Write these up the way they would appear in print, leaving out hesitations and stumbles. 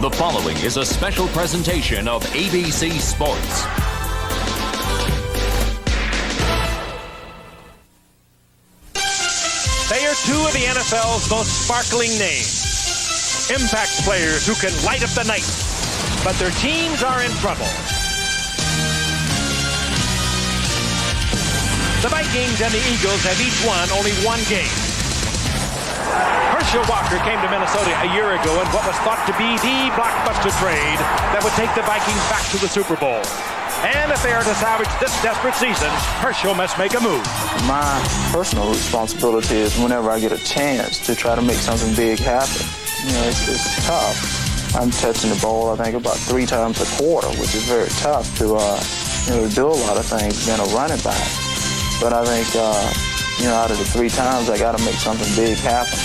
The following is a special presentation of ABC Sports. They are two of the NFL's most sparkling names. Impact players who can light up the night. But their teams are in trouble. The Vikings and the Eagles have each won only one game. Herschel Walker came to Minnesota a year ago in what was thought to be the blockbuster trade that would take the Vikings back to the Super Bowl. And if they are to salvage this desperate season, Herschel must make a move. My personal responsibility is whenever I get a chance to try to make something big happen. You know, it's tough. I'm touching the ball, I think, about 3 times a quarter, which is very tough to do a lot of things being a running back. But I think, out of the 3 times, I got to make something big happen.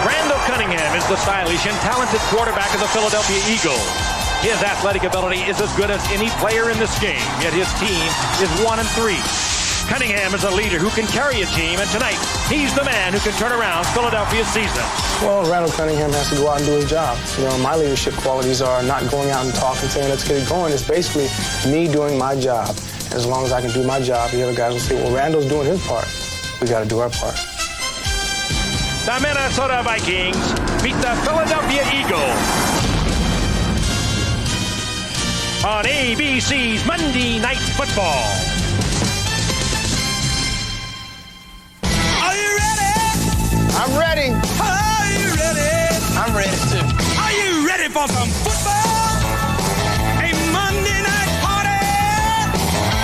Randall Cunningham is the stylish and talented quarterback of the Philadelphia Eagles. His athletic ability is as good as any player in this game, yet his team is 1-3. Cunningham is a leader who can carry a team, and tonight, he's the man who can turn around Philadelphia's season. Well, Randall Cunningham has to go out and do his job. You know, my leadership qualities are not going out and talking, saying, let's get it going. It's basically me doing my job. As long as I can do my job, the other guys will say, well, Randall's doing his part. We got to do our part. The Minnesota Vikings beat the Philadelphia Eagles on ABC's Monday Night Football. Are you ready? I'm ready. Are you ready? I'm ready, too. Are you ready for some football? A Monday night party?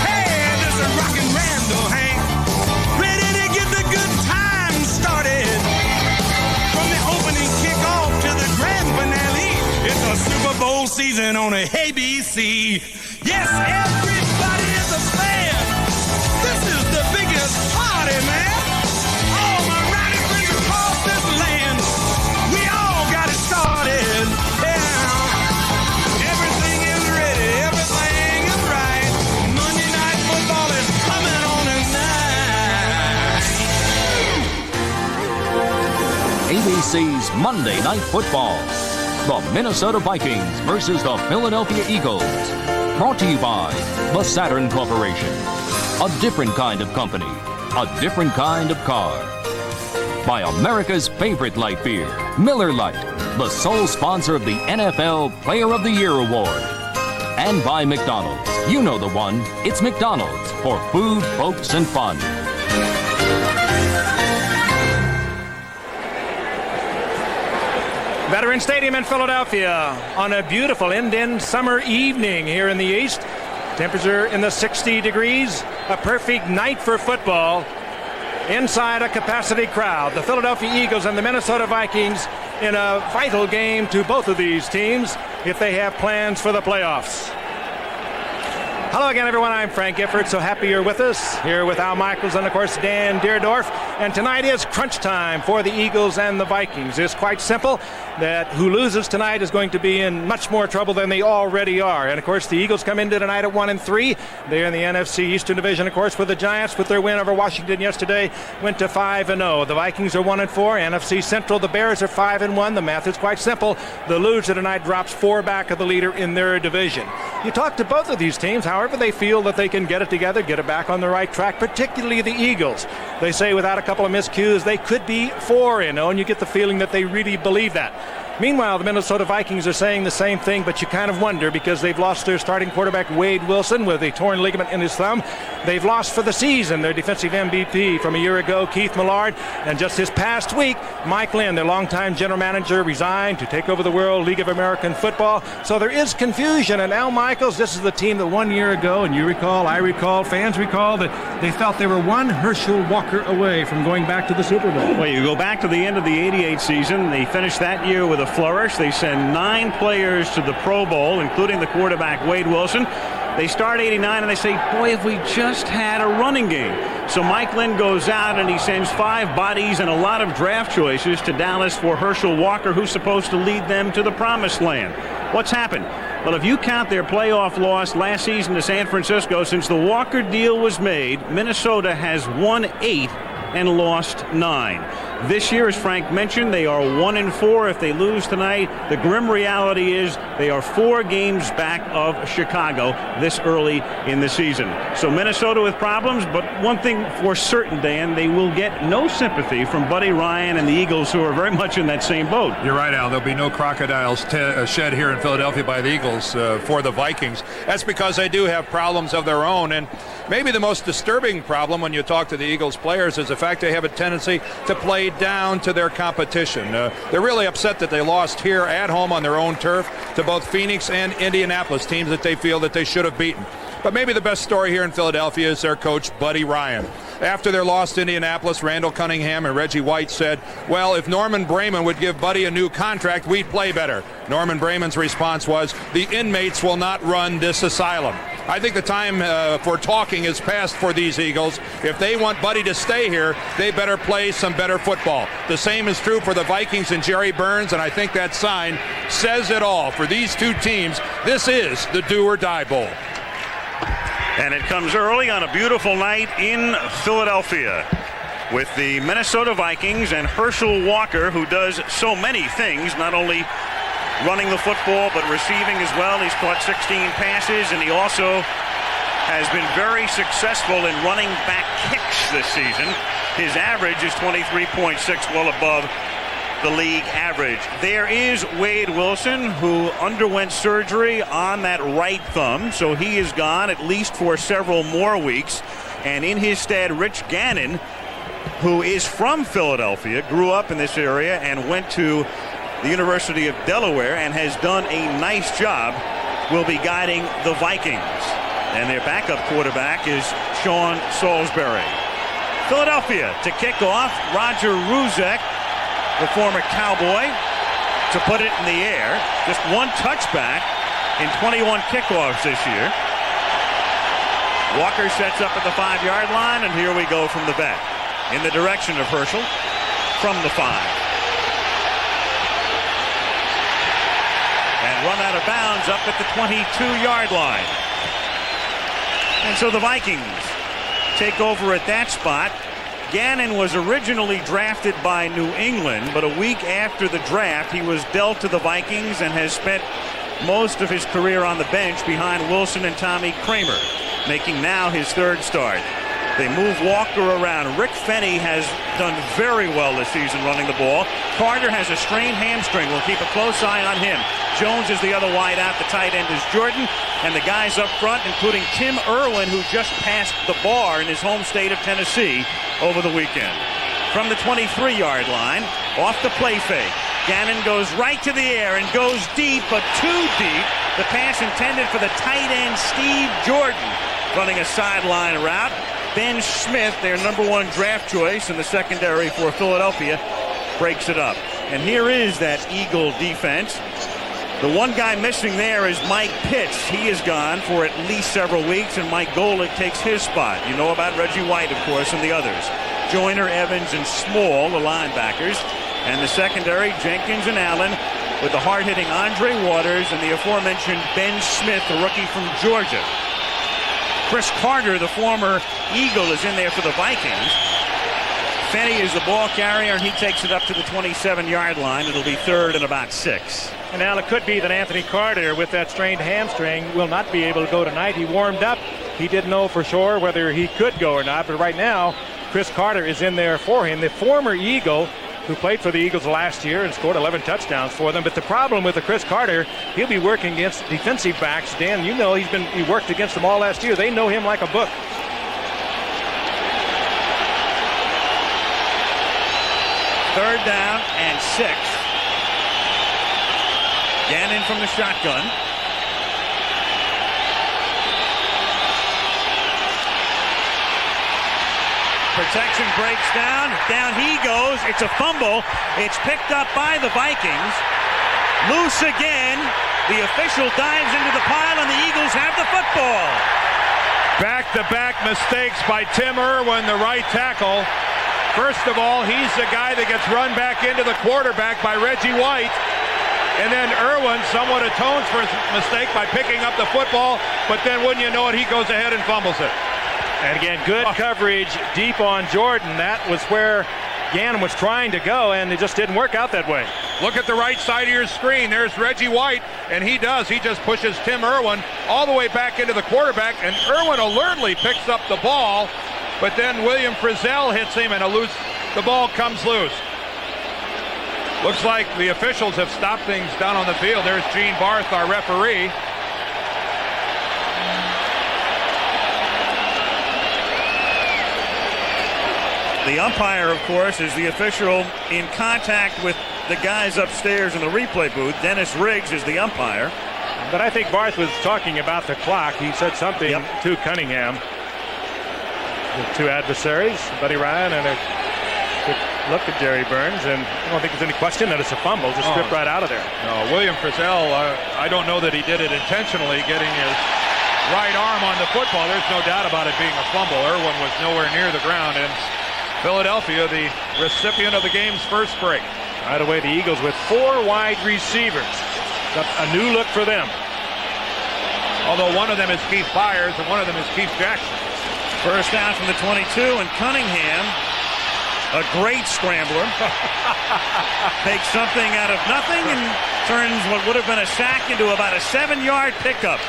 Hey, this is Rockin' Randall, Hank. Ready to get the good time started. From the opening kickoff to the grand finale, it's a Super Bowl season on a ABC. Yes, everybody is a fan. This is the biggest party, man. All my riding friends across this land, we all got it started. Yeah. Everything is ready, everything is right. Monday Night Football is coming on tonight. ABC's Monday Night Football. The Minnesota Vikings versus the Philadelphia Eagles. Brought to you by the Saturn Corporation. A different kind of company. A different kind of car. By America's favorite light beer, Miller Lite, the sole sponsor of the NFL Player of the Year Award. And by McDonald's. You know the one. It's McDonald's for food, folks, and fun. Veterans Stadium in Philadelphia on a beautiful end summer evening here in the east. Temperature in the 60 degrees. A perfect night for football. Inside a capacity crowd. The Philadelphia Eagles and the Minnesota Vikings in a vital game to both of these teams if they have plans for the playoffs. Hello again, everyone. I'm Frank Gifford. So happy you're with us. Here with Al Michaels and, of course, Dan Deerdorf. And tonight is crunch time for the Eagles and the Vikings. It's quite simple that who loses tonight is going to be in much more trouble than they already are. And, of course, the Eagles come into tonight at 1-3. They're in the NFC Eastern Division, of course, with the Giants. With their win over Washington yesterday, went to 5-0. The Vikings are 1-4. NFC Central, the Bears are 5-1. The math is quite simple. The loser tonight drops 4 back of the leader in their division. You talk to both of these teams, however they feel that they can get it together, get it back on the right track, particularly the Eagles. They say without a couple of miscues, they could be 4-0, and you get the feeling that they really believe that. Meanwhile, the Minnesota Vikings are saying the same thing, but you kind of wonder because they've lost their starting quarterback, Wade Wilson, with a torn ligament in his thumb. They've lost for the season their defensive MVP from a year ago, Keith Millard. And just this past week, Mike Lynn, their longtime general manager, resigned to take over the World League of American Football. So there is confusion. And Al Michaels, this is the team that 1 year ago, and you recall, I recall, fans recall, that they felt they were one Herschel Walker away from going back to the Super Bowl. Well, you go back to the end of the '88 season. They finished that year with a flourish. They send 9 players to the Pro Bowl, including the quarterback Wade Wilson. They start '89 and they say, boy, if we just had a running game. So Mike Lynn goes out and he sends 5 bodies and a lot of draft choices to Dallas for Herschel Walker, who's supposed to lead them to the promised land. What's happened? Well, if you count their playoff loss last season to San Francisco, since the Walker deal was made, Minnesota has won 8 and lost 9. This year, as Frank mentioned, they are 1-4 if they lose tonight. The grim reality is they are 4 games back of Chicago this early in the season. So Minnesota with problems, but one thing for certain, Dan, they will get no sympathy from Buddy Ryan and the Eagles, who are very much in that same boat. You're right, Al. There'll be no crocodiles shed here in Philadelphia by the Eagles for the Vikings. That's because they do have problems of their own. And maybe the most disturbing problem when you talk to the Eagles players is the fact they have a tendency to play down to their competition. They're really upset that they lost here at home on their own turf to both Phoenix and Indianapolis, teams that they feel that they should have beaten. But maybe the best story here in Philadelphia is their coach, Buddy Ryan. After their loss to Indianapolis, Randall Cunningham and Reggie White said, well, if Norman Brayman would give Buddy a new contract, we'd play better. Norman Brayman's response was, the inmates will not run this asylum. I think the time for talking is past for these Eagles. If they want Buddy to stay here, they better play some better football. The same is true for the Vikings and Jerry Burns, and I think that sign says it all. For these two teams, this is the do-or-die bowl. And it comes early on a beautiful night in Philadelphia with the Minnesota Vikings and Herschel Walker, who does so many things, not only running the football but receiving as well. He's caught 16 passes, and he also has been very successful in running back kicks this season. His average is 23.6, well above the league average. There is Wade Wilson, who underwent surgery on that right thumb, so he is gone at least for several more weeks. And in his stead, Rich Gannon, who is from Philadelphia, grew up in this area and went to the University of Delaware and has done a nice job, will be guiding the Vikings. And their backup quarterback is Sean Salisbury. Philadelphia to kick off, Roger Ruzek, the former Cowboy, to put it in the air. Just one touchback in 21 kickoffs this year. Walker sets up at the 5-yard line, and here we go from the back in the direction of Herschel from the 5. And run out of bounds up at the 22-yard line. And so the Vikings take over at that spot. Gannon was originally drafted by New England, but a week after the draft, he was dealt to the Vikings and has spent most of his career on the bench behind Wilson and Tommy Kramer, making now his 3rd start. They move Walker around. Rick Fenny has done very well this season running the ball. Carter has a strained hamstring. We'll keep a close eye on him. Jones is the other wide out. The tight end is Jordan. And the guys up front, including Tim Irwin, who just passed the bar in his home state of Tennessee over the weekend. From the 23-yard line, off the play fake. Gannon goes right to the air and goes deep, but too deep. The pass intended for the tight end, Steve Jordan, running a sideline route. Ben Smith, their #1 draft choice in the secondary for Philadelphia, breaks it up. And here is that Eagle defense. The one guy missing there is Mike Pitts. He is gone for at least several weeks, and Mike Golick takes his spot. You know about Reggie White, of course, and the others. Joyner, Evans, and Small, the linebackers. And the secondary, Jenkins and Allen, with the hard-hitting Andre Waters and the aforementioned Ben Smith, the rookie from Georgia. Chris Carter, the former Eagle, is in there for the Vikings. Fenny is the ball carrier, and he takes it up to the 27-yard line. It'll be 3rd and about 6. And now it could be that Anthony Carter, with that strained hamstring, will not be able to go tonight. He warmed up. He didn't know for sure whether he could go or not, but right now, Chris Carter is in there for him. The former Eagle, who played for the Eagles last year and scored 11 touchdowns for them. But the problem with the Chris Carter, he'll be working against defensive backs. Dan, you know he worked against them all last year. They know him like a book. Third down and 6. Gannon from the shotgun. Protection breaks down. Down he goes. It's a fumble. It's picked up by the Vikings. Loose again. The official dives into the pile, and the Eagles have the football. Back-to-back mistakes by Tim Irwin, the right tackle. First of all, he's the guy that gets run back into the quarterback by Reggie White. And then Irwin somewhat atones for his mistake by picking up the football, but then wouldn't you know it, he goes ahead and fumbles it. And again, good coverage deep on Jordan. That was where Gannon was trying to go, and it just didn't work out that way. Look at the right side of your screen. There's Reggie White, and he just pushes Tim Irwin all the way back into the quarterback, and Irwin alertly picks up the ball, but then William Frizzell hits him, and the ball comes loose. Looks like the officials have stopped things down on the field. There's Gene Barth, our referee. The umpire, of course, is the official in contact with the guys upstairs in the replay booth. Dennis Riggs is the umpire. But I think Barth was talking about the clock. He said something to Cunningham. The two adversaries, Buddy Ryan and a quick look at Jerry Burns, and I don't think there's any question that it's a fumble. Just stripped right out of there. No, William Frizzell, I don't know that he did it intentionally, getting his right arm on the football. There's no doubt about it being a fumble. Irwin was nowhere near the ground, and Philadelphia, the recipient of the game's first break. Right away, the Eagles with 4 wide receivers. A new look for them. Although one of them is Keith Byers and one of them is Keith Jackson. First down from the 22, and Cunningham, a great scrambler, takes something out of nothing and turns what would have been a sack into about a 7-yard pickup,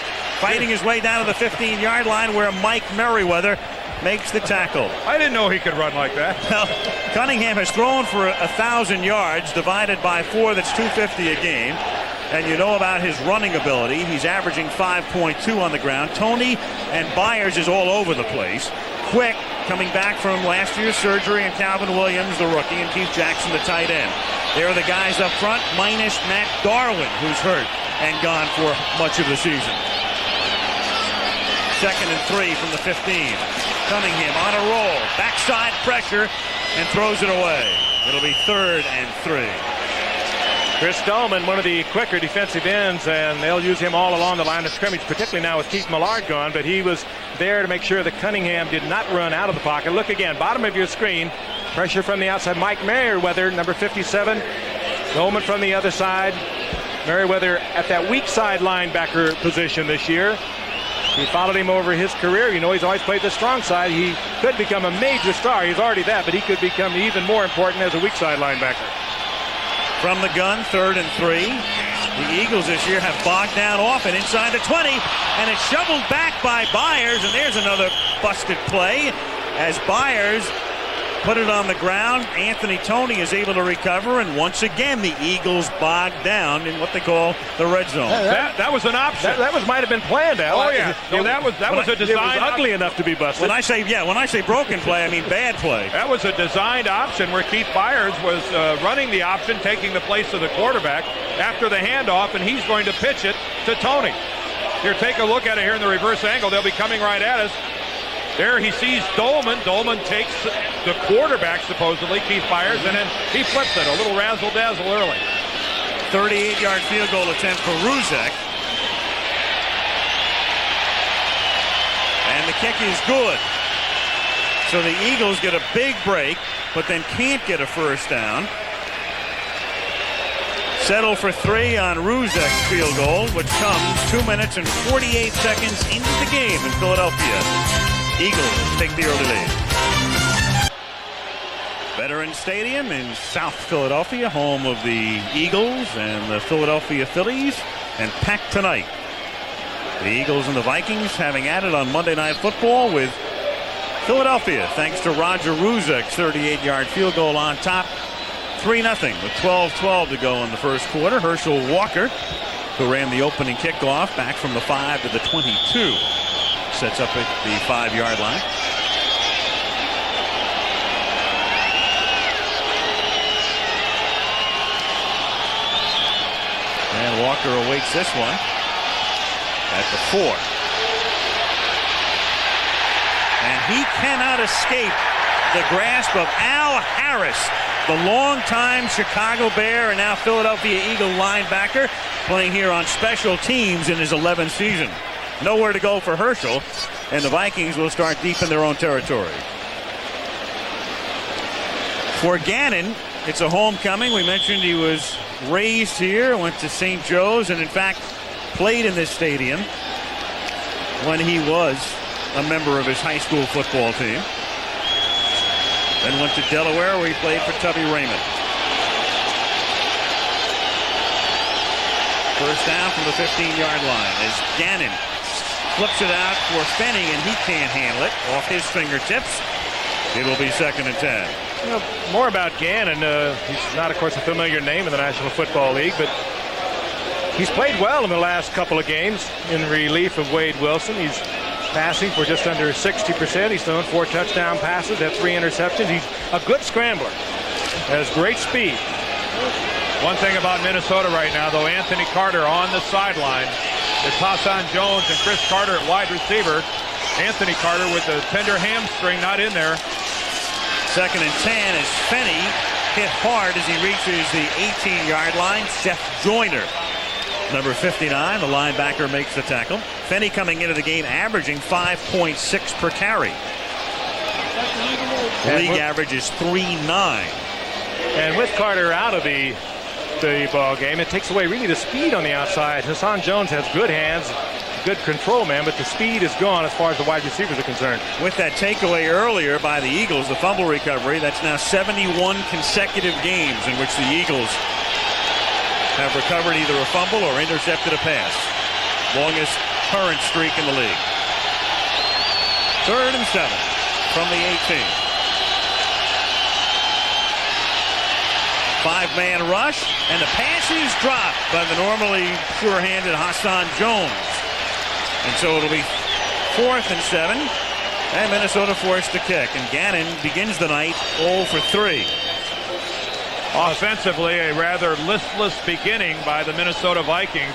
fighting his way down to the 15-yard line where Mike Merriweather makes the tackle. I didn't know he could run like that. Well, Cunningham has thrown for 1,000 yards, divided by 4, that's 250 a game. And you know about his running ability. He's averaging 5.2 on the ground. Tony and Byers is all over the place. Quick, coming back from last year's surgery, and Calvin Williams, the rookie, and Keith Jackson, the tight end. There are the guys up front, minus Matt Darwin, who's hurt and gone for much of the season. 2nd and 3 from the 15. Cunningham on a roll, backside pressure, and throws it away. It'll be 3rd and 3. Chris Dolman, one of the quicker defensive ends, and they'll use him all along the line of scrimmage, particularly now with Keith Millard gone, but he was there to make sure that Cunningham did not run out of the pocket. Look again, bottom of your screen, pressure from the outside. Mike Merriweather, number 57. Dolman from the other side. Merriweather at that weak side linebacker position this year. He followed him over his career. You know, he's always played the strong side. He could become a major star. He's already that, but he could become even more important as a weak side linebacker. From the gun, 3rd and 3. The Eagles this year have bogged down often inside the 20, and it's shoveled back by Byers, and there's another busted play as Byers put it on the ground. Anthony Tony is able to recover, and once again the Eagles bogged down in what they call the red zone. That was an option. That might have been planned, Al. Oh yeah, no, that was a design. It was ugly enough to be busted. When I say broken play, I mean bad play. That was a designed option where Keith Byers was running the option, taking the place of the quarterback after the handoff, and he's going to pitch it to Tony. Here, take a look at it here in the reverse angle. They'll be coming right at us. There he sees Dolman. Dolman takes the quarterback, supposedly, Keith Byers, and then he flips it. A little razzle-dazzle early. 38-yard field goal attempt for Ruzek. And the kick is good. So the Eagles get a big break, but then can't get a first down. Settle for 3 on Ruzek's field goal, which comes 2 minutes and 48 seconds into the game in Philadelphia. Eagles take the early lead. Veterans Stadium in South Philadelphia, home of the Eagles and the Philadelphia Phillies, and packed tonight. The Eagles and the Vikings having added on Monday Night Football with Philadelphia, thanks to Roger Ruzek's 38-yard field goal on top. 3-0 with 12:12 to go in the first quarter. Herschel Walker, who ran the opening kickoff back from the 5 to the 22. Sets up at the 5-yard line. And Walker awaits this one at the 4. And he cannot escape the grasp of Al Harris, the longtime Chicago Bear and now Philadelphia Eagle linebacker, playing here on special teams in his 11th season. Nowhere to go for Herschel, and the Vikings will start deep in their own territory. For Gannon, it's a homecoming. We mentioned he was raised here, went to St. Joe's, and in fact played in this stadium when he was a member of his high school football team. Then went to Delaware, where he played for Tubby Raymond. First down from the 15-yard line as Gannon flips it out for Fenny, and he can't handle it off his fingertips. It will be 2nd and 10. You know, more about Gannon. He's not, of course, a familiar name in the National Football League, but he's played well in the last couple of games in relief of Wade Wilson. He's passing for just under 60%. He's thrown 4 touchdown passes, had 3 interceptions. He's a good scrambler. Has great speed. One thing about Minnesota right now, though, Anthony Carter on the sideline. It's Hassan Jones and Chris Carter at wide receiver. Anthony Carter with a tender hamstring, not in there. 2nd and 10 as Fenny hit hard as he reaches the 18-yard line. Seth Joyner, number 59, the linebacker, makes the tackle. Fenny coming into the game averaging 5.6 per carry. League average is 3.9. And with Carter out of the ball game, it takes away really the speed on the outside. Hassan Jones has good hands, good control, man, but the speed is gone as far as the wide receivers are concerned. With that takeaway earlier by the Eagles, the fumble recovery, that's now 71 consecutive games in which the Eagles have recovered either a fumble or intercepted a pass. Longest current streak in the league. 3rd and 7 from the 18. 5-man rush, and the pass is dropped by the normally sure-handed Hassan Jones. And so it'll be 4th and 7, and Minnesota forced to kick. And Gannon begins the night 0 for 3. Offensively, a rather listless beginning by the Minnesota Vikings.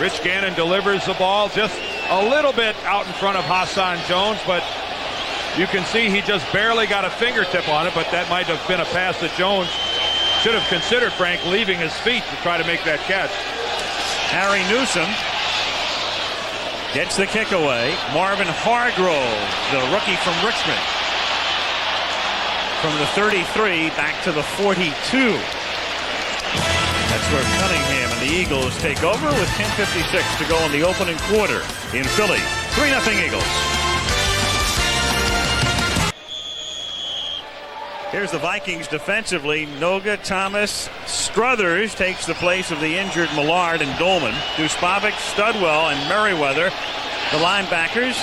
Rich Gannon delivers the ball just a little bit out in front of Hassan Jones, but you can see he just barely got a fingertip on it, but that might have been a pass that Jones should have considered, Frank, leaving his feet to try to make that catch. Harry Newsom gets the kick away. Marvin Hargrove, the rookie from Richmond, from the 33 back to the 42. That's where Cunningham and the Eagles take over with 10:56 to go in the opening quarter in Philly. 3-0 Eagles. Here's the Vikings defensively. Noga, Thomas, Struthers takes the place of the injured Millard and Dolman. Duspavic, Studwell, and Merriweather, the linebackers,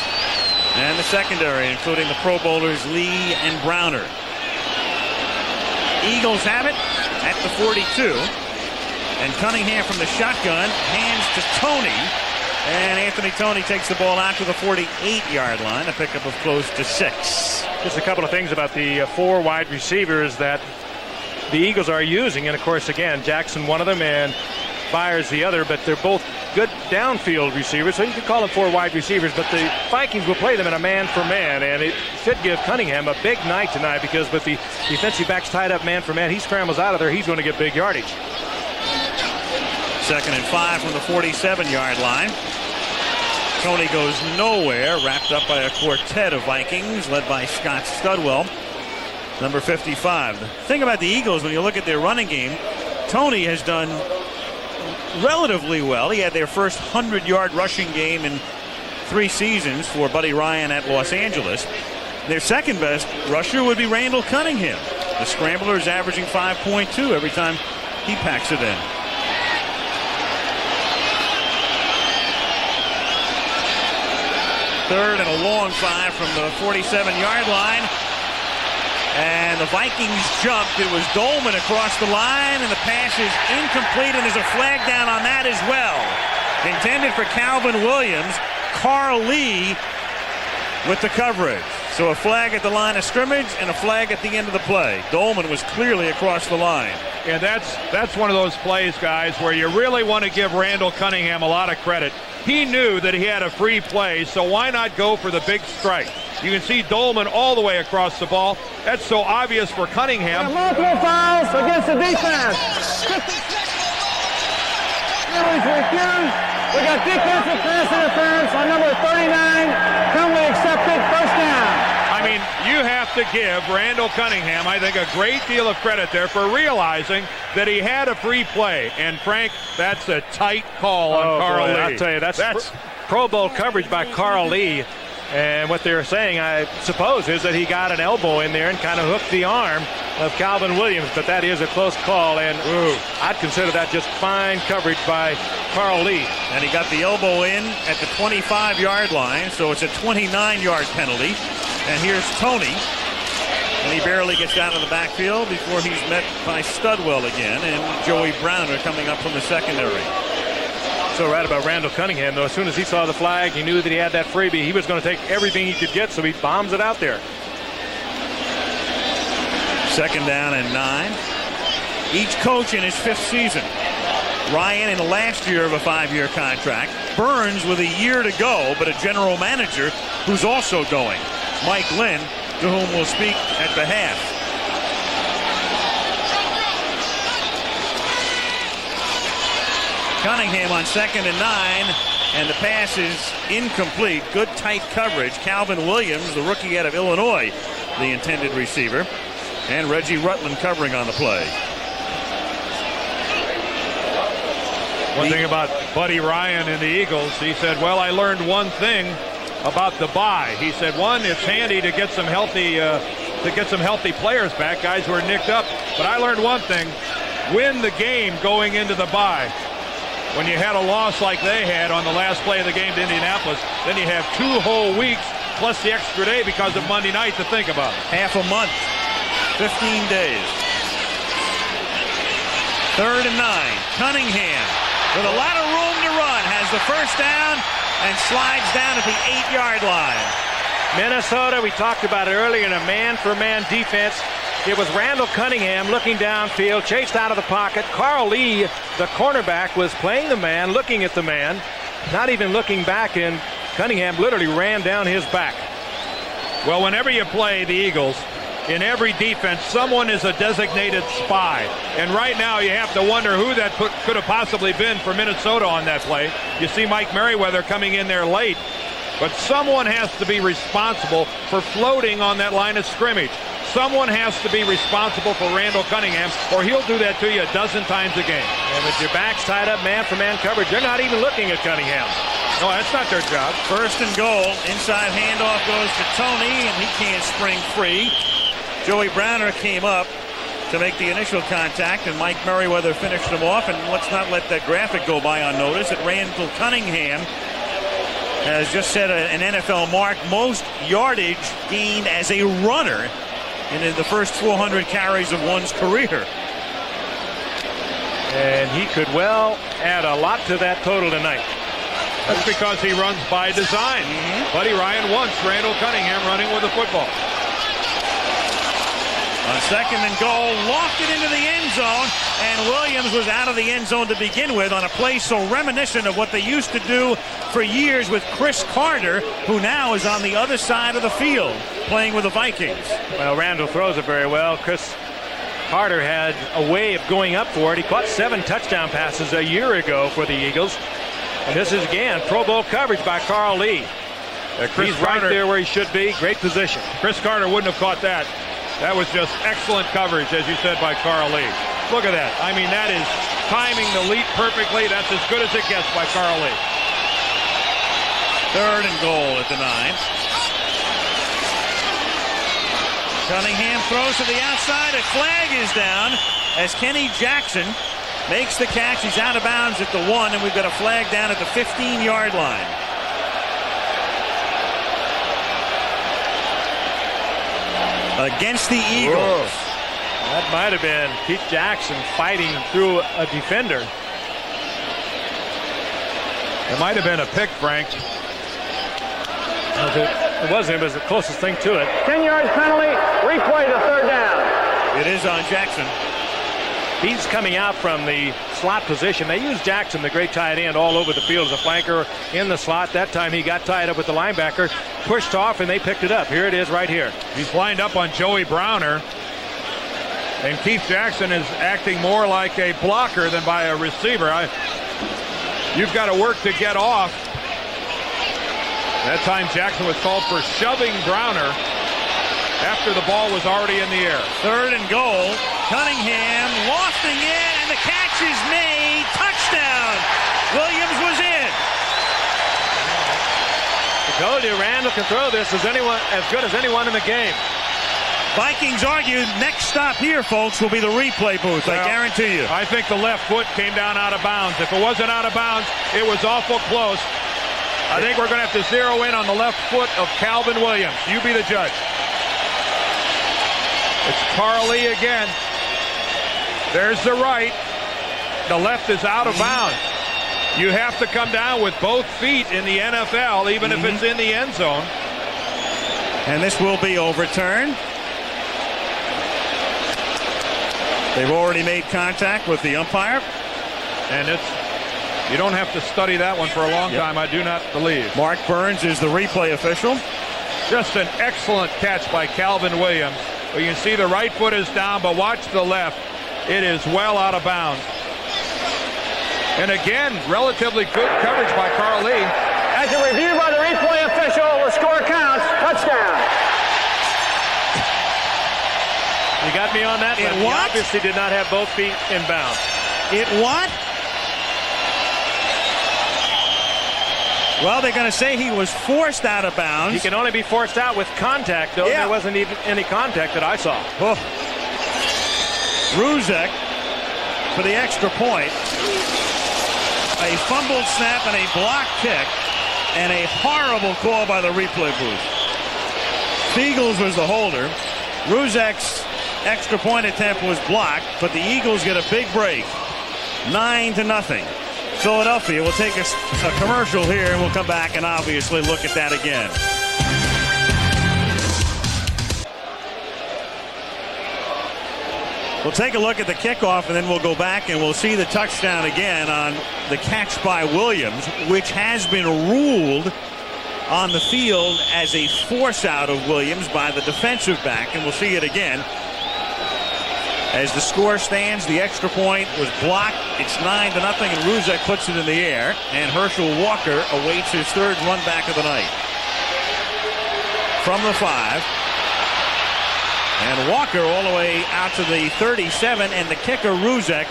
and the secondary, including the Pro Bowlers Lee and Browner. Eagles have it at the 42. And Cunningham from the shotgun hands to Tony. And Anthony Tony takes the ball out to the 48-yard line, a pickup of close to 6. Just a couple of things about the 4 wide receivers that the Eagles are using. And, of course, again, Jackson one of them and Byers the other, but they're both good downfield receivers, so you could call them 4 wide receivers, but the Vikings will play them in a man-for-man, and it should give Cunningham a big night tonight because with the defensive backs tied up man-for-man, he scrambles out of there, he's going to get big yardage. 2nd and 5 from the 47-yard line. Tony goes nowhere, wrapped up by a quartet of Vikings led by Scott Studwell, number 55. The thing about the Eagles, when you look at their running game, Tony has done relatively well. He had their first 100-yard rushing game in 3 seasons for Buddy Ryan at Los Angeles. Their second best rusher would be Randall Cunningham. The scrambler is averaging 5.2 every time he packs it in. 3rd and a long 5 from the 47-yard line. And the Vikings jumped. It was Dolman across the line, and the pass is incomplete, and there's a flag down on that as well. Intended for Calvin Williams. Carl Lee with the coverage. So a flag at the line of scrimmage and a flag at the end of the play. Dolman was clearly across the line. And that's one of those plays, guys, where you really want to give Randall Cunningham a lot of credit. He knew that he had a free play, so why not go for the big strike? You can see Dolman all the way across the ball. That's so obvious for Cunningham. Multiple fouls against the defense. Penalties refused. We got defensive pass interference on number 39. Penalty accepted. First down. I mean, you have to give Randall Cunningham, I think, a great deal of credit there for realizing that he had a free play. And, Frank, that's a tight call on Carl Lee. I'll tell you, that's Pro Bowl coverage by Carl Lee. And what they're saying, I suppose, is that he got an elbow in there and kind of hooked the arm of Calvin Williams. But that is a close call, and I'd consider that just fine coverage by Carl Lee. And he got the elbow in at the 25-yard line, so it's a 29-yard penalty. And here's Tony. And he barely gets down to the backfield before he's met by Studwell again, and Joey Browner coming up from the secondary. So right about Randall Cunningham, though. As soon as he saw the flag, he knew that he had that freebie. He was going to take everything he could get, so he bombs it out there. 2nd down and 9. Each coach in his 5th season. Ryan in the last year of a 5-year contract. Burns with a year to go, but a general manager who's also going. Mike Lynn, to whom we'll speak at the half. Cunningham on 2nd and 9, and the pass is incomplete. Good tight coverage. Calvin Williams, the rookie out of Illinois, the intended receiver, and Reggie Rutland covering on the play. One thing about Buddy Ryan and the Eagles, he said, well, I learned one thing about the bye. He said, one, it's handy to get some healthy players back, guys who are nicked up. But I learned one thing: win the game going into the bye. When you had a loss like they had on the last play of the game to Indianapolis, then you have 2 whole weeks plus the extra day because of Monday night to think about. Half a month, 15 days. 3rd and 9. Cunningham with a lot of room to run has the first down and slides down at the 8-yard line. Minnesota, we talked about it earlier, in a man-for-man defense. It was Randall Cunningham looking downfield, chased out of the pocket. Carl Lee, the cornerback, was playing the man, looking at the man, not even looking back, and Cunningham literally ran down his back. Well, whenever you play the Eagles, in every defense, someone is a designated spy. And right now you have to wonder who that could have possibly been for Minnesota on that play. You see Mike Merriweather coming in there late. But someone has to be responsible for floating on that line of scrimmage. Someone has to be responsible for Randall Cunningham, or he'll do that to you a dozen times a game. And with your backs tied up, man-for-man coverage, they're not even looking at Cunningham. No, that's not their job. 1st and goal. Inside handoff goes to Tony, and he can't spring free. Joey Browner came up to make the initial contact, and Mike Merriweather finished him off. And let's not let that graphic go by unnoticed. That Randall Cunningham has just set an NFL mark, most yardage gained as a runner in the first 400 carries of one's career. And he could well add a lot to that total tonight. That's because he runs by design. Buddy Ryan wants Randall Cunningham running with the football. On 2nd and goal, lofted into the end zone, and Williams was out of the end zone to begin with on a play so reminiscent of what they used to do for years with Chris Carter, who now is on the other side of the field playing with the Vikings. Well, Randall throws it very well. Chris Carter had a way of going up for it. He caught 7 touchdown passes a year ago for the Eagles. And this is, again, Pro Bowl coverage by Carl Lee. He's right there where he should be. Great position. Chris Carter wouldn't have caught that. That was just excellent coverage, as you said, by Carl Lee. Look at that. I mean, that is timing the leap perfectly. That's as good as it gets by Carl Lee. 3rd and goal at the 9. Cunningham throws to the outside. A flag is down as Kenny Jackson makes the catch. He's out of bounds at the 1, and we've got a flag down at the 15-yard line. Against the Eagles. Whoa. That might have been Keith Jackson fighting through a defender. It might have been a pick, Frank. It wasn't. It was the closest thing to it. 10 yards penalty. Replay the 3rd down. It is on Jackson. He's coming out from the slot position. They use Jackson, the great tight end, all over the field as a flanker in the slot. That time he got tied up with the linebacker, pushed off, and they picked it up. Here it is right here. He's lined up on Joey Browner. And Keith Jackson is acting more like a blocker than by a receiver. You've got to work to get off. That time Jackson was called for shoving Browner after the ball was already in the air. 3rd and goal. Cunningham lofting in, and the catch is made. Touchdown. Williams was in. I told you, Randall Eagle can throw this as good as anyone in the game. Vikings argue next stop here, folks, will be the replay booth. I guarantee you. I think the left foot came down out of bounds. If it wasn't out of bounds, it was awful close. I think we're going to have to zero in on the left foot of Calvin Williams. You be the judge. It's Carl Lee again. There's the right. The left is out of bounds. You have to come down with both feet in the NFL, even if it's in the end zone. And this will be overturned. They've already made contact with the umpire. And you don't have to study that one for a long time, I do not believe. Mark Burns is the replay official. Just an excellent catch by Calvin Williams. Well, you can see the right foot is down, but watch the left. It is well out of bounds. And again, relatively good coverage by Carl Lee. As a review by the replay official, the score counts. Touchdown. You got me on that one. He obviously did not have both feet in bounds. It what? Well, they're going to say he was forced out of bounds. He can only be forced out with contact, though. There wasn't even any contact that I saw. Oh. Ruzek for the extra point. A fumbled snap and a block kick. And a horrible call by the replay booth. Fiegels was the holder. Ruzek's extra point attempt was blocked, but the Eagles get a big break. 9-0. Philadelphia will take a commercial here, and we'll come back and obviously look at that again. We'll take a look at the kickoff, and then we'll go back and we'll see the touchdown again on the catch by Williams, which has been ruled on the field as a force out of Williams by the defensive back, and we'll see it again. As the score stands, the extra point was blocked. It's 9-0, and Ruzek puts it in the air, and Herschel Walker awaits his third run back of the night. From the 5. And Walker all the way out to the 37, and the kicker, Ruzek,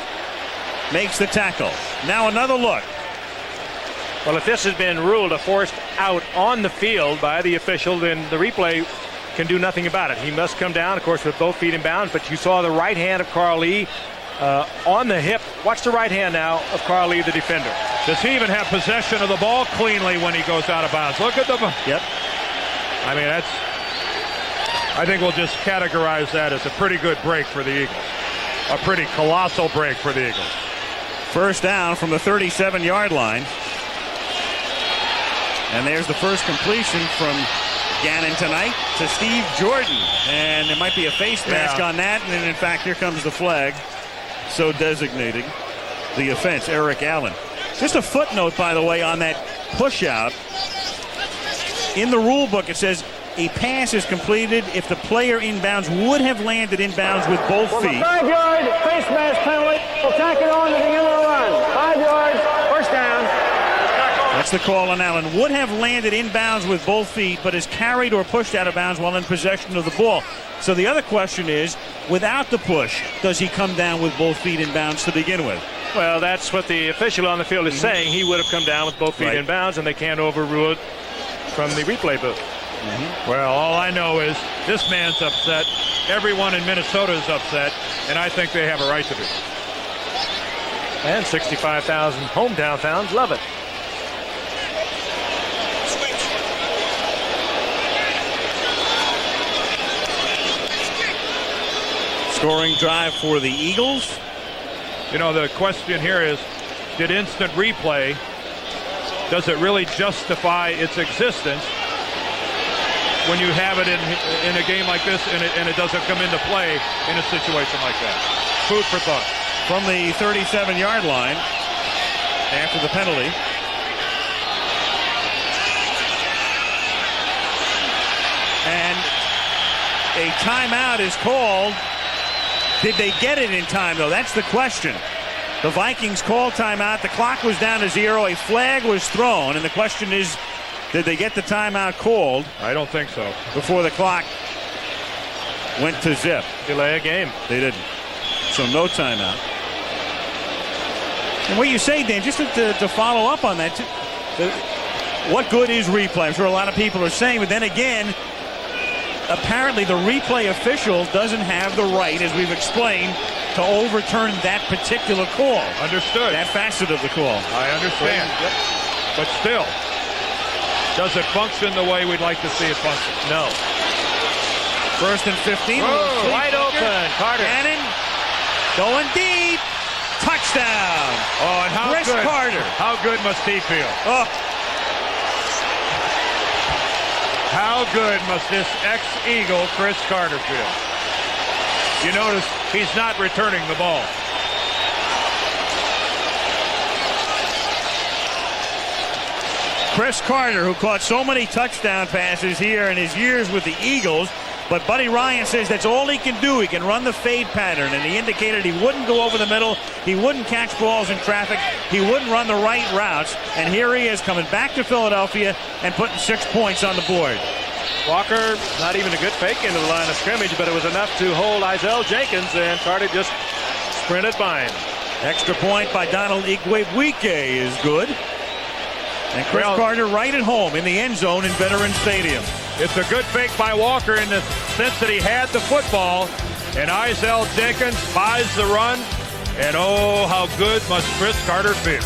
makes the tackle. Now another look. Well, if this has been ruled a forced out on the field by the official, then the replay can do nothing about it. He must come down, of course, with both feet in bounds, but you saw the right hand of Carl Lee on the hip. Watch the right hand now of Carl Lee, the defender. Does he even have possession of the ball cleanly when he goes out of bounds? Look at the... Yep. I mean, I think we'll just categorize that as a pretty good break for the Eagles. A pretty colossal break for the Eagles. First down from the 37-yard line. And there's the first completion from Gannon tonight to Steve Jordan. And there might be a face mask on that. And then, in fact, here comes the flag. So designating the offense, Eric Allen. Just a footnote, by the way, on that push out. In the rule book, it says a pass is completed if the player inbounds would have landed inbounds with both feet. 5-yard face mask penalty. We'll tack it on to the end of the run. 5 yards, first down. That's the call on Allen. Would have landed inbounds with both feet, but is carried or pushed out of bounds while in possession of the ball. So the other question is, without the push, does he come down with both feet in bounds to begin with? Well, that's what the official on the field is saying. He would have come down with both feet in bounds, and they can't overrule it from the replay booth. Well, all I know is this man's upset. Everyone in Minnesota is upset, and I think they have a right to be. And 65,000 hometown fans love it. Scoring drive for the Eagles. You know, the question here is, did instant replay, does it really justify its existence when you have it in a game like this and it doesn't come into play in a situation like that? Food for thought. From the 37-yard line after the penalty. And a timeout is called. Did they get it in time, though? That's the question. The Vikings called timeout. The clock was down to 0. A flag was thrown, and the question is, did they get the timeout called? I don't think so. Before the clock went to zip. Delay a game. They didn't. So no timeout. And what you say, Dan, just to follow up on that, what good is replay? I'm sure a lot of people are saying, but then again, apparently the replay official doesn't have the right, as we've explained, to overturn that particular call. Understood. That facet of the call. I understand. Yep. But still, does it function the way we'd like to see it function? No. First and 15. Whoa, wide open. Carter. Cannon going deep. Touchdown. Oh, and how Chris good. Carter. How good must he feel? Oh. How good must this ex-Eagle Chris Carter feel? You notice he's not returning the ball. Chris Carter, who caught so many touchdown passes here in his years with the Eagles, but Buddy Ryan says that's all he can do. He can run the fade pattern, and he indicated he wouldn't go over the middle, he wouldn't catch balls in traffic, he wouldn't run the right routes, and here he is coming back to Philadelphia and putting 6 points on the board. Walker, not even a good fake into the line of scrimmage, but it was enough to hold Isaiah Jenkins, and Carter just sprinted by him. Extra point by Donald Igwebuike is good. And Chris Carter right at home in the end zone in Veterans Stadium. It's a good fake by Walker in the sense that he had the football, and Isaiah Jenkins buys the run, and oh, how good must Chris Carter feel.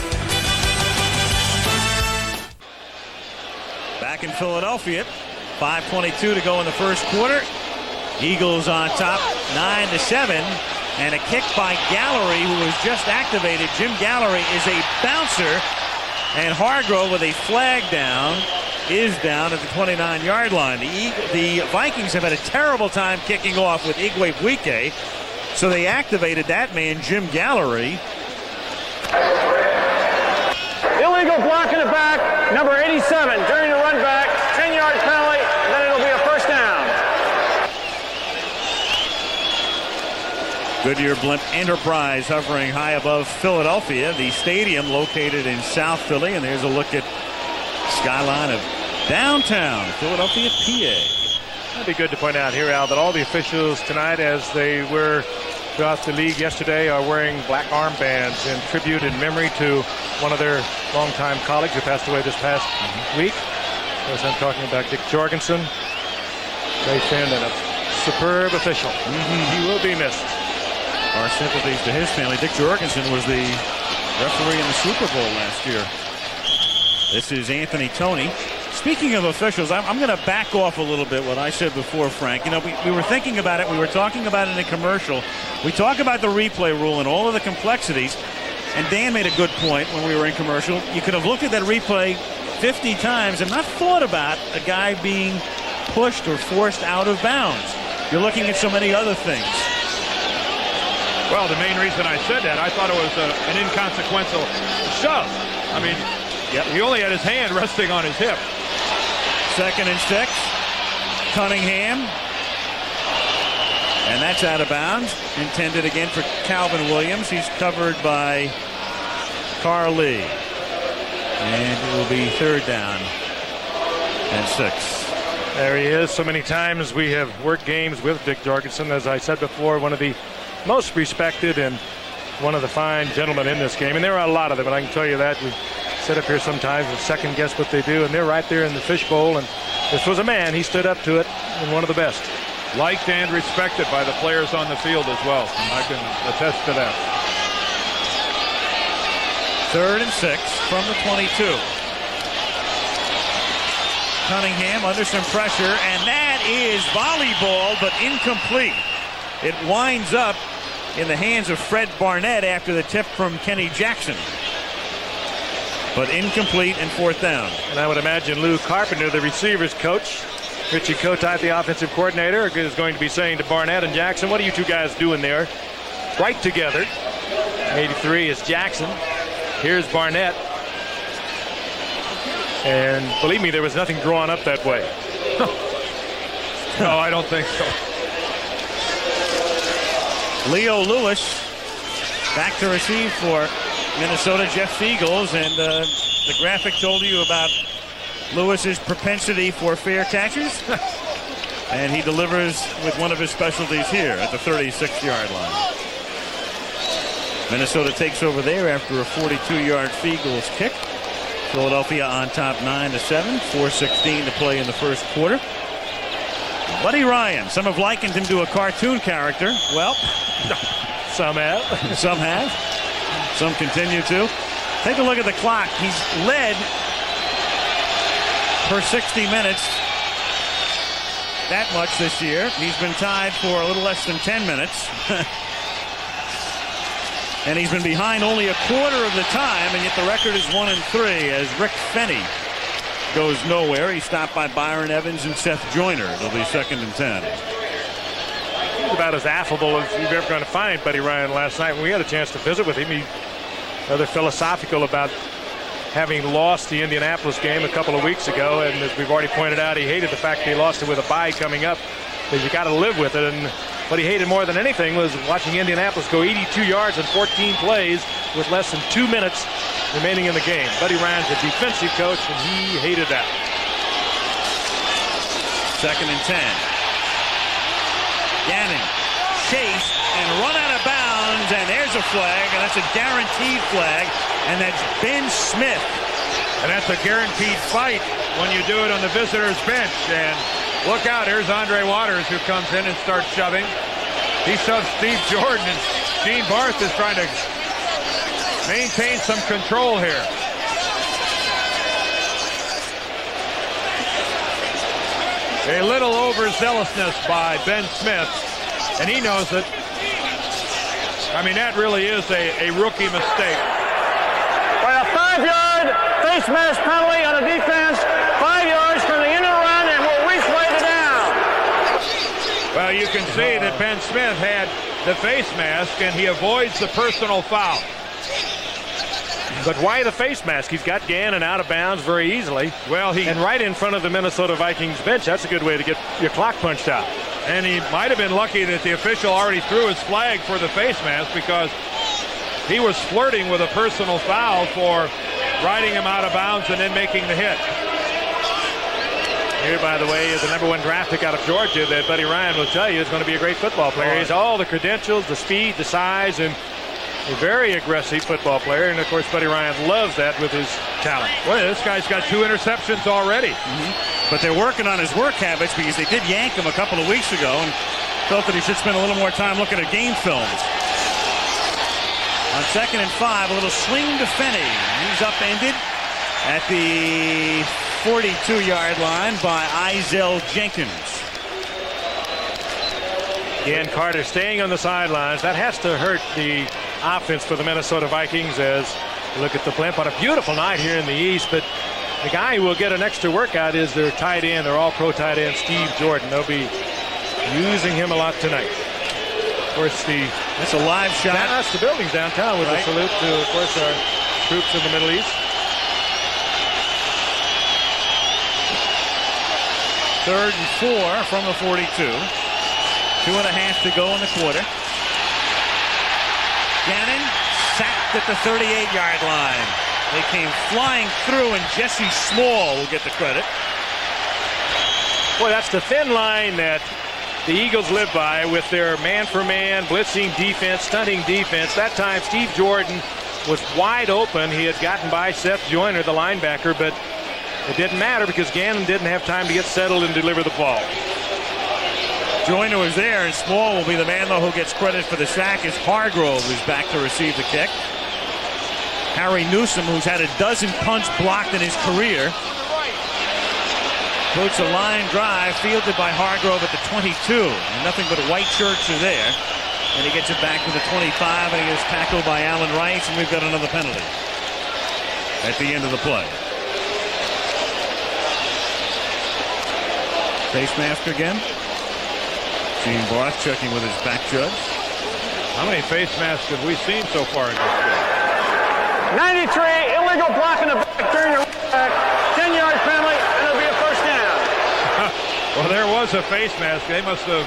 Back in Philadelphia, 5:22 to go in the first quarter. Eagles on top, 9-7, and a kick by Gallery, who was just activated. Jim Gallery is a bouncer, and Hargrove with a flag down is down at the 29-yard line. The Vikings have had a terrible time kicking off with Igwebuike, so they activated that man, Jim Gallery. Illegal block in the back, number 87, during the run back, 10-yard penalty, and then it'll be a first down. Goodyear Blimp Enterprise hovering high above Philadelphia, the stadium located in South Philly, and there's a look at skyline of downtown Philadelphia, PA. It'd be good to point out here, Al, that all the officials tonight, as they were throughout the league yesterday, are wearing black armbands in tribute and memory to one of their longtime colleagues who passed away this past week. Of course, I'm talking about Dick Jorgensen. Great fan and a superb official. He will be missed. Our sympathies to his family. Dick Jorgensen was the referee in the Super Bowl last year. This is Anthony Toney. Speaking of officials, I'm going to back off a little bit what I said before, Frank. You know, we were thinking about it. We were talking about it in a commercial. We talk about the replay rule and all of the complexities. And Dan made a good point when we were in commercial. You could have looked at that replay 50 times and not thought about a guy being pushed or forced out of bounds. You're looking at so many other things. Well, the main reason I said that, I thought it was an inconsequential shove. I mean, he only had his hand resting on his hip. 2nd and 6. Cunningham. And that's out of bounds. Intended again for Calvin Williams. He's covered by Carl Lee. And it will be 3rd down and 6. There he is. So many times we have worked games with Dick Jorgensen. As I said before, one of the most respected and one of the fine gentlemen in this game. And there are a lot of them, and I can tell you that. We sit up here sometimes and second guess what they do, and they're right there in the fishbowl. And this was a man. He stood up to it, and one of the best. Liked and respected by the players on the field as well. I can attest to that. 3rd and 6 from the 22. Cunningham under some pressure, and that is volleyball, but incomplete. It winds up in the hands of Fred Barnett after the tip from Kenny Jackson. But incomplete and 4th down. And I would imagine Lou Carpenter, the receivers coach, Richie Kotite, the offensive coordinator, is going to be saying to Barnett and Jackson, what are you two guys doing there? Right together. 83 is Jackson. Here's Barnett. And believe me, there was nothing drawn up that way. No, I don't think so. Leo Lewis back to receive for Minnesota. Jeff Feagles, and the graphic told you about Lewis's propensity for fair catches. And he delivers with one of his specialties here at the 36-yard line. Minnesota takes over there after a 42-yard Feagles kick. Philadelphia on top 9-7. 4:16 to play in the first quarter. Buddy Ryan. Some have likened him to a cartoon character. Well, some have. Some have. Some continue to. Take a look at the clock. He's led for 60 minutes. That much this year. He's been tied for a little less than 10 minutes. And he's been behind only a quarter of the time, and yet the record is 1-3 as Rick Fenny goes nowhere. He's stopped by Byron Evans and Seth Joyner. It'll be 2nd and 10. He's about as affable as you're ever going to find Buddy Ryan last night. When we had a chance to visit with him, he rather philosophical about having lost the Indianapolis game a couple of weeks ago, and as we've already pointed out, he hated the fact that he lost it with a bye coming up, because you got to live with it. And what he hated more than anything was watching Indianapolis go 82 yards in 14 plays with less than 2 minutes remaining in the game. Buddy Ryan's a defensive coach, and he hated that. 2nd and 10. Gannon chased and run out of bounds, and there's a flag, and that's a guaranteed flag, and that's Ben Smith. And that's a guaranteed fight when you do it on the visitors' bench. And look out, here's Andre Waters, who comes in and starts shoving. He shoves Steve Jordan, and Gene Barth is trying to maintain some control here. A little overzealousness by Ben Smith, and he knows it. I mean, that really is a rookie mistake. Well, a 5-yard face mask penalty on the defense. 5 yards from the end of the run, and we'll replay the down. Well, you can see that Ben Smith had the face mask, and he avoids the personal foul. But why the face mask? He's got Gannon out of bounds very easily. Well, and right in front of the Minnesota Vikings bench. That's a good way to get your clock punched out. And he might have been lucky that the official already threw his flag for the face mask, because he was flirting with a personal foul for riding him out of bounds and then making the hit. Here, by the way, is the #1 draft pick out of Georgia that Buddy Ryan will tell you is going to be a great football player. He has all the credentials, the speed, the size, and a very aggressive football player. And, of course, Buddy Ryan loves that with his talent. Boy, this guy's got 2 interceptions already. But they're working on his work habits, because they did yank him a couple of weeks ago and felt that he should spend a little more time looking at game films. On 2nd and 5, a little swing to Fenny. He's upended at the 42-yard line by Izell Jenkins. Again, Carter staying on the sidelines. That has to hurt the offense for the Minnesota Vikings as you look at the blimp on a beautiful night here in the East. But the guy who will get an extra workout is their tight end, their all-pro tight end, Steve Jordan. They'll be using him a lot tonight. Of course, that's a live shot. That's the buildings downtown with a salute to, of course, our troops in the Middle East. 3rd and 4 from the 42. 2.5 to go in the quarter. Gannon sacked at the 38-yard line. They came flying through, and Jesse Small will get the credit. Boy, that's the thin line that the Eagles live by with their man-for-man, blitzing defense, stunting defense. That time, Steve Jordan was wide open. He had gotten by Seth Joyner, the linebacker, but it didn't matter because Gannon didn't have time to get settled and deliver the ball. Joyner was there, and Small will be the man, though, who gets credit for the sack as Hargrove is back to receive the kick. Harry Newsom, who's had a dozen punts blocked in his career, puts a line drive fielded by Hargrove at the 22. And nothing but white shirts are there. And he gets it back to the 25, and he is tackled by Alan Rice, and we've got another penalty at the end of the play. Face mask again. Gene Barth checking with his back judge. How many face masks have we seen so far in this game? 93, illegal block in the back during the back. 10-yard penalty, and it'll be a first down. Well, there was a face mask. They must have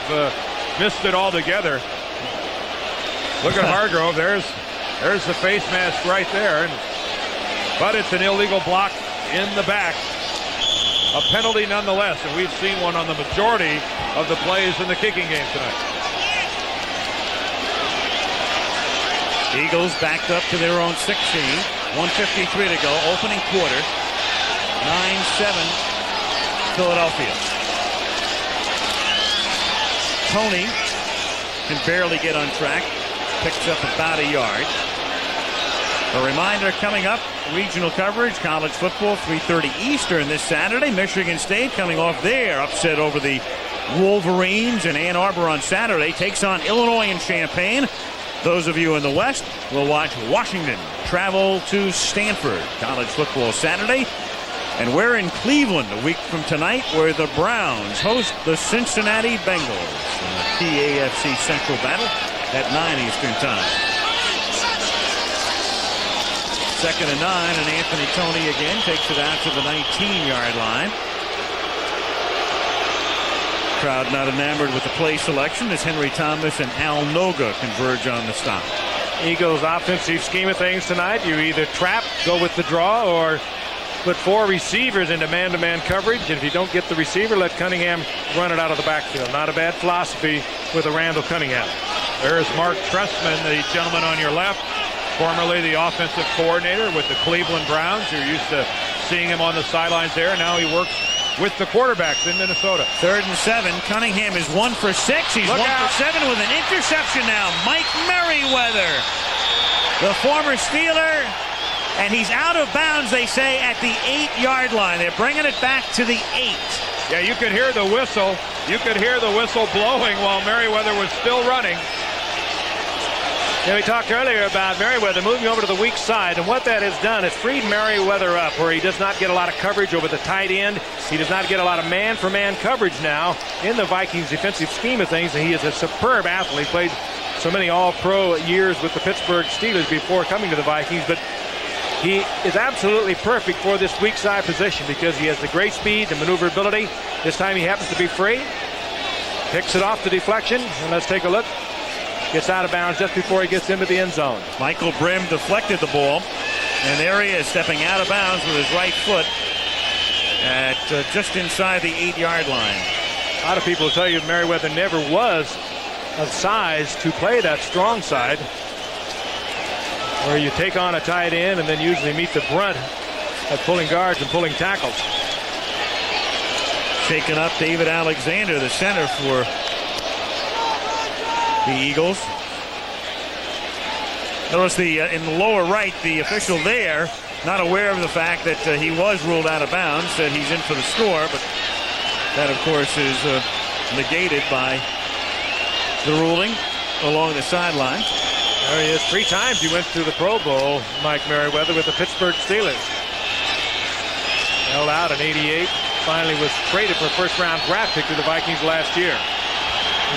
missed it altogether. Look at Hargrove. There's the face mask right there. But it's an illegal block in the back. A penalty nonetheless, and we've seen one on the majority of the plays in the kicking game tonight. Eagles backed up to their own 16. 1:53 to go. Opening quarter. 9-7 Philadelphia. Tony can barely get on track. Picks up about a yard. A reminder coming up, regional coverage, college football, 3:30 Eastern this Saturday. Michigan State coming off their upset over the Wolverines in Ann Arbor on Saturday. Takes on Illinois and Champaign. Those of you in the West will watch Washington travel to Stanford. College football Saturday. And we're in Cleveland a week from tonight, where the Browns host the Cincinnati Bengals in a key AFC Central battle at 9 Eastern time. 2nd and 9, and Anthony Tony again takes it out to the 19-yard line. Crowd not enamored with the play selection as Henry Thomas and Al Noga converge on the stop. Eagles' offensive scheme of things tonight, you either trap, go with the draw, or put 4 receivers into man-to-man coverage. And if you don't get the receiver, let Cunningham run it out of the backfield. Not a bad philosophy with a Randall Cunningham. There's Mark Trestman, the gentleman on your left, formerly the offensive coordinator with the Cleveland Browns. You're used to seeing him on the sidelines there. Now he works with the quarterbacks in Minnesota. 3rd and 7. Cunningham is 1 for 6. He's Look 1 out. for 7 with an interception now. Mike Merriweather, the former Steeler, and he's out of bounds, they say, at the 8-yard line. They're bringing it back to the 8. Yeah, you could hear the whistle. You could hear the whistle blowing while Merriweather was still running. Yeah, we talked earlier about Merriweather moving over to the weak side, and what that has done is freed Merriweather up where he does not get a lot of coverage over the tight end. He does not get a lot of man-for-man coverage now in the Vikings' defensive scheme of things, and he is a superb athlete. Played so many all-pro years with the Pittsburgh Steelers before coming to the Vikings, but he is absolutely perfect for this weak side position because he has the great speed, the maneuverability. This time he happens to be free. Picks it off the deflection, and let's take a look. Gets out of bounds just before he gets into the end zone. Michael Brim deflected the ball, and there he is stepping out of bounds with his right foot at just inside the 8-yard line. A lot of people tell you Merriweather never was of size to play that strong side, where you take on a tight end and then usually meet the brunt of pulling guards and pulling tackles. Shaking up David Alexander, the center for the Eagles. Notice in the lower right, the official there, not aware of the fact that he was ruled out of bounds, said he's in for the score, but that, of course, is negated by the ruling along the sideline. There he is. 3 times he went to the Pro Bowl, Mike Merriweather, with the Pittsburgh Steelers. Held out in '88. Finally was traded for a first-round draft pick to the Vikings last year.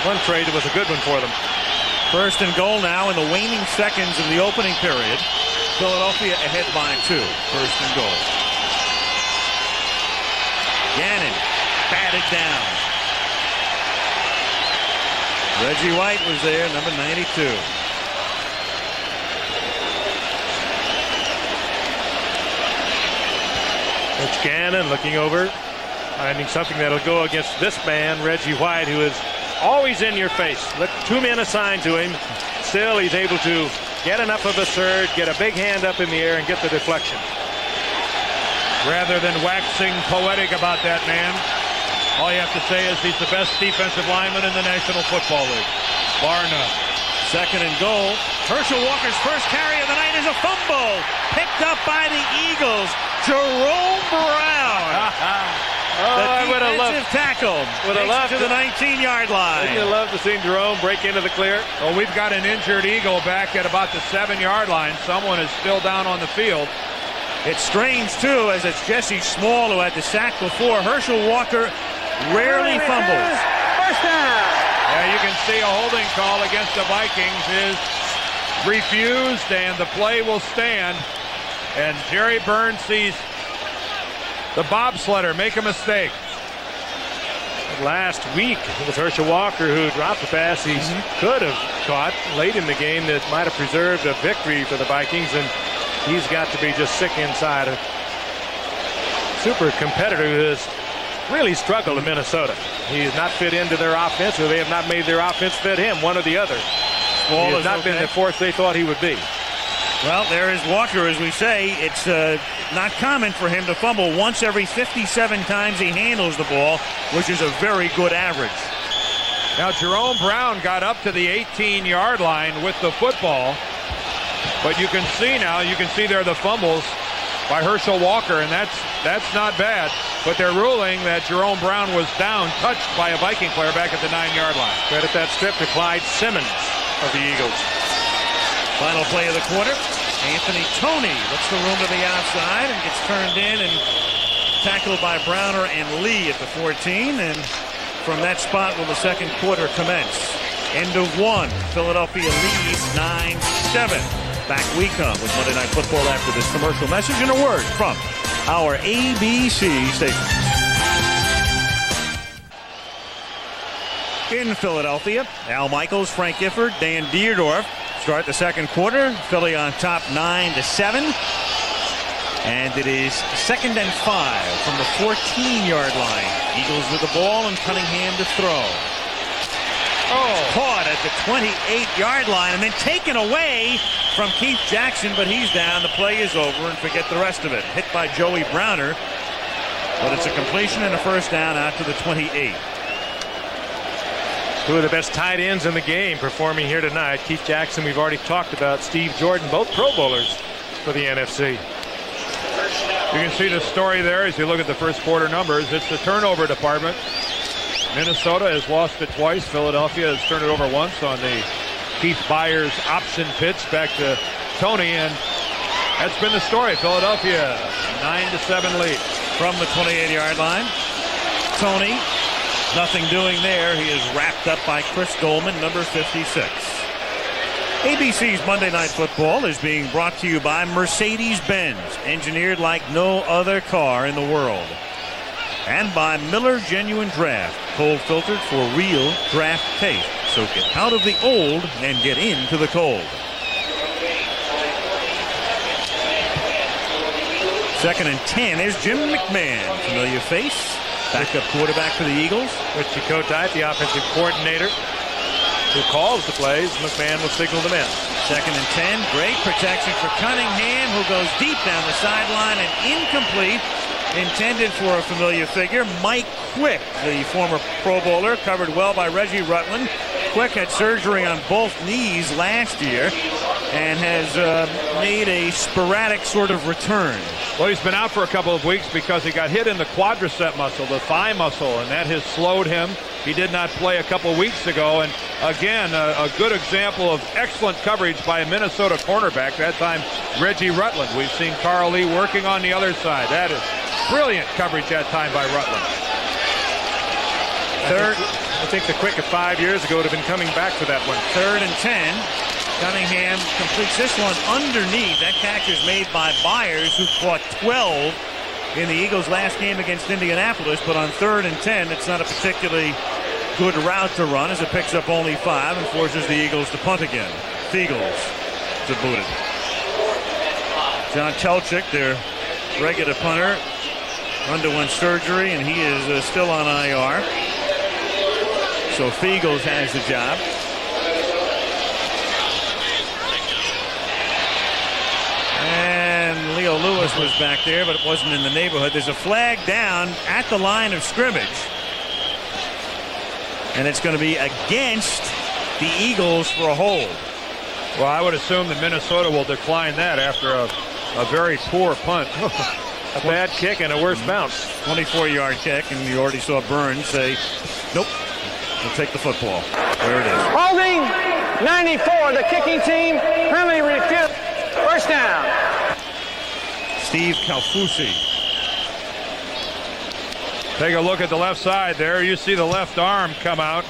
One trade that was a good one for them. 1st and goal now in the waning seconds of the opening period. Philadelphia ahead by 2. 1st and goal. Gannon batted down. Reggie White was there, number 92. Coach Gannon looking over, finding something that'll go against this man, Reggie White, who is always in your face. Look, 2 men assigned to him. Still, he's able to get enough of a surge, get a big hand up in the air, and get the deflection. Rather than waxing poetic about that man, all you have to say is he's the best defensive lineman in the National Football League, bar none. 2nd and goal. Herschel Walker's first carry of the night is a fumble. Picked up by the Eagles. Jerome Brown. I would have loved tackle. To the 19-yard line. Wouldn't you love to see Jerome break into the clear? Well, we've got an injured Eagle back at about the 7-yard line. Someone is still down on the field. It's strange, too, as it's Jesse Small who had the sack before. Herschel Walker rarely fumbles. First down. Yeah, you can see a holding call against the Vikings is refused, and the play will stand. And Jerry Burns sees the bobsledder make a mistake. Last week, it was Herschel Walker who dropped the pass he could have caught late in the game that might have preserved a victory for the Vikings, and he's got to be just sick inside. A super competitor who has really struggled in Minnesota. He has not fit into their offense, or they have not made their offense fit him, one or the other. ball He has is not okay. been the force they thought he would be. Well, there is Walker, as we say. It's not common for him to fumble once every 57 times he handles the ball, which is a very good average. Now, Jerome Brown got up to the 18-yard line with the football. But you can see there the fumbles by Herschel Walker, and that's not bad. But they're ruling that Jerome Brown was down, touched by a Viking player back at the 9-yard line. Credit that strip to Clyde Simmons of the Eagles. Final play of the quarter. Anthony Toney looks the room to the outside and gets turned in and tackled by Browner and Lee at the 14. And from that spot will the second quarter commence. End of one. Philadelphia leads 9-7. Back we come with Monday Night Football after this commercial message and a word from our ABC station. In Philadelphia, Al Michaels, Frank Gifford, Dan Dierdorf start the second quarter. Philly on top 9-7. And it is 2nd and 5 from the 14-yard line. Eagles with the ball and Cunningham to throw. Caught at the 28-yard line and then taken away from Keith Jackson, but he's down. The play is over and forget the rest of it. Hit by Joey Browner, but it's a completion and a first down out to the 28. Two of the best tight ends in the game performing here tonight. Keith Jackson, we've already talked about. Steve Jordan, both Pro Bowlers for the NFC. You can see the story there as you look at the first quarter numbers. It's the turnover department. Minnesota has lost it twice. Philadelphia has turned it over once on the Keith Byers option pitch back to Toney, and that's been the story. Philadelphia 9-7 lead. From the 28-yard line, Toney, nothing doing there. He is wrapped up by Chris Goldman, number 56. ABC's Monday Night Football is being brought to you by Mercedes-Benz, engineered like no other car in the world. And by Miller Genuine Draft, cold filtered for real draft taste. So get out of the old and get into the cold. 2nd and 10. There's Jim McMahon, familiar face. Backup quarterback for the Eagles. Richie Kotite, the offensive coordinator, who calls the plays. McMahon will signal them in. 2nd and 10. Great protection for Cunningham, who goes deep down the sideline and incomplete. Intended for a familiar figure, Mike Quick, the former Pro Bowler, covered well by Reggie Rutland. Quick had surgery on both knees last year and has made a sporadic sort of return. Well, he's been out for a couple of weeks because he got hit in the quadricep muscle, the thigh muscle, and that has slowed him. He did not play a couple weeks ago, and again, a good example of excellent coverage by a Minnesota cornerback, that time Reggie Rutland. We've seen Carl Lee working on the other side. That is brilliant coverage that time by Rutland. I think the Quick of 5 years ago would have been coming back for that one. 3rd and 10. Cunningham completes this one underneath. That catch is made by Byers, who caught 12 in the Eagles' last game against Indianapolis. But on 3rd and 10, it's not a particularly good route to run as it picks up only 5 and forces the Eagles to punt again. Eagles to boot it. John Telchik, their regular punter, underwent surgery, and he is still on IR. So Fiegels has the job. And Leo Lewis was back there, but it wasn't in the neighborhood. There's a flag down at the line of scrimmage. And it's going to be against the Eagles for a hold. Well, I would assume that Minnesota will decline that after a very poor punt. A bad kick and a worse bounce. 24-yard kick, and you already saw Burns say, nope, we'll take the football. There it is. Holding 94, the kicking team. Penalty refused. First down. Steve Calfusi. Take a look at the left side there. You see the left arm come out.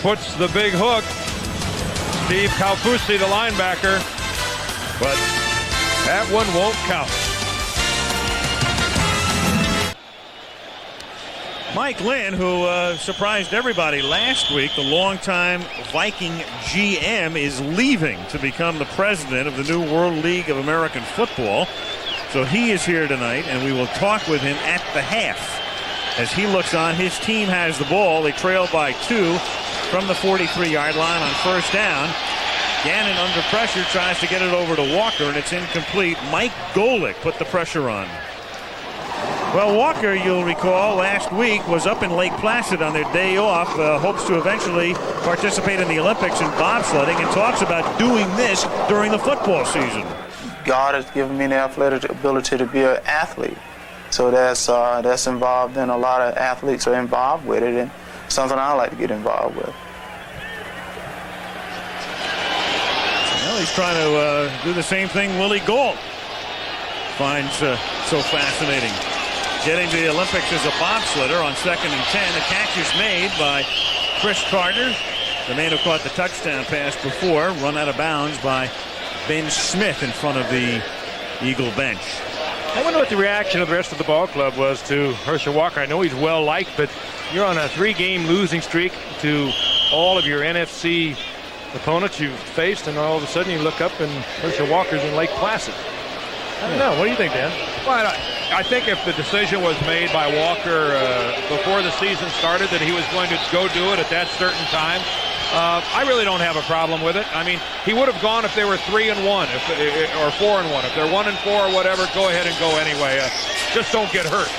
Puts the big hook. Steve Calfusi, the linebacker. But that one won't count. Mike Lynn, who surprised everybody last week, the longtime Viking GM, is leaving to become the president of the new World League of American Football. So he is here tonight, and we will talk with him at the half. As he looks on, his team has the ball. They trail by 2. from the 43-yard line on first down. Gannon under pressure tries to get it over to Walker, and it's incomplete. Mike Golick put the pressure on. Well, Walker, you'll recall, last week was up in Lake Placid on their day off, hopes to eventually participate in the Olympics in bobsledding, and talks about doing this during the football season. God has given me the athletic ability to be an athlete. So that's involved in a lot of athletes are involved with it, and something I like to get involved with. Well, he's trying to do the same thing Willie Gault finds so fascinating. Getting to the Olympics as a bobsledder on 2nd and 10. The catch is made by Chris Carter, the man who caught the touchdown pass before, run out of bounds by Ben Smith in front of the Eagle bench. I wonder what the reaction of the rest of the ball club was to Herschel Walker. I know he's well liked, but you're on a 3-game losing streak to all of your NFC opponents you've faced, and all of a sudden you look up and Herschel Walker's in Lake Placid. I don't know. What do you think, Dan? Well, I think if the decision was made by Walker before the season started that he was going to go do it at that certain time, I really don't have a problem with it. I mean, he would have gone if they were 3-1, or 4-1. If they're 1-4 or whatever, go ahead and go anyway. Just don't get hurt.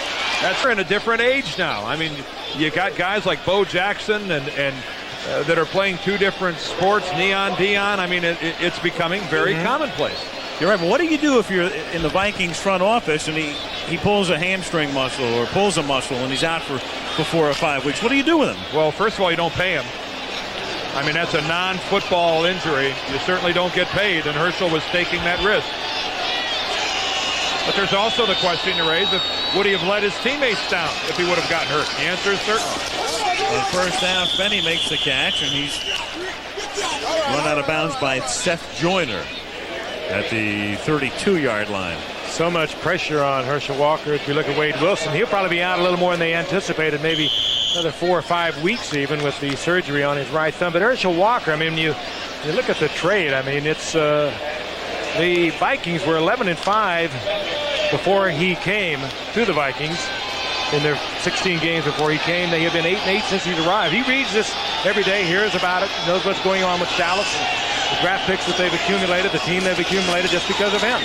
We're in a different age now. I mean, you got guys like Bo Jackson and that are playing 2 different sports, Neon Dion. I mean, it's becoming very commonplace. You're right, but what do you do if you're in the Vikings front office and he pulls a hamstring muscle or pulls a muscle and he's out for 4 or 5 weeks? What do you do with him? Well, first of all, you don't pay him. I mean, that's a non-football injury. You certainly don't get paid, and Herschel was taking that risk. But there's also the question to raise of would he have let his teammates down if he would have gotten hurt? The answer is certainly. On first down, Fenny makes the catch, and he's run out of bounds by Seth Joyner at the 32-yard line. So much pressure on Herschel Walker. If you look at Wade Wilson, he'll probably be out a little more than they anticipated, maybe another 4 or 5 weeks even with the surgery on his right thumb. But Herschel Walker, I mean, you look at the trade, I mean, it's the Vikings were 11-5 before he came to the Vikings. In their 16 games before he came, they have been 8-8 since he's arrived. He reads this every day, hears about it, knows what's going on with Dallas, the draft picks that they've accumulated, the team they've accumulated just because of him.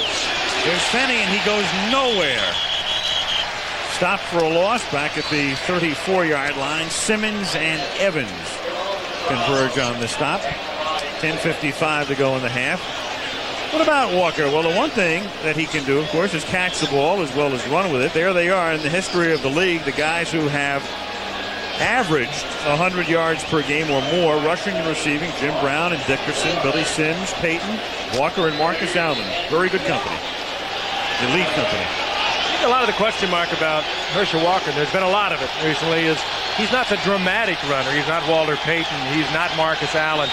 There's Fenny, and he goes nowhere. Stopped for a loss back at the 34-yard line. Simmons and Evans converge on the stop. 10:55 to go in the half. What about Walker? Well, the one thing that he can do, of course, is catch the ball as well as run with it. There they are in the history of the league, the guys who have averaged 100 yards per game or more, rushing and receiving. Jim Brown and Dickerson, Billy Sims, Peyton, Walker, and Marcus Allen. Very good company. Elite company. I think a lot of the question mark about Herschel Walker, there's been a lot of it recently, is he's not the dramatic runner. He's not Walter Payton. He's not Marcus Allen.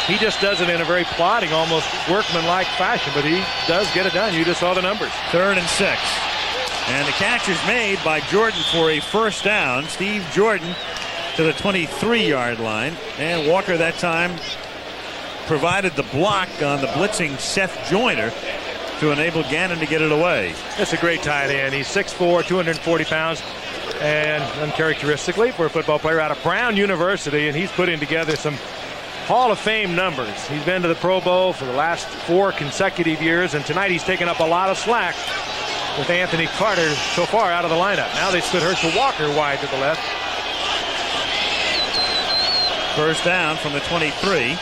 He just does it in a very plodding, almost workman-like fashion, but he does get it done. You just saw the numbers. 3rd and 6. And the catch is made by Jordan for a first down. Steve Jordan to the 23-yard line. And Walker that time provided the block on the blitzing Seth Joyner to enable Gannon to get it away. That's a great tight end. He's 6'4", 240 pounds. And uncharacteristically for a football player out of Brown University, and he's putting together some Hall of Fame numbers. He's been to the Pro Bowl for the last 4 consecutive years, and tonight he's taken up a lot of slack with Anthony Carter so far out of the lineup. Now they split Herschel Walker wide to the left. First down from the 23.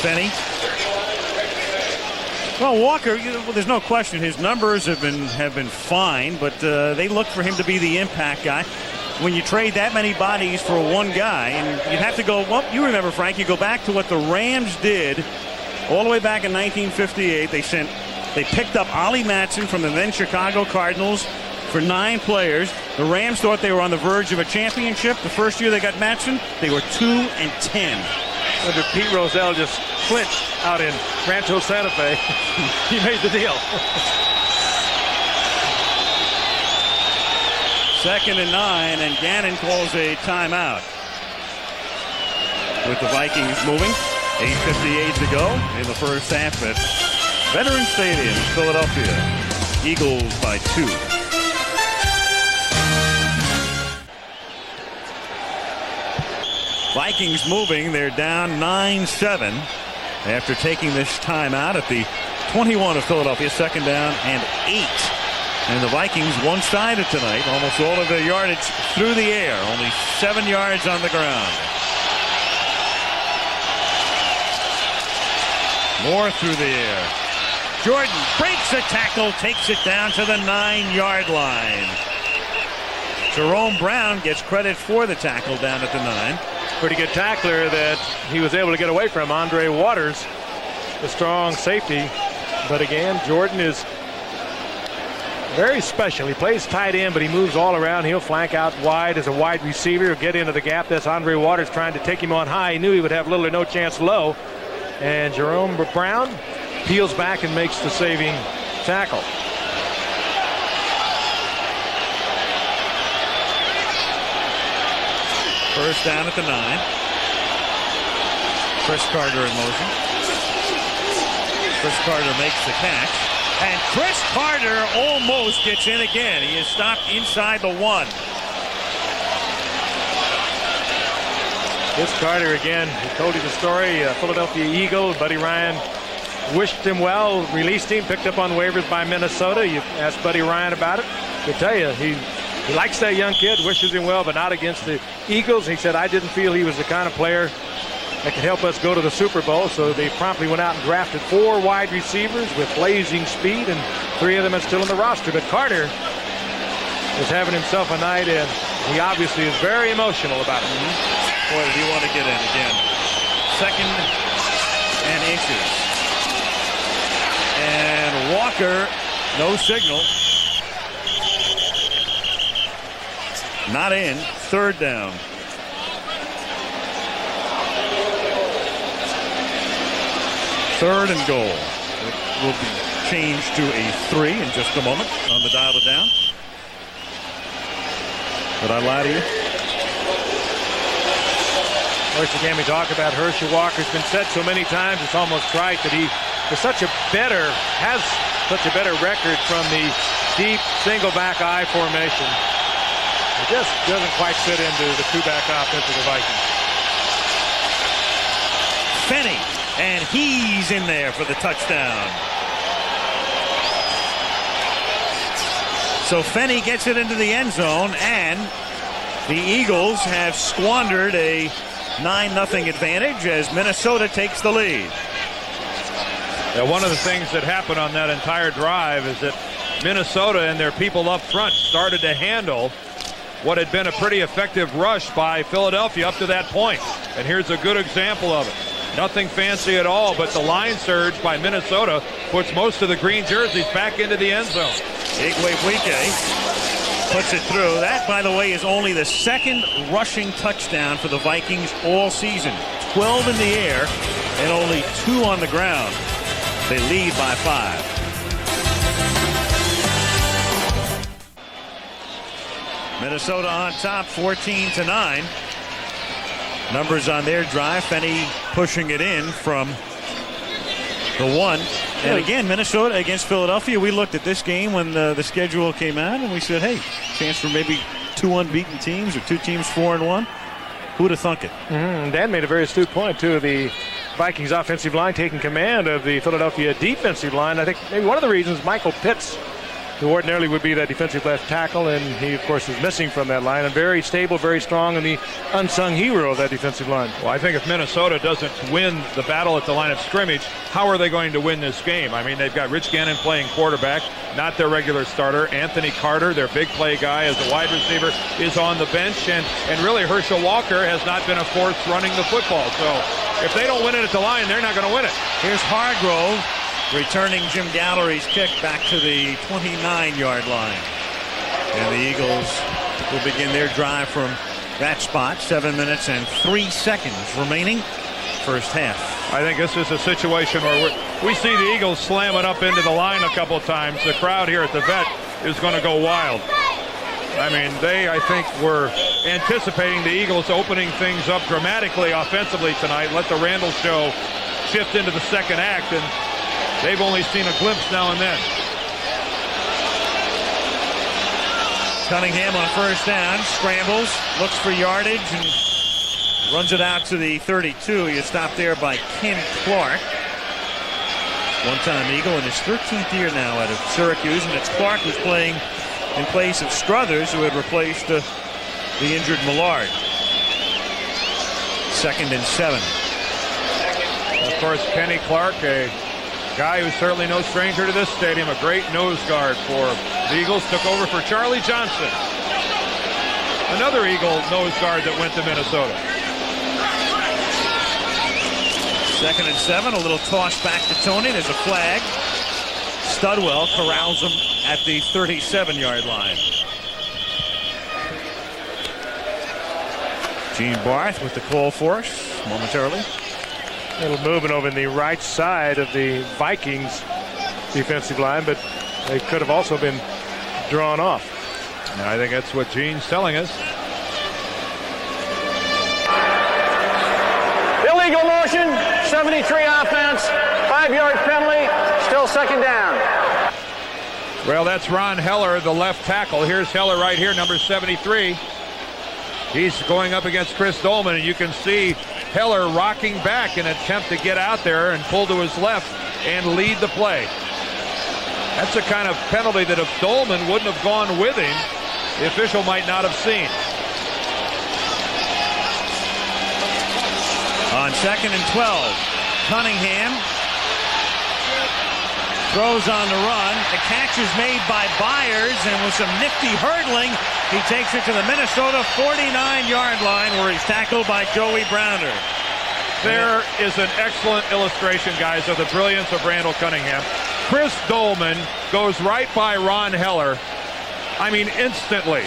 Fenny. Well, Walker, there's no question his numbers have been fine, but they look for him to be the impact guy. When you trade that many bodies for one guy, and you'd have to go, well, you remember, Frank, you go back to what the Rams did all the way back in 1958. They picked up Ollie Matson from the then Chicago Cardinals for 9 players. The Rams thought they were on the verge of a championship. The first year they got Matson, they were 2-10. Under Pete Rozelle just flinched out in Rancho Santa Fe. He made the deal. 2nd and 9, and Gannon calls a timeout. With the Vikings moving, 8:58 to go in the first half at Veterans Stadium, Philadelphia. Eagles by 2. Vikings moving. They're down 9-7 after taking this time out at the 21 of Philadelphia. Second down and 8. And the Vikings one-sided tonight. Almost all of their yardage through the air. Only 7 yards on the ground. More through the air. Jordan breaks a tackle, takes it down to the 9-yard line. Jerome Brown gets credit for the tackle down at the 9. Pretty good tackler that he was able to get away from. Andre Waters, the strong safety. But again, Jordan is very special. He plays tight end, but he moves all around. He'll flank out wide as a wide receiver. He'll get into the gap. That's Andre Waters trying to take him on high. He knew he would have little or no chance low. And Jerome Brown peels back and makes the saving tackle. First down at the 9. Chris Carter in motion. Chris Carter makes the catch. And Chris Carter almost gets in again. He is stopped inside the 1. Chris Carter again, he told you the story. Philadelphia Eagle, Buddy Ryan wished him well, released him, picked up on waivers by Minnesota. You asked Buddy Ryan about it. He'll tell you, he likes that young kid, wishes him well, but not against the Eagles. He said, I didn't feel he was the kind of player that could help us go to the Super Bowl, so they promptly went out and drafted 4 wide receivers with blazing speed, and 3 of them are still on the roster. But Carter is having himself a night, and he obviously is very emotional about it. Boy, did he want to get in again. 2nd and inches. And Walker, no signal. Not in. 3rd down. Third and goal. It will be changed to a 3 in just a moment on the dial it down. Did I lie to you? First again, we talk about Herschel Walker. It's been said so many times, it's almost right that he has such a better record from the deep single back I formation. It just doesn't quite fit into the 2-back offense of the Vikings. Fenny, and he's in there for the touchdown. So Fenny gets it into the end zone, and the Eagles have squandered a 9-0 advantage as Minnesota takes the lead. Now, one of the things that happened on that entire drive is that Minnesota and their people up front started to handle what had been a pretty effective rush by Philadelphia up to that point. And here's a good example of it. Nothing fancy at all, but the line surge by Minnesota puts most of the green jerseys back into the end zone. Igwebuike puts it through. That, by the way, is only the 2nd rushing touchdown for the Vikings all season. 12 in the air and only 2 on the ground. They lead by 5. Minnesota on top, 14-9. Numbers on their drive. Fenny pushing it in from the 1. And again, Minnesota against Philadelphia. We looked at this game when the schedule came out, and we said, hey, chance for maybe 2 unbeaten teams or 2 teams 4-1. Who would have thunk it? Dan made a very astute point, too. The Vikings offensive line taking command of the Philadelphia defensive line. I think maybe one of the reasons Michael Pitts, who ordinarily would be that defensive left tackle, and he, of course, is missing from that line. And very stable, very strong, and the unsung hero of that defensive line. Well, I think if Minnesota doesn't win the battle at the line of scrimmage, how are they going to win this game? I mean, they've got Rich Gannon playing quarterback, not their regular starter. Anthony Carter, their big play guy as a wide receiver, is on the bench. And really, Herschel Walker has not been a force running the football. So if they don't win it at the line, they're not going to win it. Here's Hargrove returning Jim Gallery's kick back to the 29-yard line. And the Eagles will begin their drive from that spot. 7 minutes and 3 seconds remaining. First half. I think this is a situation where we see the Eagles slamming up into the line a couple times. The crowd here at the Vet is going to go wild. I mean, they, I think, were anticipating the Eagles opening things up dramatically offensively tonight. Let the Randall show shift into the second act, and they've only seen a glimpse now and then. Cunningham on first down, scrambles, looks for yardage, and Runs it out to the 32. He is stopped there by Ken Clark. One-time Eagle in his 13th year now out of Syracuse, and it's Clark who's playing in place of Struthers, who had replaced the injured Millard. 2nd and 7. Of course, Kenny Clark, a guy who's certainly no stranger to this stadium, a great nose guard for the Eagles, took over for Charlie Johnson, another Eagle nose guard that went to Minnesota. 2nd and 7, a little toss back to Tony. There's a flag. Studwell corrals him at the 37-yard line. Gene Barth with the call for us momentarily. A little movement over in the right side of the Vikings defensive line, but they could have also been drawn off. And I think that's what Gene's telling us. Illegal motion, 73 offense, 5-yard penalty, still 2nd down. Well, that's Ron Heller, the left tackle. Here's Heller right here, number 73. He's going up against Chris Dolman, and you can see Heller rocking back in an attempt to get out there and pull to his left and lead the play. That's the kind of penalty that if Dolman wouldn't have gone with him, the official might not have seen. On 2nd and 12, Cunningham throws on the run. The catch is made by Byers, and with some nifty hurdling, he takes it to the Minnesota 49-yard line, where he's tackled by Joey Browner. There is an excellent illustration, guys, of the brilliance of Randall Cunningham. Chris Dolman goes right by Ron Heller. I mean, instantly.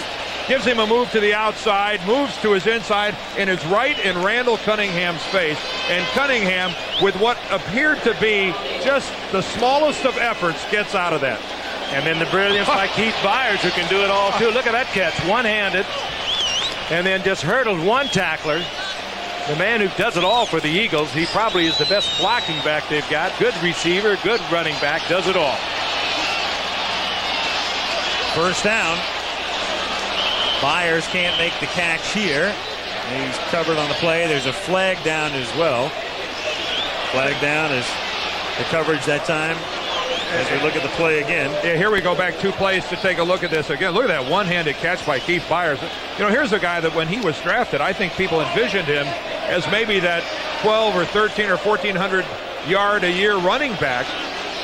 Gives him a move to the outside, moves to his inside, and is right in Randall Cunningham's face. And Cunningham, with what appeared to be just the smallest of efforts, gets out of that. And then the brilliance by Keith Byers, who can do it all, too. Look at that catch, one-handed, and then just hurdled one tackler. The man who does it all for the Eagles, he probably is the best blocking back they've got. Good receiver, good running back, does it all. 1st down. Byers can't make the catch here. He's covered on the play. There's a flag down as well. Flag down is the coverage that time. As we look at the play again. Yeah, here we go back 2 plays to take a look at this again. Look at that one-handed catch by Keith Byers. You know, here's a guy that when he was drafted, I think people envisioned him as maybe that 12 or 13 or 1,400 yard a year running back.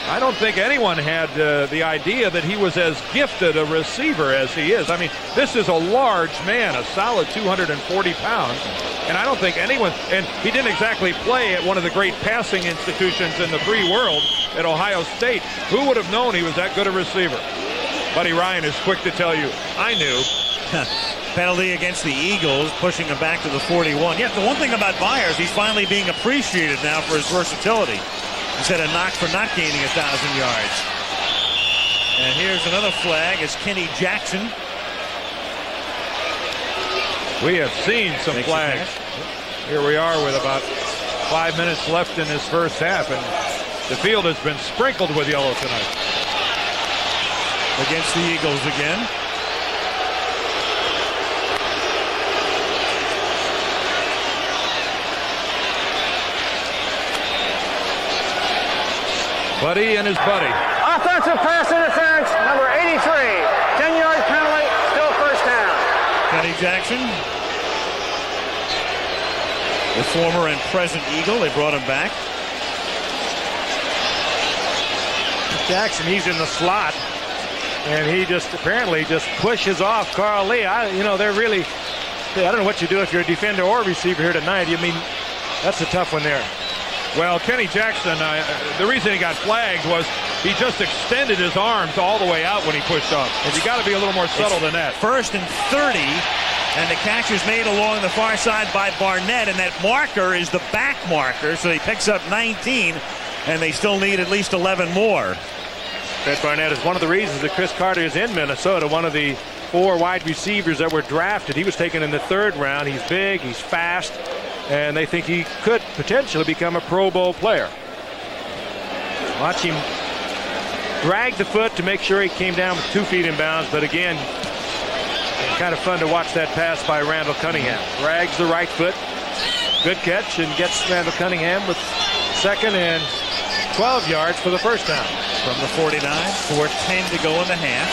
I don't think anyone had the idea that he was as gifted a receiver as he is. I mean, this is a large man, a solid 240 pounds. And I don't think anyone, and he didn't exactly play at one of the great passing institutions in the free world at Ohio State. Who would have known he was that good a receiver? Buddy Ryan is quick to tell you, I knew. Penalty against the Eagles, pushing him back to the 41. Yeah, the one thing about Byers, he's finally being appreciated now for his versatility. Instead of knocked for not gaining 1,000 yards. And here's another flag as Kenny Jackson. We have seen some flags. Here we are with about 5 minutes left in this first half, and the field has been sprinkled with yellow tonight. Against the Eagles again. Buddy and his buddy. Offensive pass interference, number 83. 10-yard penalty, still 1st down. Kenny Jackson, the former and present Eagle. They brought him back. Jackson, he's in the slot, and he just apparently just pushes off Carl Lee. They're really, I don't know what you do if you're a defender or receiver here tonight. I mean, that's a tough one there. Well, Kenny Jackson, the reason he got flagged was he just extended his arms all the way out when he pushed off. And you got to be a little more subtle than that. 1st and 30, and the catch is made along the far side by Barnett, and that marker is the back marker, so he picks up 19, and they still need at least 11 more. Fred Barnett is one of the reasons that Chris Carter is in Minnesota, one of the 4 wide receivers that were drafted. He was taken in the 3rd round. He's big, he's fast, and they think he could potentially become a Pro Bowl player. Watch him drag the foot to make sure he came down with 2 feet in bounds, but again, kind of fun to watch that pass by Randall Cunningham. Drags the right foot, Good catch and gets Randall Cunningham with second and 12 yards for the first down. From the 49, 4:10 to go in the half.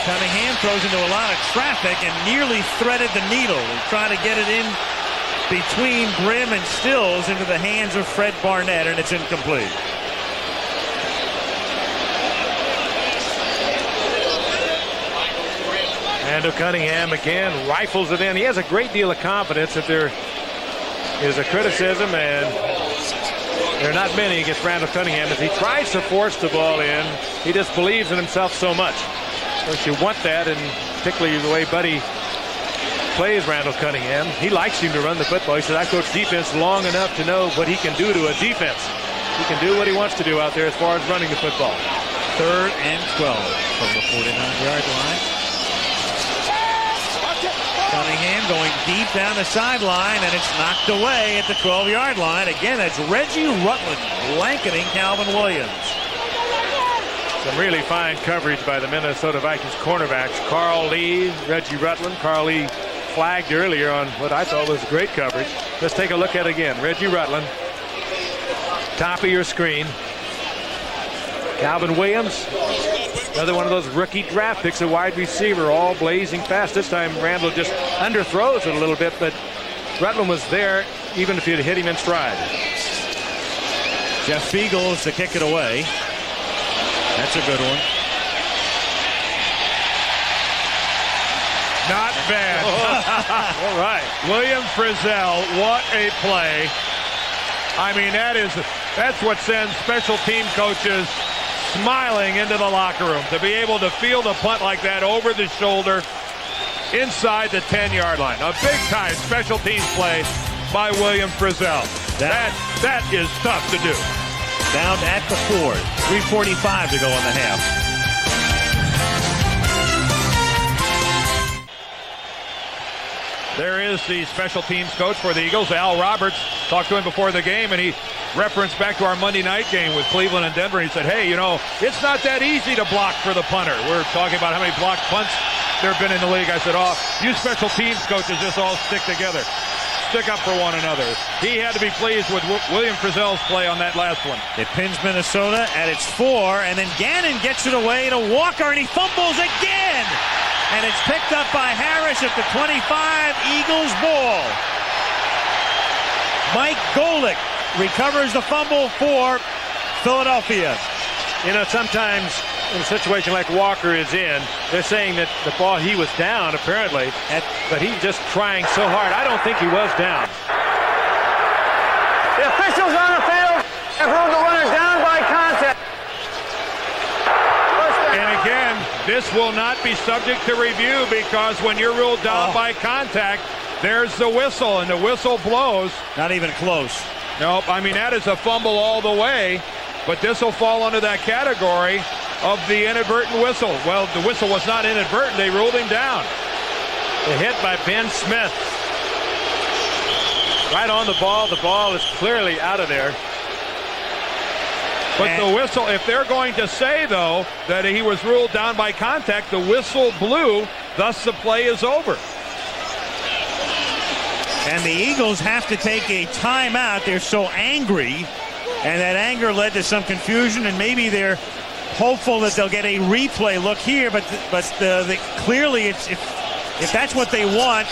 Cunningham throws into a lot of traffic and nearly threaded the needle and tried to get it in between Brim and Stills into the hands of Fred Barnett, and it's incomplete. Randall Cunningham again rifles it in. He has a great deal of confidence. If there is a criticism, and there are not many against Randall Cunningham, as he tries to force the ball in, he just believes in himself so much. Don't you want that, and particularly the way Buddy plays Randall Cunningham. He likes him to run the football. He said, I coached defense long enough to know what he can do to a defense. He can do what he wants to do out there as far as running the football. 3rd and 12 from the 49-yard line. Cunningham going deep down the sideline, and it's knocked away at the 12-yard line. Again, it's Reggie Rutland blanketing Calvin Williams. Some really fine coverage by the Minnesota Vikings cornerbacks. Carl Lee, Reggie Rutland. Carl Lee flagged earlier on what I thought was great coverage. Let's take a look at it again. Reggie Rutland, top of your screen. Calvin Williams, another one of those rookie draft picks, a wide receiver, all blazing fast. This time Randall just underthrows it a little bit, but Rutland was there even if you'd hit him in stride. Jeff Feagles to kick it away. That's a good one. Not bad. All right. William Frizzell, what a play. I mean, that's what sends special team coaches smiling into the locker room, to be able to field a punt like that over the shoulder inside the 10-yard line. A big-time special teams play by William Frizzell. That is tough to do. Down at the 4. 3:45 to go in the half. There is the special teams coach for the Eagles, Al Roberts. Talked to him before the game, and he referenced back to our Monday night game with Cleveland and Denver. He said, hey, it's not that easy to block for the punter. We're talking about how many blocked punts there have been in the league. I said, you special teams coaches just all stick together. Stick up for one another. He had to be pleased with William Frizzell's play on that last one. It pins Minnesota at its 4, and then Gannon gets it away to Walker, and he fumbles again. And it's picked up by Harris at the 25, Eagles ball. Mike Golick recovers the fumble for Philadelphia. Sometimes in a situation like Walker is in, they're saying that the ball, he was down apparently, but he's just trying so hard. I don't think he was down. The officials on the field have ruled the runner down by contact. And again, this will not be subject to review, because when you're ruled down by contact, there's the whistle, and the whistle blows. Not even close. Nope, I mean, that is a fumble all the way, but this will fall under that category of the inadvertent whistle. Well, the whistle was not inadvertent. They ruled him down. The hit by Ben Smith. Right on the ball. The ball is clearly out of there. But the whistle, if they're going to say, though, that he was ruled down by contact, the whistle blew, thus the play is over. And the Eagles have to take a timeout. They're so angry, and that anger led to some confusion, and maybe they're hopeful that they'll get a replay look here, but clearly if that's what they want,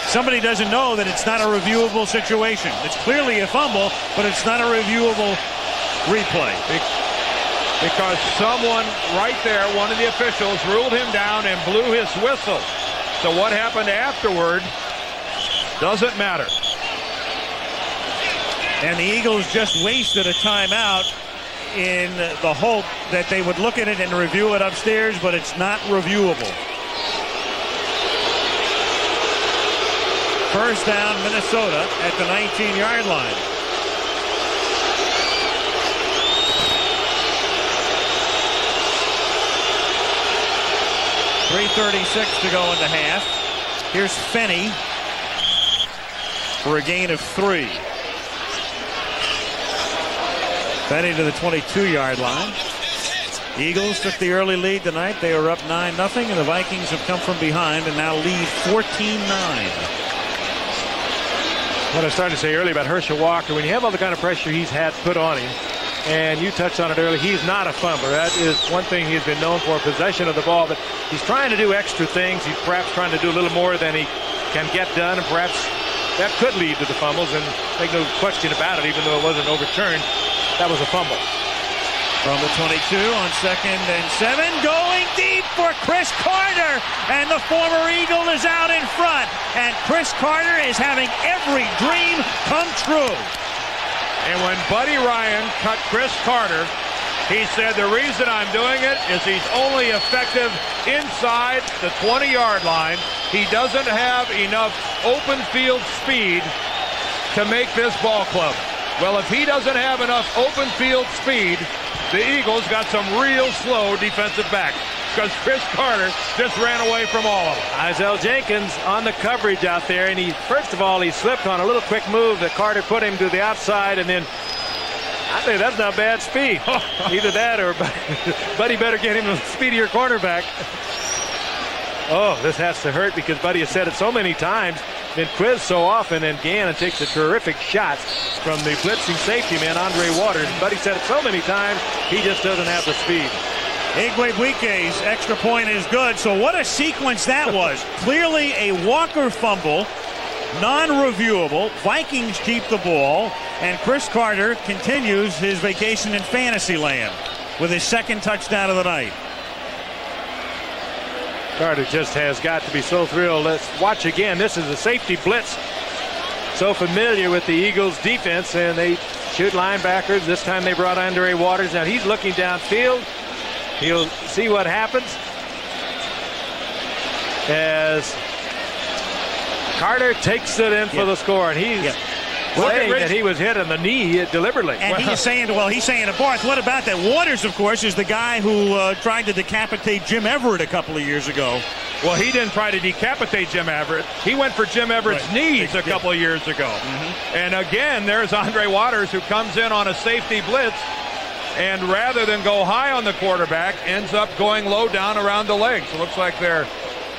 somebody doesn't know that it's not a reviewable situation. It's clearly a fumble, but it's not a reviewable replay. Because someone right there, one of the officials, ruled him down and blew his whistle. So what happened afterward doesn't matter. And the Eagles just wasted a timeout in the hope that they would look at it and review it upstairs, but it's not reviewable. First down, Minnesota at the 19-yard line. .336 to go in the half. Here's Fenney for a gain of 3. Fenney to the 22-yard line. Eagles took the early lead tonight. They are up 9-0, and the Vikings have come from behind and now lead 14-9. What I was starting to say earlier about Herschel Walker, when you have all the kind of pressure he's had put on him, and you touched on it earlier, he's not a fumbler. That is one thing he's been known for, possession of the ball, but he's trying to do extra things. He's perhaps trying to do a little more than he can get done, and perhaps that could lead to the fumbles, and make no question about it, even though it wasn't overturned, that was a fumble. From the 22 on 2nd and 7, going deep for Chris Carter, and the former Eagle is out in front, and Chris Carter is having every dream come true. And when Buddy Ryan cut Chris Carter, he said the reason I'm doing it is he's only effective inside the 20-yard line. He doesn't have enough open field speed to make this ball club. Well, if he doesn't have enough open field speed, the Eagles got some real slow defensive backs, because Chris Carter just ran away from all of them. Isaiah Jenkins on the coverage out there, and first of all, he slipped on a little quick move that Carter put him to the outside, and then I think that's not bad speed. Either that or Buddy better get him a speedier quarterback. Oh, this has to hurt, because Buddy has said it so many times, been quizzed so often, and Gannon takes a terrific shot from the blitzing safety man, Andre Waters. Buddy said it so many times, he just doesn't have the speed. Igwebuike's extra point is good. So what a sequence that was. Clearly a Walker fumble, non-reviewable. Vikings keep the ball, and Chris Carter continues his vacation in fantasy land with his second touchdown of the night. Carter just has got to be so thrilled. Let's watch again. This is a safety blitz. So familiar with the Eagles defense, and they shoot linebackers. This time they brought Andre Waters. Now he's looking downfield. He'll see what happens as Carter takes it in for the score, and he's saying that he was hit on the knee deliberately. And he's saying to Barth, what about that? Waters, of course, is the guy who tried to decapitate Jim Everett a couple of years ago. Well, he didn't try to decapitate Jim Everett. He went for Jim Everett's knees a couple of years ago. And again, there's Andre Waters, who comes in on a safety blitz, and rather than go high on the quarterback, ends up going low down around the legs. It looks like they're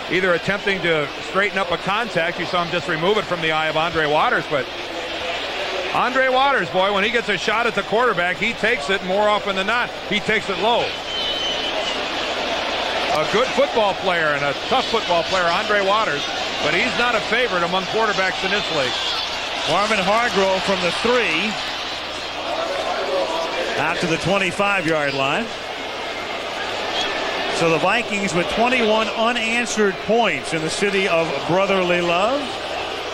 either attempting to straighten up a contact. You saw him just remove it from the eye of Andre Waters, but Andre Waters, boy, when he gets a shot at the quarterback, he takes it more often than not. He takes it low. A good football player and a tough football player, Andre Waters, but he's not a favorite among quarterbacks in this league. Marvin Hargrove from the 3 out to the 25-yard line. So the Vikings with 21 unanswered points in the city of brotherly love.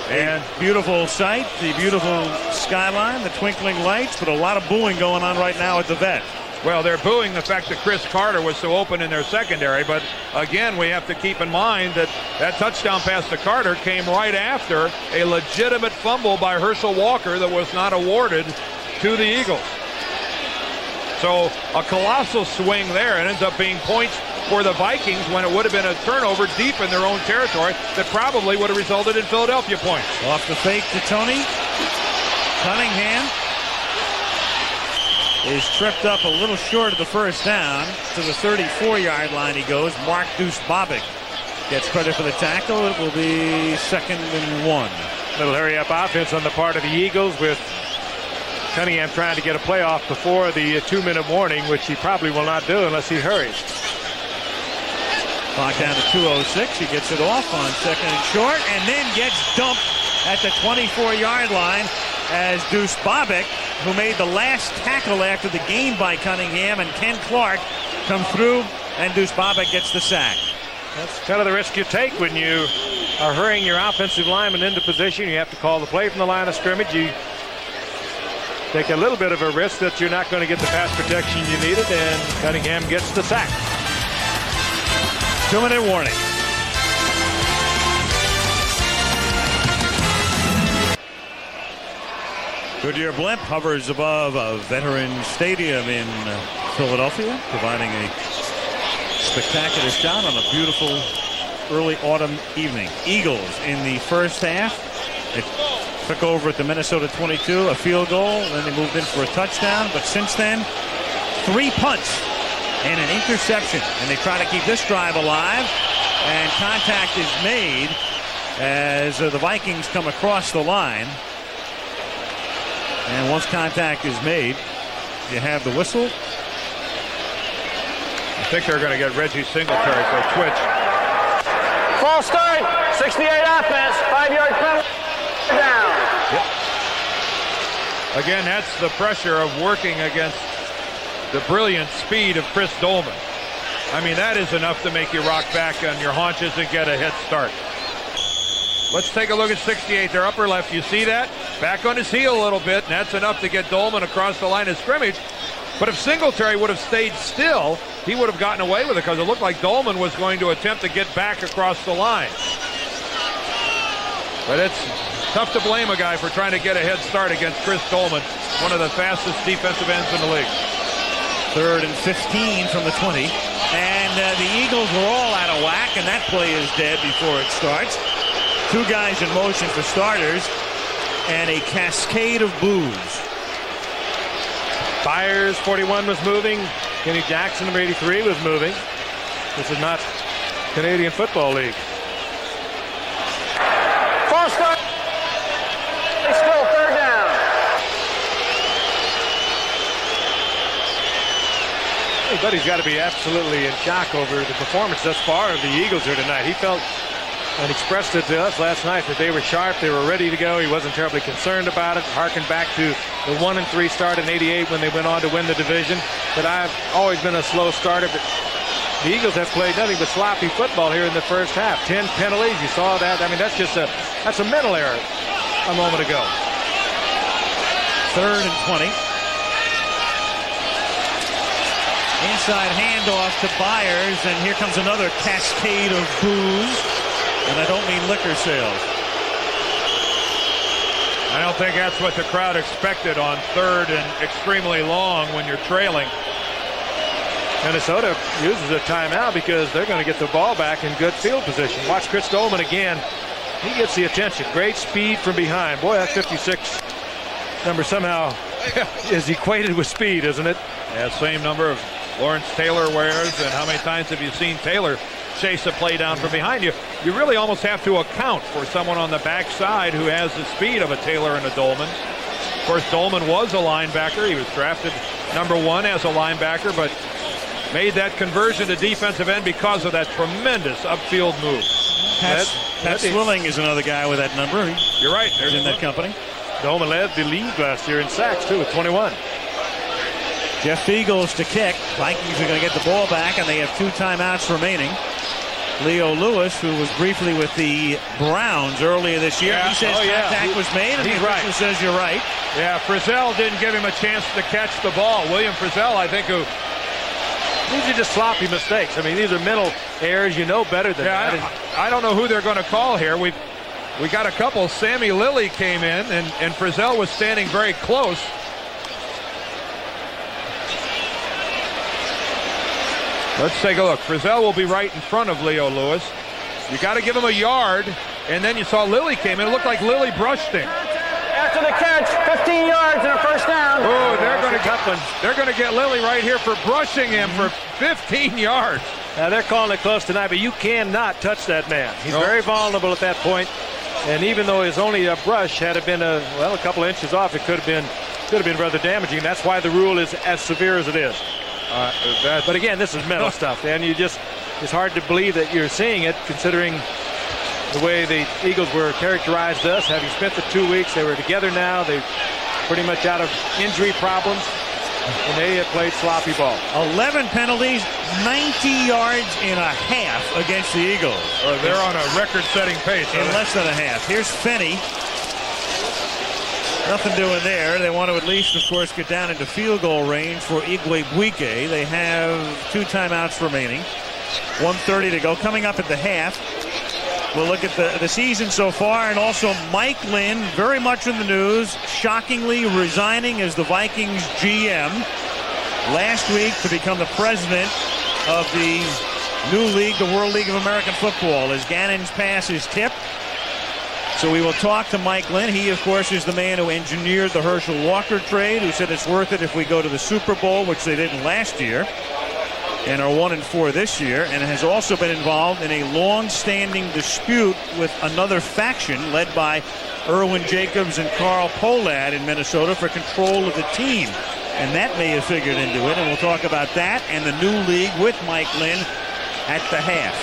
And beautiful sight, the beautiful skyline, the twinkling lights, but a lot of booing going on right now at the Vet. Well, they're booing the fact that Chris Carter was so open in their secondary, but again, we have to keep in mind that that touchdown pass to Carter came right after a legitimate fumble by Herschel Walker that was not awarded to the Eagles. So a colossal swing there. It ends up being points for the Vikings when it would have been a turnover deep in their own territory that probably would have resulted in Philadelphia points. Off the fake to Tony. Cunningham is tripped up a little short of the first down. To the 34-yard line he goes. Mark Deuce Bobick gets credit for the tackle. It will be 2nd and 1. Little hurry-up offense on the part of the Eagles, with Cunningham trying to get a playoff before the 2-minute warning, which he probably will not do unless he hurries. Clock down to 2:06. He gets it off on 2nd and short, and then gets dumped at the 24-yard line as Deuce Bobick, who made the last tackle after the gain by Cunningham and Ken Clark, come through, and Deuce Bobick gets the sack. That's kind of the risk you take when you are hurrying your offensive lineman into position. You have to call the play from the line of scrimmage. You take a little bit of a risk that you're not going to get the pass protection you needed, and Cunningham gets the sack. 2-minute warning. Goodyear Blimp hovers above a Veterans Stadium in Philadelphia, providing a spectacular shot on a beautiful early autumn evening. Eagles in the first half. They took over at the Minnesota 22, a field goal, then they moved in for a touchdown. But since then, 3 punts and an interception. And they try to keep this drive alive. And contact is made as the Vikings come across the line. And once contact is made, you have the whistle. I think they're going to get Reggie Singletary for a twitch. False start, 68 offense, 5-yard penalty, down. Yep. Again, that's the pressure of working against the brilliant speed of Chris Dolman. I mean, that is enough to make you rock back on your haunches and get a head start. Let's take a look at 68, their upper left. You see that? Back on his heel a little bit, and that's enough to get Dolman across the line of scrimmage. But if Singletary would have stayed still, he would have gotten away with it because it looked like Dolman was going to attempt to get back across the line. But it's tough to blame a guy for trying to get a head start against Chris Dolman, one of the fastest defensive ends in the league. 3rd and 15 from the 20. And the Eagles were all out of whack, and that play is dead before it starts. 2 guys in motion for starters, and a cascade of boos. Byers, 41, was moving. Kenny Jackson, number 83, was moving. This is not Canadian Football League. False start, it's still 3rd down. Everybody's got to be absolutely in shock over the performance thus far of the Eagles here tonight. He felt and expressed it to us last night that they were sharp, they were ready to go. He wasn't terribly concerned about it. Harkened back to the 1-3 start in '88 when they went on to win the division. But I've always been a slow starter. But the Eagles have played nothing but sloppy football here in the first half. 10 penalties, you saw that. I mean, that's a mental error a moment ago. 3rd and 20. Inside handoff to Byers, and here comes another cascade of boos. And I don't mean liquor sales. I don't think that's what the crowd expected on 3rd and extremely long when you're trailing. Minnesota uses a timeout because they're going to get the ball back in good field position. Watch Chris Dolman again. He gets the attention. Great speed from behind. Boy, that 56 number somehow is equated with speed, isn't it? Yeah, same number of Lawrence Taylor wears. And how many times have you seen Taylor chase a play down from behind you? You really almost have to account for someone on the backside who has the speed of a Taylor and a Dolman. Of course, Dolman was a linebacker. He was drafted number 1 as a linebacker, but made that conversion to defensive end because of that tremendous upfield move. Pat Swilling is another guy with that number. You're right. He's in that company. Dolman led the league last year in sacks, too, with 21. Jeff Fiegels to kick. Vikings are going to get the ball back, and they have 2 timeouts remaining. Leo Lewis, who was briefly with the Browns earlier this year, he says contact was made, and the official says you're right. Yeah, Frizzell didn't give him a chance to catch the ball. William Frizzell, I think, who... These are just sloppy mistakes. I mean, these are mental errors. You know better than that. I don't know who they're going to call here. We got a couple. Sammy Lilly came in, and Frizzell was standing very close. Let's take a look. Frizzell will be right in front of Leo Lewis. You got to give him a yard, and then you saw Lilly came in. It looked like Lilly brushed him. After the catch, 15 yards and a 1st down. Oh, they're going to get Lilly right here for brushing him for 15 yards. Now, they're calling it close tonight, but you cannot touch that man. He's very vulnerable at that point. And even though it's only a brush, had it been a couple inches off, it could have been rather damaging. That's why the rule is as severe as it is. But again, this is mental stuff, and it's hard to believe that you're seeing it, considering the way the Eagles were characterized thus. Having spent the 2 weeks, they were together now. They're pretty much out of injury problems, and they have played sloppy ball. 11 penalties, 90 yards in a half against the Eagles. They're on a record-setting pace. In less than a half. Here's Finney. Nothing doing there. They want to at least, of course, get down into field goal range for Igwebuike. They have 2 timeouts remaining. 1:30 to go. Coming up at the half, we'll look at the season so far, and also Mike Lynn, very much in the news, shockingly resigning as the Vikings GM last week to become the president of the new league, the World League of American Football, as Gannon's pass is tipped. So we will talk to Mike Lynn. He, of course, is the man who engineered the Herschel Walker trade, who said it's worth it if we go to the Super Bowl, which they didn't last year. and are 1-4 this year, and has also been involved in a long-standing dispute with another faction led by Irwin Jacobs and Carl Pohlad in Minnesota for control of the team. And that may have figured into it, and we'll talk about that and the new league with Mike Lynn at the half.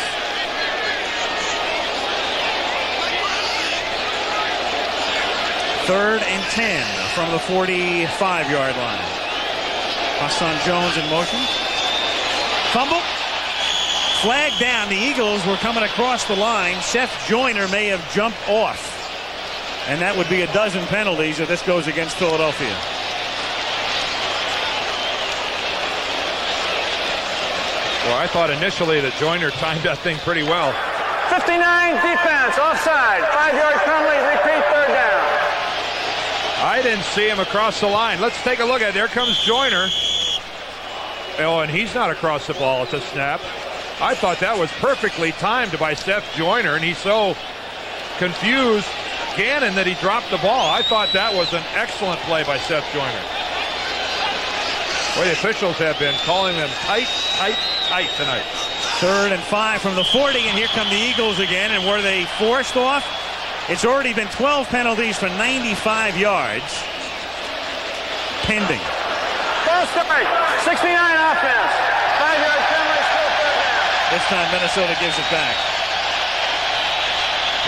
Third and 10 from the 45-yard line. Hassan Jones in motion. Fumble. Flag down. The Eagles were coming across the line. Seth Joyner may have jumped off. And that would be a dozen penalties if this goes against Philadelphia. Well, I thought initially that Joyner timed that thing pretty well. 59 defense, offside, 5-yard penalty, repeat, third down. I didn't see him across the line. Let's take a look at it. There comes Joyner. Oh, and he's not across the ball at the snap. I thought that was perfectly timed by Seth Joyner, and he so confused Gannon that he dropped the ball. I thought that was an excellent play by Seth Joyner. Boy, the officials have been calling them tight tonight. Third and 5 from the 40, and here come the Eagles again. And were they forced off? It's already been 12 penalties for 95 yards pending. Ball strike, 69 offense, 5-yard penalty, still third down. This time Minnesota gives it back.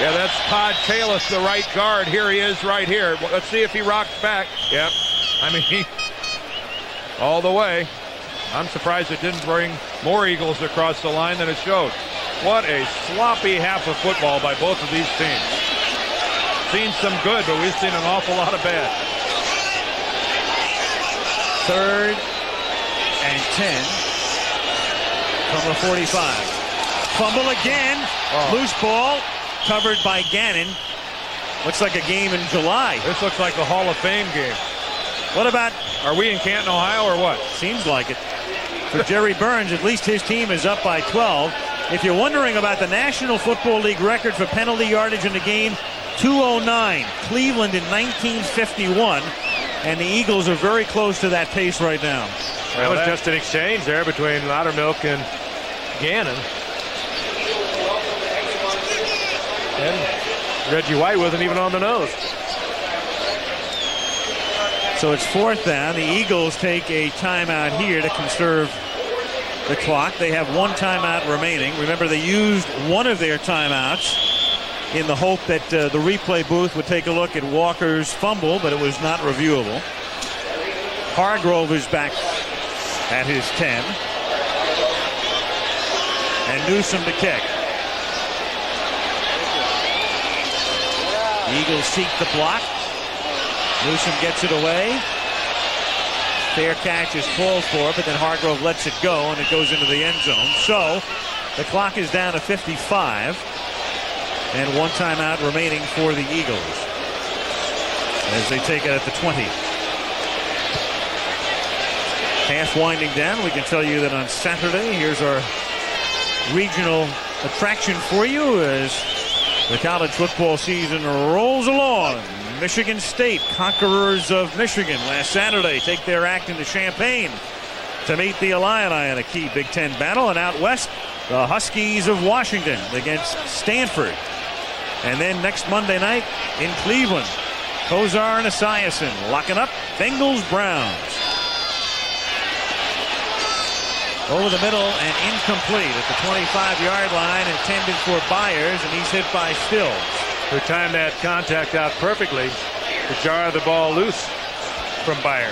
Yeah, that's Todd Kalis, the right guard. Here he is right here. Well, let's see if he rocks back. Yep. I mean, he all the way. I'm surprised it didn't bring more Eagles across the line than it showed. What a sloppy half of football by both of these teams. Seen some good, but we've seen an awful lot of bad. Third and 10 from the 45. Fumble again. Loose ball covered by Gannon. Looks like a game in July. This looks like a Hall of Fame game. What about... Are we in Canton, Ohio, or what? Seems like it. For Jerry Burns, at least his team is up by 12. If you're wondering about the National Football League record for penalty yardage in a game, 209. Cleveland in 1951. And the Eagles are very close to that pace right now. That was just an exchange there between Loudermilk and Gannon. And Reggie White wasn't even on the nose. So it's fourth down. The Eagles take a timeout here to conserve the clock. They have one timeout remaining. Remember, they used one of their timeouts in the hope that the replay booth would take a look at Walker's fumble, but it was not reviewable. Hargrove is back at his 10. And Newsom to kick. The Eagles seek the block. Newsom gets it away. Fair catch is called for, but then Hargrove lets it go, and it goes into the end zone. So the clock is down to 55, and one timeout remaining for the Eagles as they take it at the 20. Half winding down. We can tell you that on Saturday, here's our regional attraction for you as the college football season rolls along. Michigan State, conquerors of Michigan last Saturday, take their act into Champaign to meet the Illini in a key Big Ten battle. And out west, the Huskies of Washington against Stanford. And then next Monday night in Cleveland, Kozar and Esiason locking up Bengals Browns. Over the middle and incomplete at the 25-yard line, intended for Byers, and he's hit by Stills. Who timed that contact out perfectly to jar the ball loose from Byers.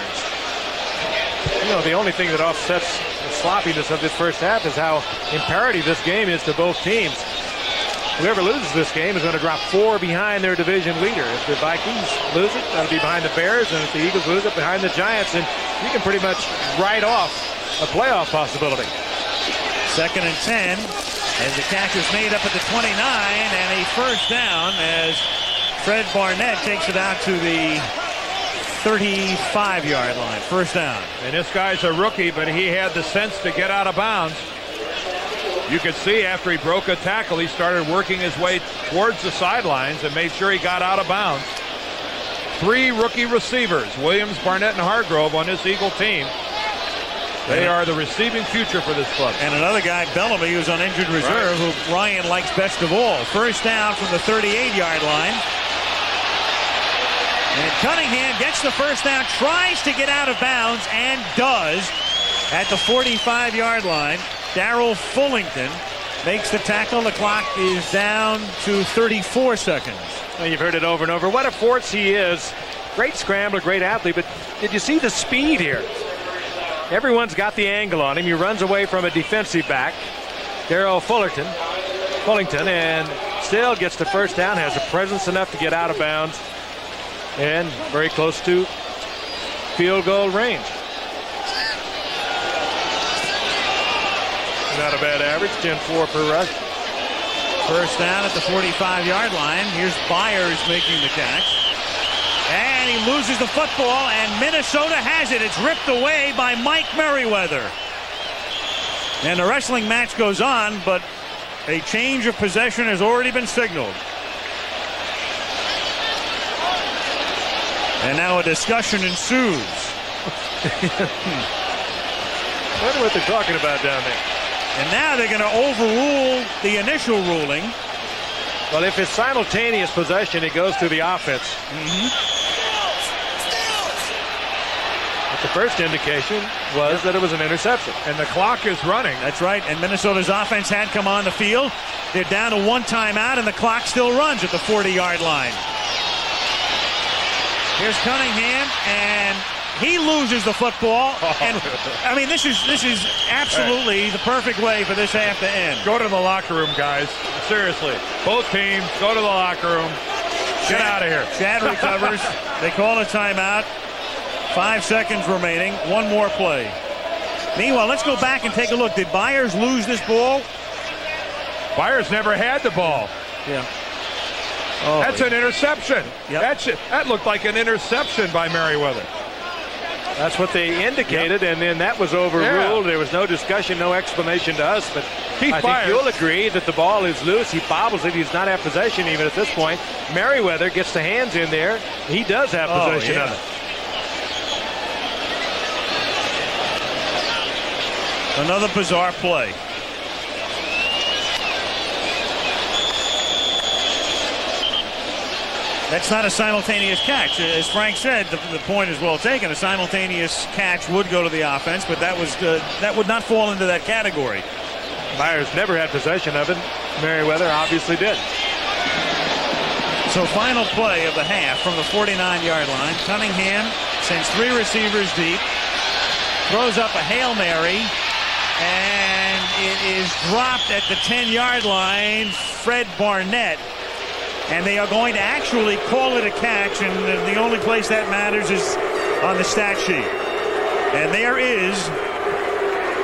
You know, the only thing that offsets the sloppiness of this first half is how imperative this game is to both teams. Whoever loses this game is going to drop 4 behind their division leader. If the Vikings lose it, that'll be behind the Bears, and if the Eagles lose it, behind the Giants, and you can pretty much write off a playoff possibility. Second and 10 as the catch is made up at the 29, and a first down as Fred Barnett takes it out to the 35-yard line. First down. And this guy's a rookie, but he had the sense to get out of bounds. You could see after he broke a tackle, he started working his way towards the sidelines and made sure he got out of bounds. 3 rookie receivers, Williams, Barnett, and Hargrove on this Eagle team. They are the receiving future for this club. And another guy, Bellamy, who's on injured reserve, who Ryan likes best of all. First down from the 38-yard line. And Cunningham gets the first down, tries to get out of bounds, and does at the 45-yard line. Darrell Fullington makes the tackle. The clock is down to 34 seconds. Well, you've heard it over and over. What a force he is. Great scrambler, great athlete, but did you see the speed here? Everyone's got the angle on him. He runs away from a defensive back, Darrell Fullington, and still gets the first down, has a presence enough to get out of bounds, and very close to field goal range. Not a bad average, 10-4 per rush. First down at the 45-yard line. Here's Byers making the catch. And he loses the football, and Minnesota has it. It's ripped away by Mike Merriweather. And the wrestling match goes on, but a change of possession has already been signaled. And now a discussion ensues. I wonder what they're talking about down there. And now they're going to overrule the initial ruling. Well, if it's simultaneous possession, it goes to the offense. But the first indication was that it was an interception. And the clock is running. That's right. And Minnesota's offense had come on the field. They're down to one timeout, and the clock still runs at the 40-yard line. Here's Cunningham, and he loses the football. And I mean, this is absolutely the perfect way for this half to end. Go to the locker room, guys. Seriously. Both teams, go to the locker room. Get out of here. Chad recovers. They call a timeout. 5 seconds remaining. One more play. Meanwhile, let's go back and take a look. Did Byers lose this ball? Byers never had the ball. Yeah. Oh, that's an interception. Yep. That looked like an interception by Merriweather. That's what they indicated, and then that was overruled. There was no discussion, no explanation to us, but I think you'll agree that the ball is loose. He bobbles it. He does not have possession even at this point. Merriweather gets the hands in there. He does have possession of it. Another bizarre play. That's not a simultaneous catch. As Frank said, the point is well taken. A simultaneous catch would go to the offense, but that would not fall into that category. Byers never had possession of it. Merriweather obviously did. So final play of the half from the 49-yard line. Cunningham sends 3 receivers deep, throws up a Hail Mary, and it is dropped at the 10-yard line. Fred Barnett. And they are going to actually call it a catch, and the only place that matters is on the stat sheet. And there is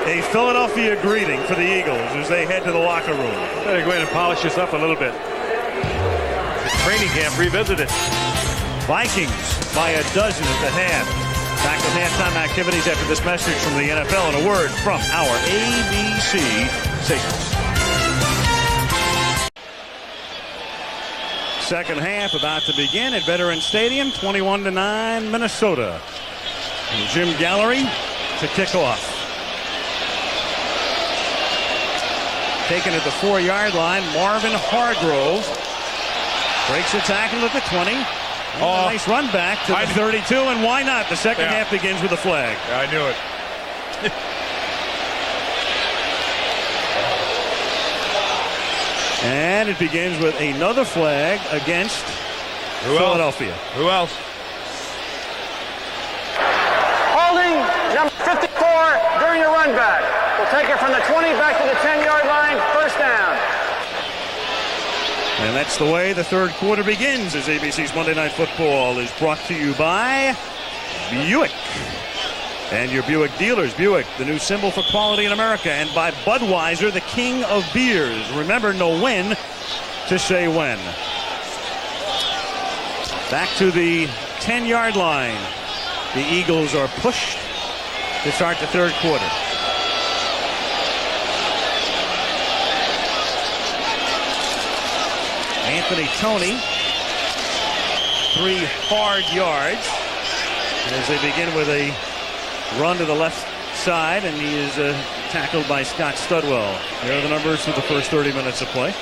a Philadelphia greeting for the Eagles as they head to the locker room. Better go ahead and polish this up a little bit. The training camp revisited. Vikings by a dozen at the half. Back with halftime activities after this message from the NFL and a word from our ABC stations. Second half about to begin at Veterans Stadium, 21-9 Minnesota. And Jim Gallery to kick off. Taken at the 4-yard line, Marvin Hargrove breaks the tackle at the 20. A nice run back to the 32, and why not? The second half begins with a flag. Yeah, I knew it. And it begins with another flag against Philadelphia. Who else? Holding number 54 during the run back. We'll take it from the 20 back to the 10-yard line. First down. And that's the way the third quarter begins as ABC's Monday Night Football is brought to you by Buick. And your Buick dealers. Buick, the new symbol for quality in America. And by Budweiser, the king of beers. Remember, know when to say when. Back to the 10-yard line. The Eagles are pushed to start the third quarter. Anthony Toney, 3 hard yards. As they begin with a run to the left outside, and he is tackled by Scott Studwell. There are the numbers for the first 30 minutes of play.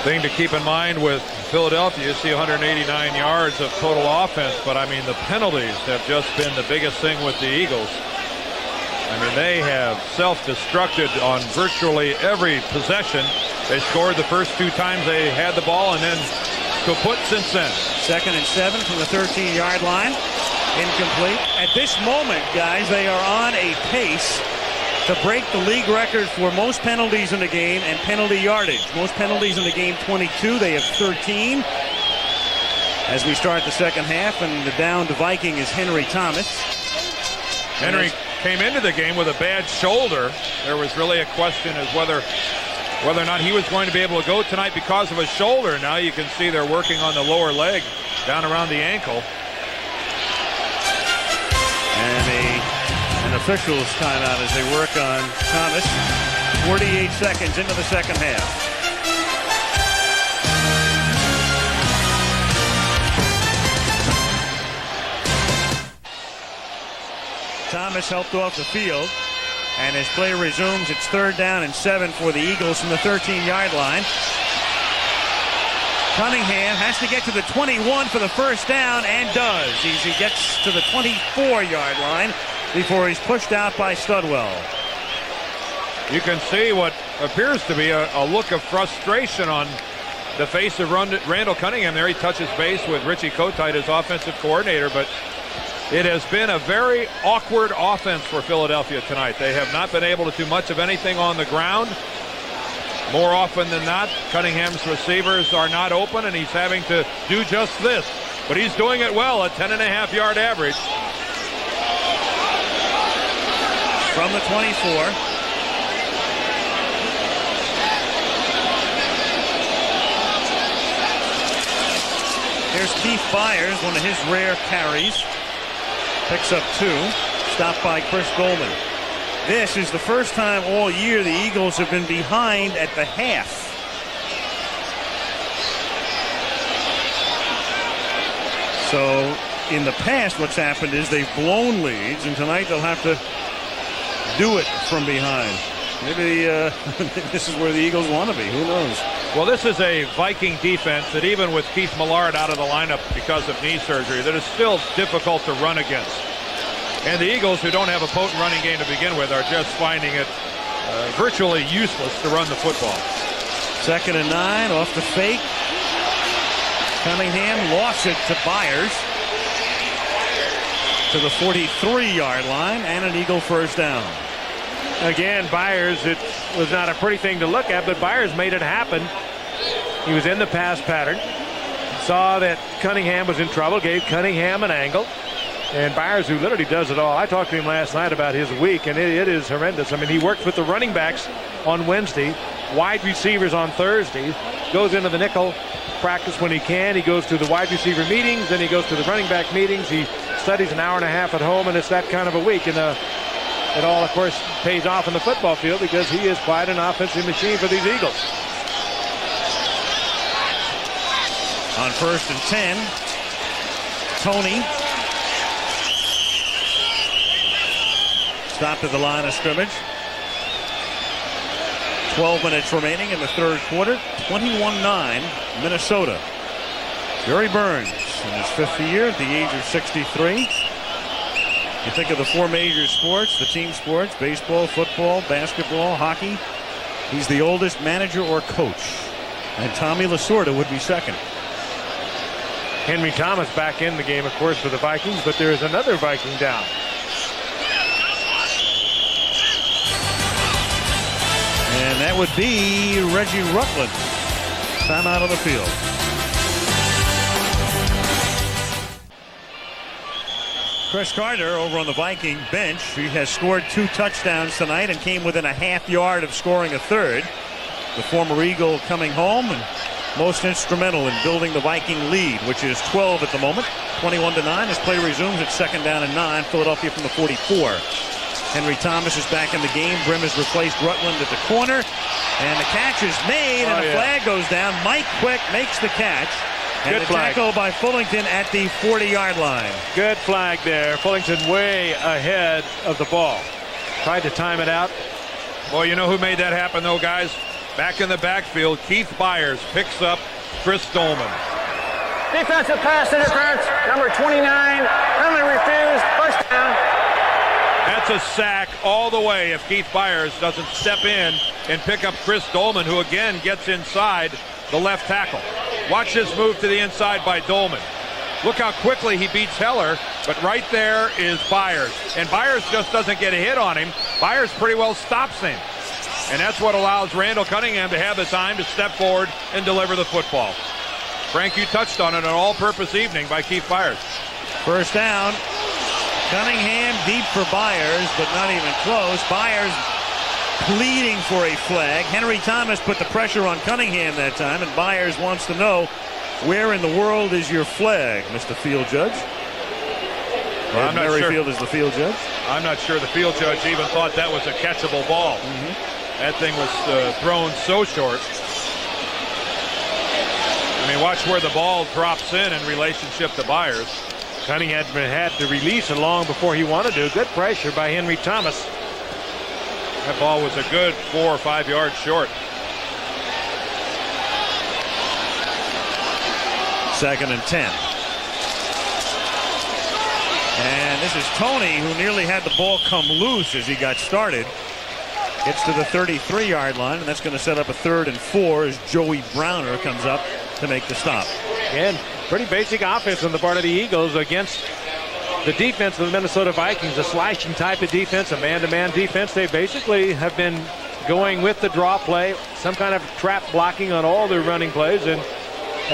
Thing to keep in mind with Philadelphia, you see 189 yards of total offense, but I mean the penalties have just been the biggest thing with the Eagles. I mean, they have self-destructed on virtually every possession. They scored the first 2 times they had the ball, and then kaput since then. 2nd and 7 from the 13-yard line. Incomplete. At this moment, guys, they are on a pace to break the league record for most penalties in the game and penalty yardage. Most penalties in the game, 22. They have 13. As we start the second half, and the downed Viking is Henry Thomas. Henry came into the game with a bad shoulder. There was really a question as whether or not he was going to be able to go tonight because of a shoulder. Now you can see they're working on the lower leg down around the ankle. And an official's timeout as they work on Thomas. 48 seconds into the second half. Thomas helped off the field, and as play resumes, it's 3rd down and 7 for the Eagles from the 13-yard line. Cunningham has to get to the 21 for the first down, and does. He gets to the 24-yard line before he's pushed out by Studwell. You can see what appears to be a look of frustration on the face of Randall Cunningham there. He touches base with Richie Kotite, his offensive coordinator, but it has been a very awkward offense for Philadelphia tonight. They have not been able to do much of anything on the ground. More often than not, Cunningham's receivers are not open, and he's having to do just this. But he's doing it well, a 10.5-yard average. From the 24. Here's Keith Byers, one of his rare carries. Picks up 2. Stopped by Chris Goldman. This is the first time all year the Eagles have been behind at the half. So in the past what's happened is they've blown leads, and tonight they'll have to do it from behind. Maybe this is where the Eagles want to be. Who knows? Well, this is a Viking defense that even with Keith Millard out of the lineup because of knee surgery, that is still difficult to run against. And the Eagles, who don't have a potent running game to begin with, are just finding it virtually useless to run the football. 2nd and 9 off the fake. Cunningham lost it to Byers to the 43-yard line, and an Eagle first down. Again, Byers, it was not a pretty thing to look at, but Byers made it happen. He was in the pass pattern, saw that Cunningham was in trouble, gave Cunningham an angle, and Byers, who literally does it all. I talked to him last night about his week, and it is horrendous. I mean, he works with the running backs on Wednesday, wide receivers on Thursday, goes into the nickel practice when he can. He goes to the wide receiver meetings, then he goes to the running back meetings. He studies an hour and a half at home, and it's that kind of a week. And it all, of course, pays off in the football field because he is quite an offensive machine for these Eagles. On 1st and 10, Tony stopped at the line of scrimmage. 12 minutes remaining in the third quarter. 21-9, Minnesota. Jerry Burns in his 5th year at the age of 63. You think of the 4 major sports, the team sports, baseball, football, basketball, hockey. He's the oldest manager or coach. And Tommy Lasorda would be second. Henry Thomas back in the game, of course, for the Vikings, but there is another Viking down. And that would be Reggie Rutland. Time out on the field. Chris Carter over on the Viking bench. He has scored 2 touchdowns tonight and came within a half yard of scoring a third. The former Eagle coming home and most instrumental in building the Viking lead, which is 12 at the moment. 21-9 as play resumes at 2nd down and 9. Philadelphia from the 44. Henry Thomas is back in the game. Brim has replaced Rutland at the corner. And the catch is made, and the flag goes down. Mike Quick makes the catch. And Good the flag. tackle by Fullington at the 40-yard line. Good flag there. Fullington way ahead of the ball. Tried to time it out. Well, you know who made that happen, though, guys? Back in the backfield, Keith Byers picks up Chris Dolman. Defensive pass interference, number 29, penalty refused, first down. That's a sack all the way if Keith Byers doesn't step in and pick up Chris Dolman, who again gets inside the left tackle. Watch this move to the inside by Dolman. Look how quickly he beats Heller, but right there is Byers. And Byers just doesn't get a hit on him. Byers pretty well stops him. And that's what allows Randall Cunningham to have the time to step forward and deliver the football. Frank, you touched on it, an all-purpose evening by Keith Byers. First down. Cunningham deep for Byers, but not even close. Byers pleading for a flag. Henry Thomas put the pressure on Cunningham that time, and Byers wants to know, where in the world is your flag, Mr. Field Judge? Well, I'm not sure. Merrifield is the field judge. I'm not sure the field judge even thought that was a catchable ball. That thing was thrown so short. I mean, watch where the ball drops in relationship to Byers. Cunningham had to release it long before he wanted to. Good pressure by Henry Thomas. That ball was a good 4 or 5 yards short. Second and 10. And this is Tony, who nearly had the ball come loose as he got started. Gets to the 33-yard line, and that's going to set up a 3rd and 4 as Joey Browner comes up to make the stop. Again, pretty basic offense on the part of the Eagles against the defense of the Minnesota Vikings, a slashing type of defense, a man-to-man defense. They basically have been going with the draw play, some kind of trap blocking on all their running plays, and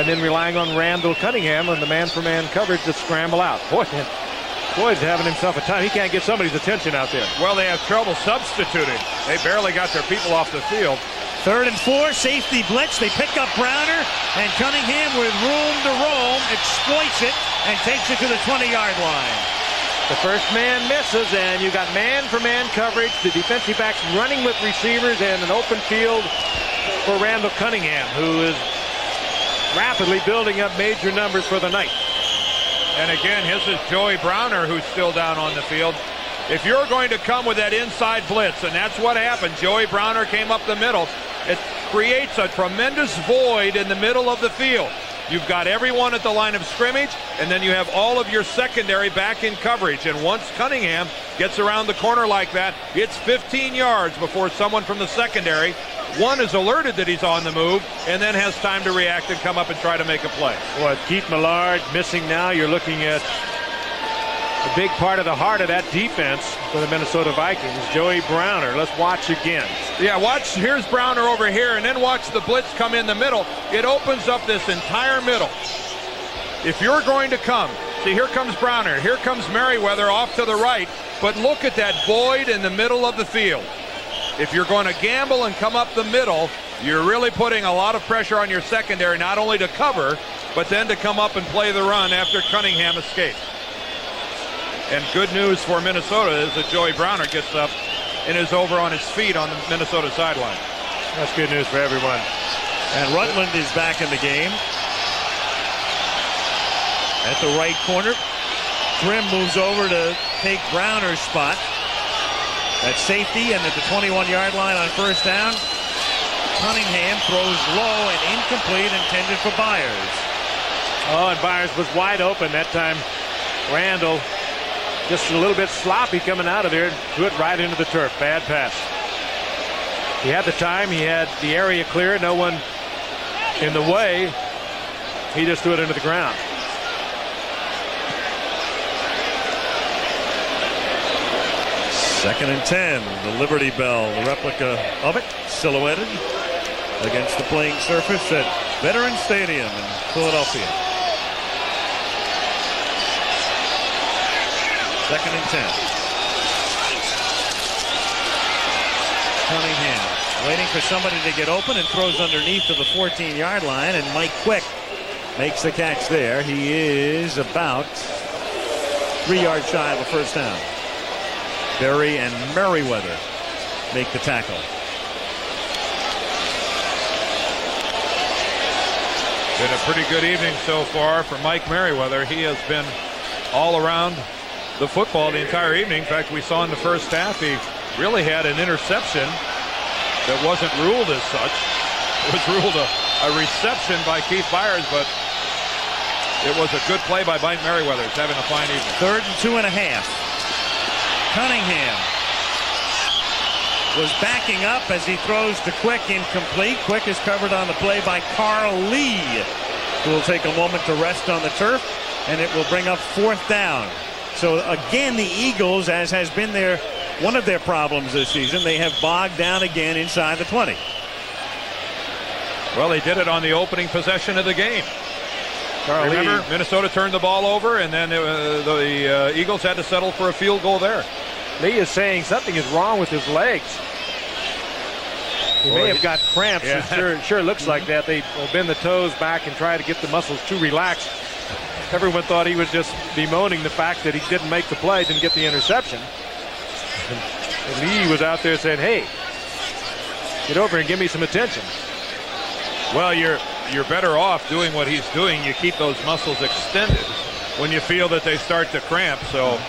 then relying on Randall Cunningham on the man-for-man coverage to scramble out. Boyd's having himself a time. He can't get somebody's attention out there. Well, they have trouble substituting. They barely got their people off the field. 3rd and 4, safety blitz. They pick up Browner, and Cunningham with room to roam exploits it and takes it to the 20-yard line. The first man misses, and you got man-for-man coverage. The defensive backs running with receivers and an open field for Randall Cunningham, who is rapidly building up major numbers for the night. And again, this is Joey Browner, who's still down on the field. If you're going to come with that inside blitz, and that's what happened, Joey Browner came up the middle, it creates a tremendous void in the middle of the field. You've got everyone at the line of scrimmage, and then you have all of your secondary back in coverage. And once Cunningham gets around the corner like that, it's 15 yards before someone from the secondary, one, is alerted that he's on the move, and then has time to react and come up and try to make a play. Well, Keith Millard missing now. You're looking at a big part of the heart of that defense for the Minnesota Vikings. Joey Browner. Let's watch again. Yeah, watch. Here's Browner over here, and then watch the blitz come in the middle. It opens up this entire middle. If you're going to come, see, here comes Browner. Here comes Merriweather off to the right. But look at that void in the middle of the field. If you're going to gamble and come up the middle, you're really putting a lot of pressure on your secondary, not only to cover, but then to come up and play the run after Cunningham escapes. And good news for Minnesota is that Joey Browner gets up and is over on his feet on the Minnesota sideline. That's good news for everyone. And Rutland is back in the game. At the right corner, Grimm moves over to take Browner's spot. At safety and at the 21-yard line on first down, Cunningham throws low and incomplete, intended for Byers. Oh, and Byers was wide open that time. Randall just a little bit sloppy coming out of there, threw it right into the turf. Bad pass. He had the time, he had the area clear, no one in the way. He just threw it into the ground. Second and 10, the Liberty Bell, the replica of it, silhouetted against the playing surface at Veterans Stadium in Philadelphia. Second and 10. Cunningham waiting for somebody to get open and throws underneath to the 14-yard line, and Mike Quick makes the catch there. He is about 3 yards shy of a first down. Berry and Merriweather make the tackle. Been a pretty good evening so far for Mike Merriweather. He has been all around the football the entire evening. In fact, we saw in the first half he really had an interception that wasn't ruled as such. It was ruled a reception by Keith Byers, but it was a good play by Mike Merriweather. He's having a fine evening. 3rd and 2.5. Cunningham was backing up as he throws to Quick, incomplete. Quick is covered on the play by Carl Lee, who will take a moment to rest on the turf, and it will bring up 4th down. So again, the Eagles, as has been one of their problems this season, they have bogged down again inside the 20. Well, they did it on the opening possession of the game. Remember, Minnesota turned the ball over, and then the Eagles had to settle for a field goal there. Lee is saying something is wrong with his legs. He may have got cramps. Yeah. It sure looks like that. They will bend the toes back and try to get the muscles too relaxed. Everyone thought he was just bemoaning the fact that he didn't make the play, didn't get the interception. And Lee was out there saying, hey, get over and give me some attention. Well, you're better off doing what he's doing. You keep those muscles extended when you feel that they start to cramp. So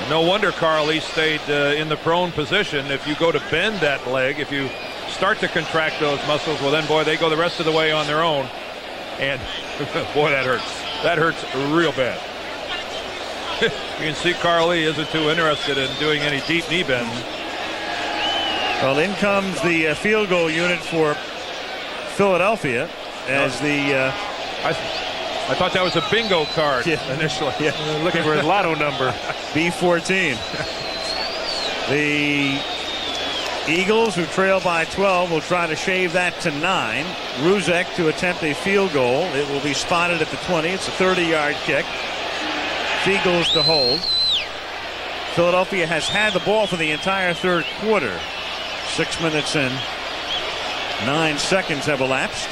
no wonder Carl Lee stayed in the prone position. If you go to bend that leg, if you start to contract those muscles, well then, boy, they go the rest of the way on their own. And boy, that hurts. That hurts real bad. You can see Carl Lee isn't too interested in doing any deep knee bends. Well, in comes the field goal unit for Philadelphia as I thought that was a bingo card initially. Yeah. Looking for his lotto number. B14. The Eagles, who trail by 12, will try to shave that to 9. Ruzek to attempt a field goal. It will be spotted at the 20. It's a 30-yard kick. Fiegels to hold. Philadelphia has had the ball for the entire third quarter. 6 minutes and 9 seconds have elapsed.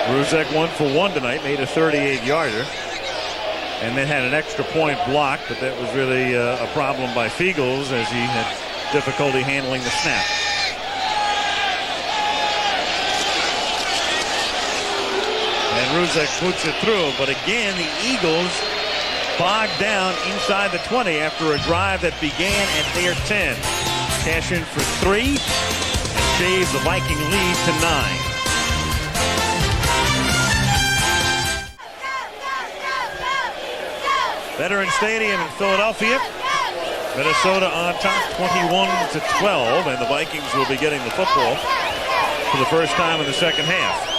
Ruzek 1 for 1 tonight, made a 38-yarder. And then had an extra point blocked, but that was really a problem by Fiegels as he had difficulty handling the snap. And Ruzek puts it through, but again, the Eagles bogged down inside the 20 after a drive that began at their 10. Cash in for 3 and shave the Viking lead to 9. Veterans Stadium in Philadelphia. Minnesota on top 21-12, and the Vikings will be getting the football for the first time in the second half.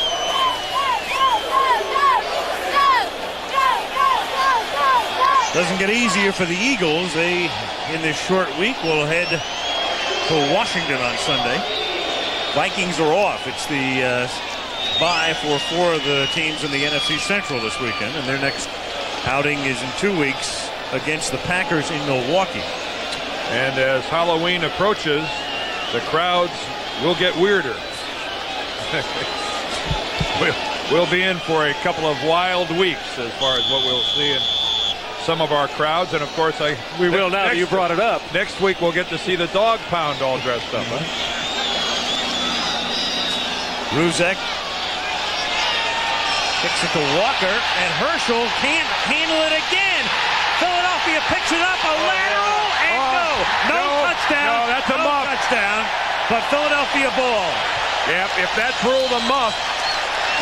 Doesn't get easier for the Eagles. They, in this short week, will head to Washington on Sunday. Vikings are off. It's the bye for 4 of the teams in the NFC Central this weekend, and their next outing is in 2 weeks against the Packers in Milwaukee. And as Halloween approaches, the crowds will get weirder. We'll be in for a couple of wild weeks as far as what we'll see in some of our crowds. And of course, we will now that you brought it up. Next week we'll get to see the dog pound all dressed up. Huh? Ruzek kicks it to Walker, and Herschel can't handle it again. Philadelphia picks it up, a lateral, and no touchdown. No, that's a muff. Touchdown, but Philadelphia ball. Yep, if that's ruled a muff,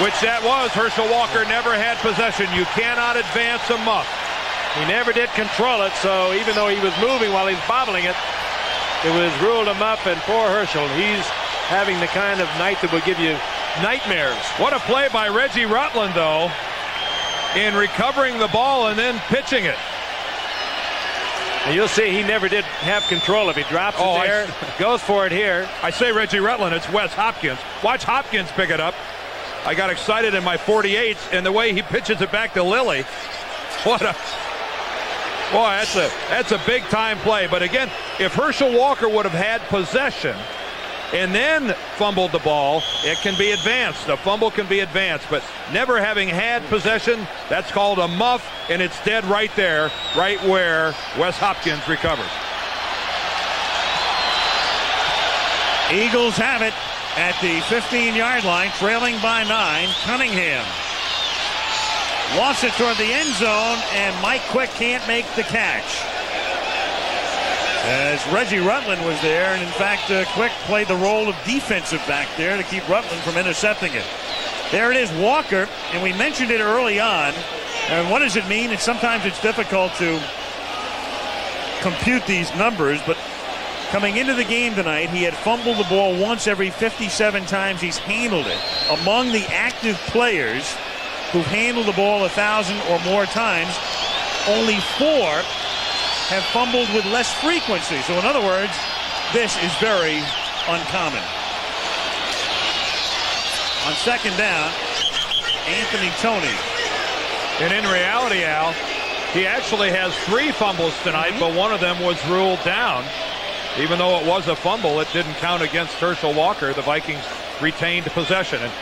which that was, Herschel Walker never had possession. You cannot advance a muff. He never did control it, so even though he was moving while he was bobbling it, it was ruled a muff, and poor Herschel, he's having the kind of night that will give you nightmares. What a play by Reggie Rutland, though, in recovering the ball and then pitching it. And you'll see he never did have control. If he drops it there, goes for it here. I say Reggie Rutland, it's Wes Hopkins. Watch Hopkins pick it up. I got excited in my 48s, and the way he pitches it back to Lilly. What a... Boy, that's a big-time play. But again, if Herschel Walker would have had possession and then fumbled the ball, it can be advanced. A fumble can be advanced, but never having had possession, that's called a muff, and it's dead right there, right where Wes Hopkins recovers. Eagles have it at the 15-yard line, trailing by 9. Cunningham wants it toward the end zone, and Mike Quick can't make the catch. As Reggie Rutland was there, and in fact, Quick played the role of defensive back there to keep Rutland from intercepting it. There it is, Walker, and we mentioned it early on. And what does it mean? And sometimes it's difficult to compute these numbers, but coming into the game tonight, he had fumbled the ball once every 57 times he's handled it. Among the active players who've handled the ball 1,000 or more times, only 4 have fumbled with less frequency. So in other words, this is very uncommon. On second down, Anthony Toney. And in reality, Al, he actually has 3 fumbles tonight, but one of them was ruled down. Even though it was a fumble, it didn't count against Herschel Walker. The Vikings retained possession. And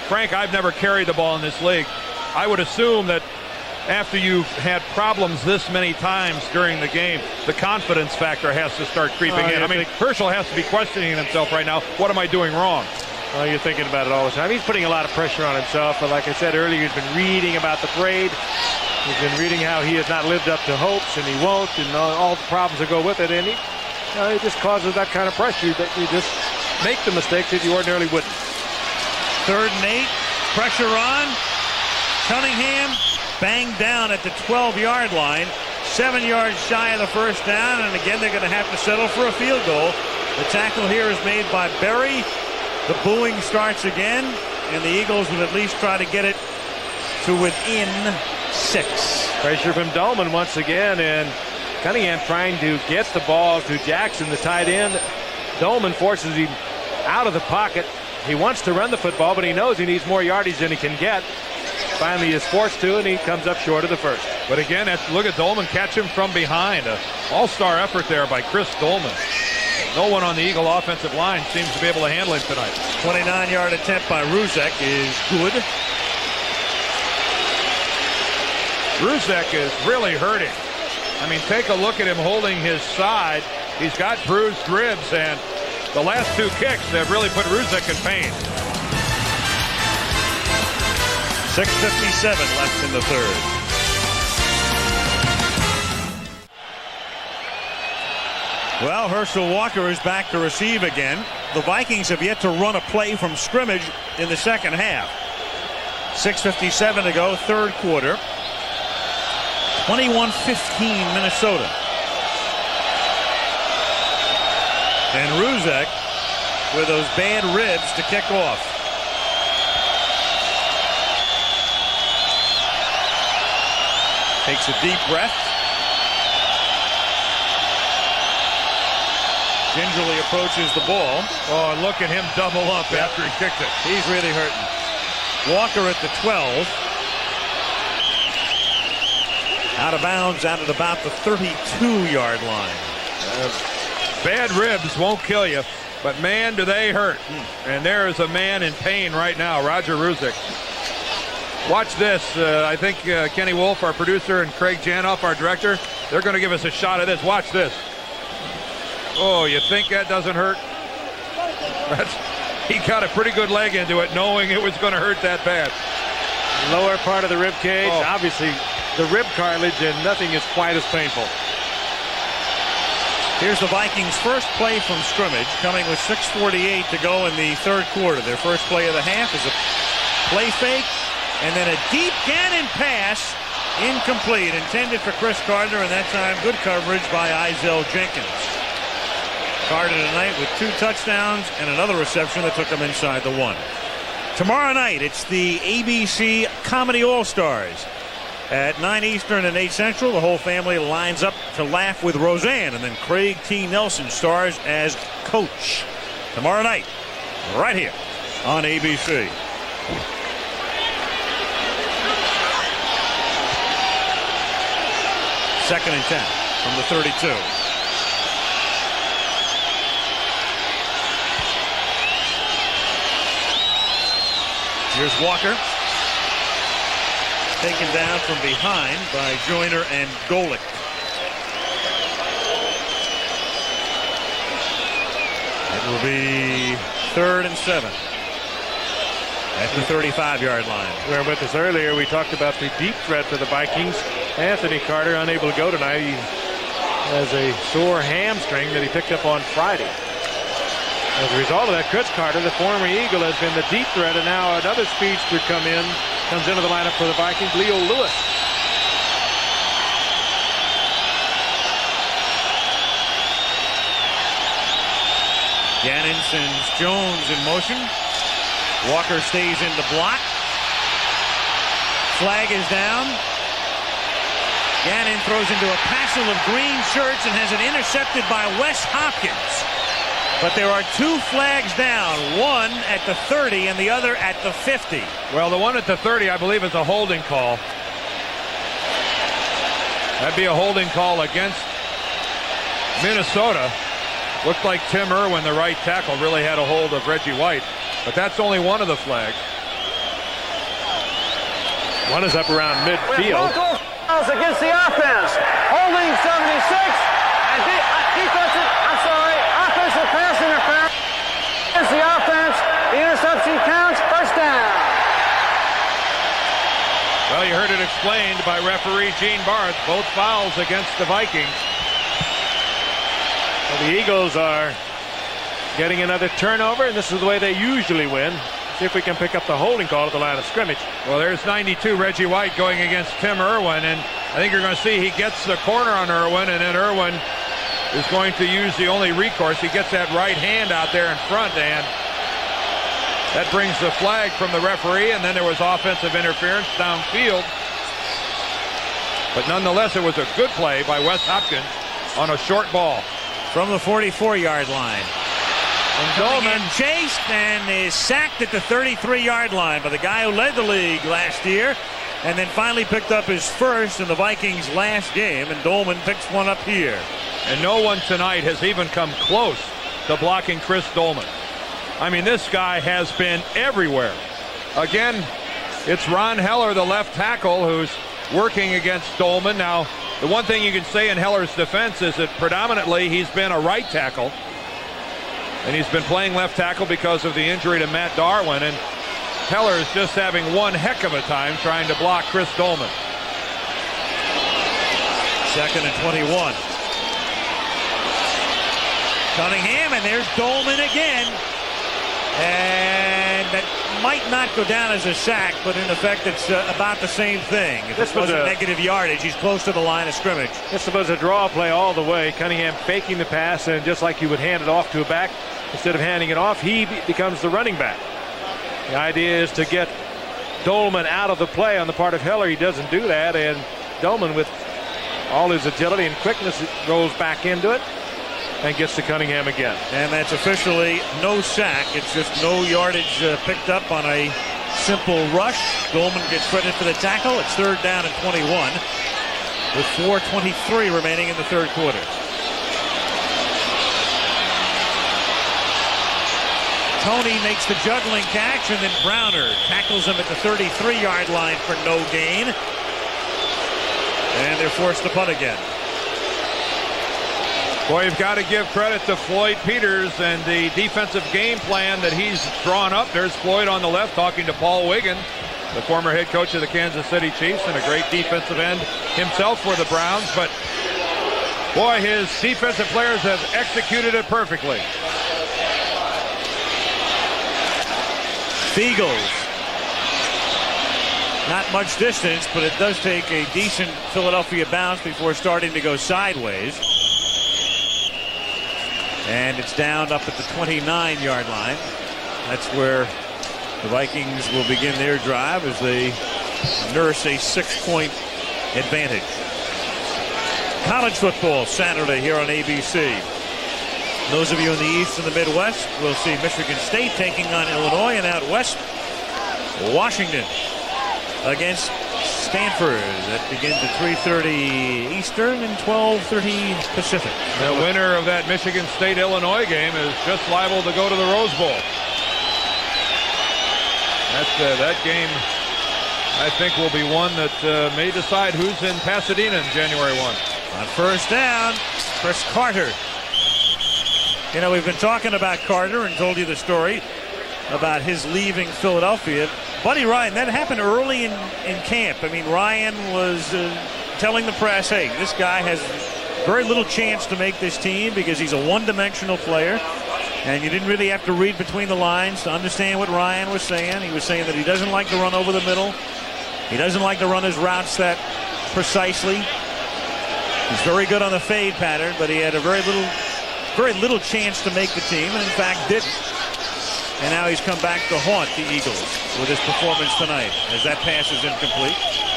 Frank, I've never carried the ball in this league. I would assume that after you've had problems this many times during the game, the confidence factor has to start creeping in. I mean, Herschel has to be questioning himself right now. What am I doing wrong? Well, you're thinking about it all the time. He's putting a lot of pressure on himself. But like I said earlier, he's been reading about the parade. He's been reading how he has not lived up to hopes, and he won't, and all the problems that go with it. And it just causes that kind of pressure that you just make the mistakes that you ordinarily wouldn't. 3rd and 8. Pressure on. Cunningham banged down at the 12-yard line. 7 yards shy of the first down. And again, they're going to have to settle for a field goal. The tackle here is made by Berry. The booing starts again. And the Eagles will at least try to get it to within 6. Pressure from Dolman once again. And Cunningham trying to get the ball to Jackson, the tight end. Dolman forces him out of the pocket. He wants to run the football, but he knows he needs more yardage than he can get. Finally is forced to, and he comes up short of the first. But again, look at Dolman catch him from behind. An all-star effort there by Chris Dolman. No one on the Eagle offensive line seems to be able to handle him tonight. 29-yard attempt by Ruzek is good. Ruzek is really hurting. I mean, take a look at him holding his side. He's got bruised ribs, and the last 2 kicks have really put Ruzek in pain. 6:57 left in the 3rd. Well, Herschel Walker is back to receive again. The Vikings have yet to run a play from scrimmage in the second half. 6:57 to go, 3rd quarter. 21-15 Minnesota. And Ruzek with those bad ribs to kick off. Takes a deep breath. Gingerly approaches the ball. Oh, and look at him double up after he kicked it. He's really hurting. Walker at the 12. Out of bounds out at about the 32-yard line. Bad ribs won't kill you, but man, do they hurt. And there is a man in pain right now, Roger Ruzek. Watch this. I think Kenny Wolf, our producer, and Craig Janoff, our director, they're going to give us a shot of this. Watch this. Oh, you think that doesn't hurt? He got a pretty good leg into it, knowing it was going to hurt that bad. Lower part of the rib cage, obviously the rib cartilage, and nothing is quite as painful. Here's the Vikings' first play from scrimmage, coming with 6:48 to go in the 3rd quarter. Their first play of the half is a play fake, and then a deep Gannon pass, incomplete, intended for Chris Gardner, and that time good coverage by Izell Jenkins. Gardner tonight with 2 touchdowns and another reception that took him inside the 1. Tomorrow night, it's the ABC Comedy All-Stars. At 9 Eastern and 8 Central, the whole family lines up to laugh with Roseanne, and then Craig T. Nelson stars as Coach. Tomorrow night, right here on ABC. Second and 10 from the 32. Here's Walker. Taken down from behind by Joyner and Golick. It will be 3rd and 7 at the 35-yard line. We were with us earlier. We talked about the deep threat for the Vikings. Anthony Carter unable to go tonight. He has a sore hamstring that he picked up on Friday. As a result of that, Chris Carter, the former Eagle, has been the deep threat, and now another speedster comes into the lineup for the Vikings, Leo Lewis. Gannon sends Jones in motion. Walker stays in the block. Flag is down. Gannon throws into a passel of green shirts and has it intercepted by Wes Hopkins. But there are 2 flags down, one at the 30 and the other at the 50. Well, the one at the 30, I believe, is a holding call. That'd be a holding call against Minnesota. Looked like Tim Irwin, the right tackle, really had a hold of Reggie White. But that's only one of the flags. One is up around midfield. Against the offense. Holding 76. And offensive pass interference. Against the offense. The interception counts. First down. Well, you heard it explained by referee Gene Barth. Both fouls against the Vikings. Well, the Eagles are getting another turnover, and this is the way they usually win. See if we can pick up the holding call at the line of scrimmage. Well, there's 92, Reggie White, going against Tim Irwin, and I think you're going to see he gets the corner on Irwin, and then Irwin is going to use the only recourse. He gets that right hand out there in front, and that brings the flag from the referee, and then there was offensive interference downfield. But nonetheless, it was a good play by Wes Hopkins on a short ball. From the 44-yard line. And Dolman chased and is sacked at the 33-yard line by the guy who led the league last year and then finally picked up his first in the Vikings' last game, and Dolman picks one up here. And no one tonight has even come close to blocking Chris Dolman. I mean, this guy has been everywhere. Again, it's Ron Heller, the left tackle, who's working against Dolman. Now, the one thing you can say in Heller's defense is that predominantly he's been a right tackle. And he's been playing left tackle because of the injury to Matt Darwin. And Heller is just having one heck of a time trying to block Chris Dolman. 2nd and 21. Cunningham, and there's Dolman again. And that might not go down as a sack, but in effect it's about the same thing. If this was a negative yardage, he's close to the line of scrimmage. This was a draw play all the way. Cunningham faking the pass, and just like you would hand it off to a back, instead of handing it off, he becomes the running back. The idea is to get Dolman out of the play on the part of Heller. He doesn't do that, and Dolman, with all his agility and quickness, rolls back into it and gets to Cunningham again. And that's officially no sack. It's just no yardage picked up on a simple rush. Dolman gets credit for the tackle. It's 3rd down and 21 with 4:23 remaining in the 3rd quarter. Tony makes the juggling catch, and then Browner tackles him at the 33-yard line for no gain. And they're forced to punt again. Boy, you've got to give credit to Floyd Peters and the defensive game plan that he's drawn up. There's Floyd on the left talking to Paul Wiggin, the former head coach of the Kansas City Chiefs and a great defensive end himself for the Browns. But, boy, his defensive players have executed it perfectly. Beagles. Not much distance, but it does take a decent Philadelphia bounce before starting to go sideways. And it's down up at the 29-yard line. That's where the Vikings will begin their drive as they nurse a 6-point advantage. College football Saturday here on ABC. Those of you in the East and the Midwest will see Michigan State taking on Illinois, and out west, Washington against Stanford. That begins at 3:30 Eastern and 12:30 Pacific. The winner of that Michigan State-Illinois game is just liable to go to the Rose Bowl. That game, I think, will be one that may decide who's in Pasadena on January 1. On 1st down, Chris Carter You know, we've been talking about Carter and told you the story about his leaving Philadelphia. Buddy Ryan, that happened early in camp. I mean, Ryan was telling the press, hey, this guy has very little chance to make this team because he's a one-dimensional player. And you didn't really have to read between the lines to understand what Ryan was saying. He was saying that he doesn't like to run over the middle. He doesn't like to run his routes that precisely. He's very good on the fade pattern, but he had a very little chance to make the team, and in fact didn't. And now he's come back to haunt the Eagles with his performance tonight, as that pass is incomplete.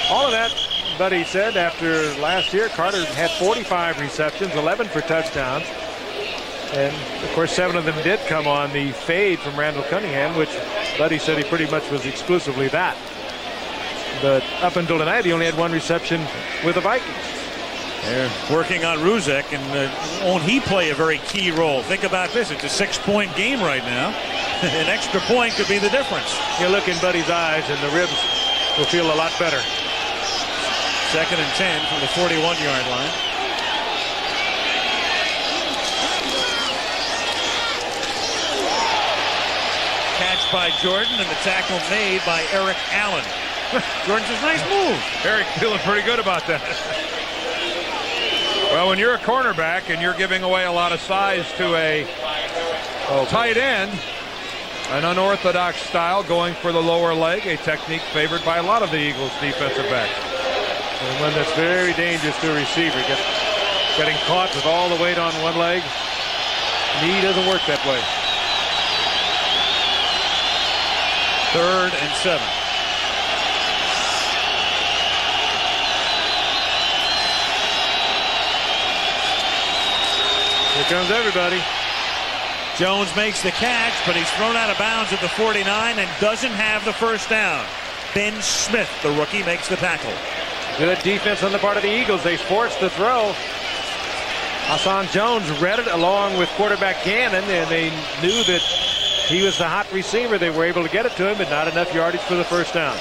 All of that, Buddy said, after last year, Carter had 45 receptions, 11 for touchdowns. And, of course, 7 of them did come on the fade from Randall Cunningham, which Buddy said he pretty much was exclusively that. But up until tonight, he only had 1 reception with the Vikings. They're working on Ruzek, and won't he play a very key role? Think about this. It's a 6-point game right now. An extra point could be the difference. You look in Buddy's eyes, and the ribs will feel a lot better. 2nd and 10 from the 41-yard line. Catch by Jordan, and the tackle made by Eric Allen. Jordan says, nice move. Eric feeling pretty good about that. Well, when you're a cornerback and you're giving away a lot of size to a tight end, an unorthodox style going for the lower leg, a technique favored by a lot of the Eagles defensive backs. And one that's very dangerous to a receiver. Getting caught with all the weight on one leg. Knee doesn't work that way. 3rd and 7. Here comes everybody. Jones makes the catch, but he's thrown out of bounds at the 49 and doesn't have the first down. Ben Smith, the rookie, makes the tackle. Good defense on the part of the Eagles. They forced the throw. Hassan Jones read it along with quarterback Gannon, and they knew that he was the hot receiver. They were able to get it to him, but not enough yardage for the first down.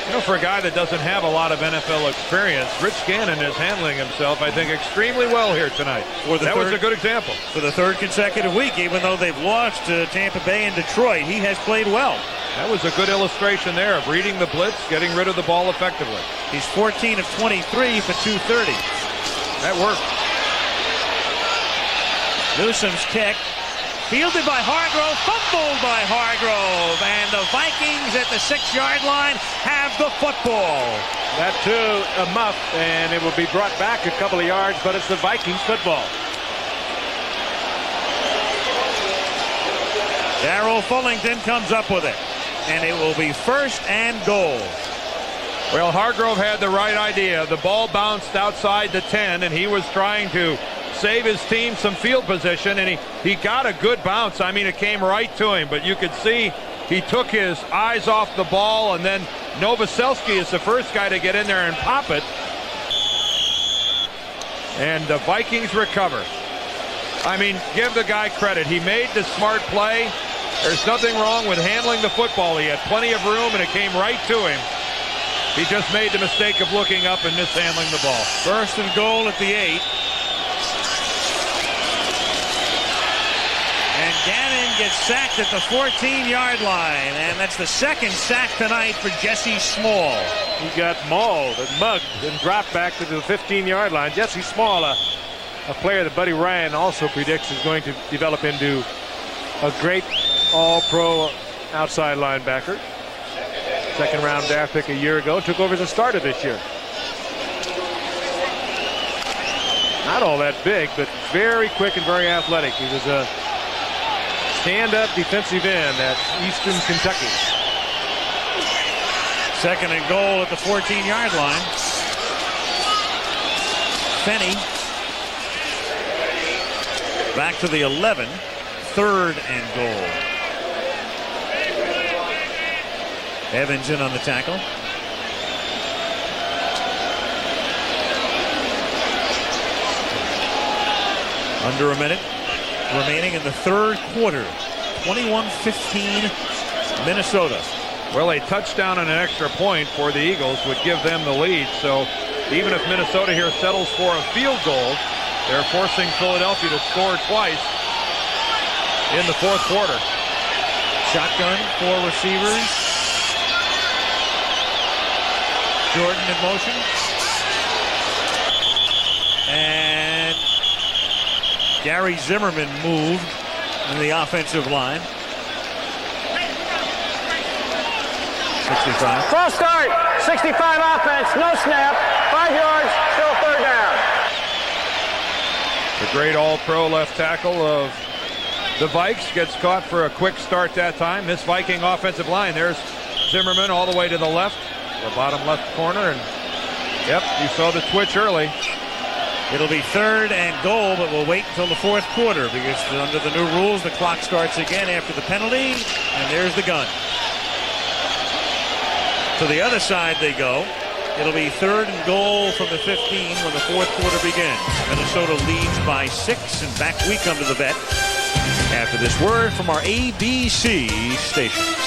You know, for a guy that doesn't have a lot of NFL experience, Rich Gannon is handling himself, I think, extremely well here tonight. That was a good example. For the 3rd consecutive week, even though they've lost to Tampa Bay and Detroit, he has played well. That was a good illustration there of reading the blitz, getting rid of the ball effectively. He's 14 of 23 for 230. That worked. Newsom's kick. Fielded by Hargrove, fumbled by Hargrove, and the Vikings at the 6-yard line have the football. That too, a muff, and it will be brought back a couple of yards, but it's the Vikings football. Darrell Fullington comes up with it, and it will be 1st and goal. Well, Hargrove had the right idea. The ball bounced outside the 10, and he was trying to save his team some field position, and he got a good bounce. I mean, it came right to him, but you could see he took his eyes off the ball, and then Novoselsky is the first guy to get in there and pop it. And the Vikings recover. I mean, give the guy credit. He made the smart play. There's nothing wrong with handling the football. He had plenty of room, and it came right to him. He just made the mistake of looking up and mishandling the ball. 1st and goal at the 8. And Gannon gets sacked at the 14-yard line, and that's the 2nd sack tonight for Jesse Small. He got mauled and mugged and dropped back to the 15-yard line. Jesse Small, a player that Buddy Ryan also predicts is going to develop into a great all-pro outside linebacker. 2nd-round draft pick a year ago, took over as a starter this year. Not all that big, but very quick and very athletic. He was a stand-up defensive end at Eastern Kentucky. 2nd and goal at the 14-yard line. Fenny back to the 11. 3rd and goal. Evans in on the tackle. Under a minute remaining in the 3rd quarter. 21-15 Minnesota. Well, a touchdown and an extra point for the Eagles would give them the lead. So even if Minnesota here settles for a field goal, they're forcing Philadelphia to score twice. in the fourth quarter. Shotgun, 4 receivers. Jordan in motion. And Gary Zimmerman moved in the offensive line. 65. False start. 65 offense. No snap. 5 yards. Still third down. The great all-pro left tackle of the Vikes gets caught for a quick start that time. This Viking offensive line. There's Zimmerman all the way to the left, the bottom left corner. And yep, you saw the twitch early. It'll be 3rd and goal, but we'll wait until the fourth quarter because under the new rules, the clock starts again after the penalty. And there's the gun. To the other side they go. It'll be 3rd and goal from the 15 when the fourth quarter begins. Minnesota leads by 6, and back we come to the vet after this word from our ABC stations.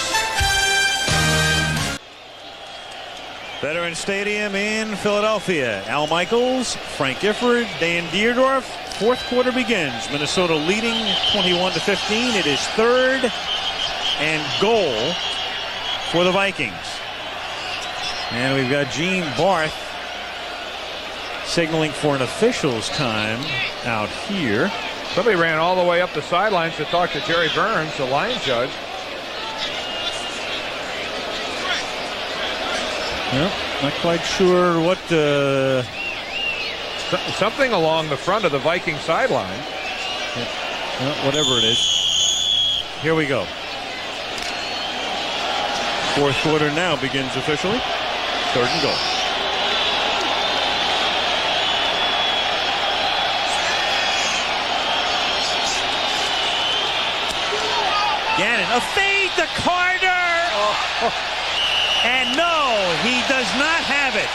Veterans Stadium in Philadelphia. Al Michaels, Frank Gifford, Dan Dierdorf. Fourth quarter begins. Minnesota leading 21-15. It is 3rd and goal for the Vikings. And we've got Gene Barth signaling for an official's time out here. Somebody ran all the way up the sidelines to talk to Jerry Burns, the line judge. Well, not quite sure what something along the front of the Viking sideline. Well, whatever it is. Here we go. Fourth quarter now begins officially. 3rd and goal. Gannon, a fade to Carter. Oh. And no, he does not have it.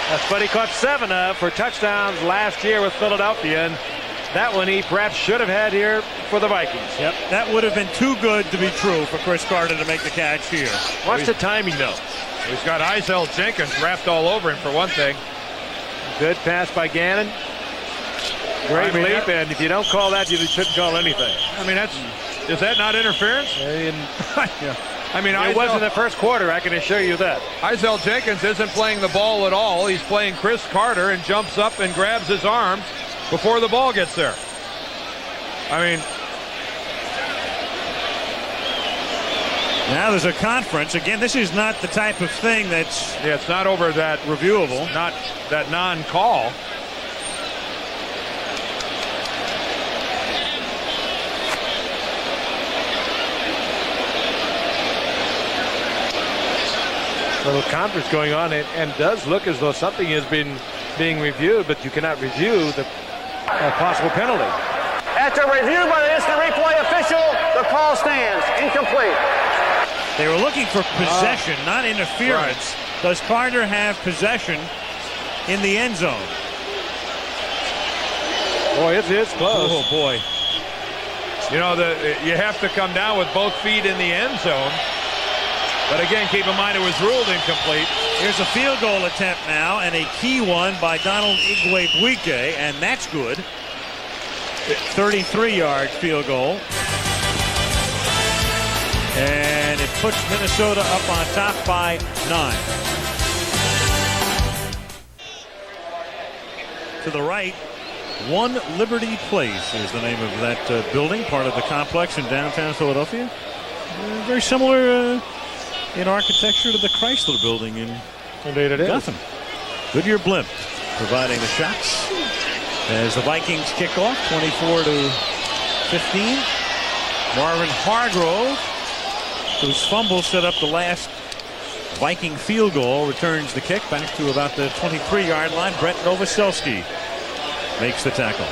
That's what he caught 7 of for touchdowns last year with Philadelphia. And that one he perhaps should have had here for the Vikings. Yep, that would have been too good to be true for Chris Carter to make the catch here. Watch the timing, though. He's got Isel Jenkins wrapped all over him for one thing. Good pass by Gannon. Great leap, and if you don't call that, you shouldn't call anything. I mean, is that not interference? I mean, it was in the first quarter, I can assure you that. Isel Jenkins isn't playing the ball at all. He's playing Chris Carter and jumps up and grabs his arms before the ball gets there. I mean, now there's a conference. Again, this is not the type of thing that's it's not over that reviewable. Not that non-call. Little conference going on, and does look as though something has been being reviewed, but you cannot review the possible penalty. After review by the instant replay official, the call stands incomplete. They were looking for possession, not interference. Right. Does Carter have possession in the end zone? Boy, it's close. Oh, boy. You know, you have to come down with both feet in the end zone. But again, keep in mind it was ruled incomplete. Here's a field goal attempt now, and a key one by Donald Igwebuike, and that's good. 33-yard field goal. And it puts Minnesota up on top by 9. To the right, One Liberty Place is the name of that building, part of the complex in downtown Philadelphia. Very similar in architecture to the Chrysler building in Gotham. Goodyear Blimp providing the shots as the Vikings kick off 24-15. Marvin Hargrove, whose fumble set up the last Viking field goal, returns the kick back to about the 23-yard line. Brett Novoselsky makes the tackle.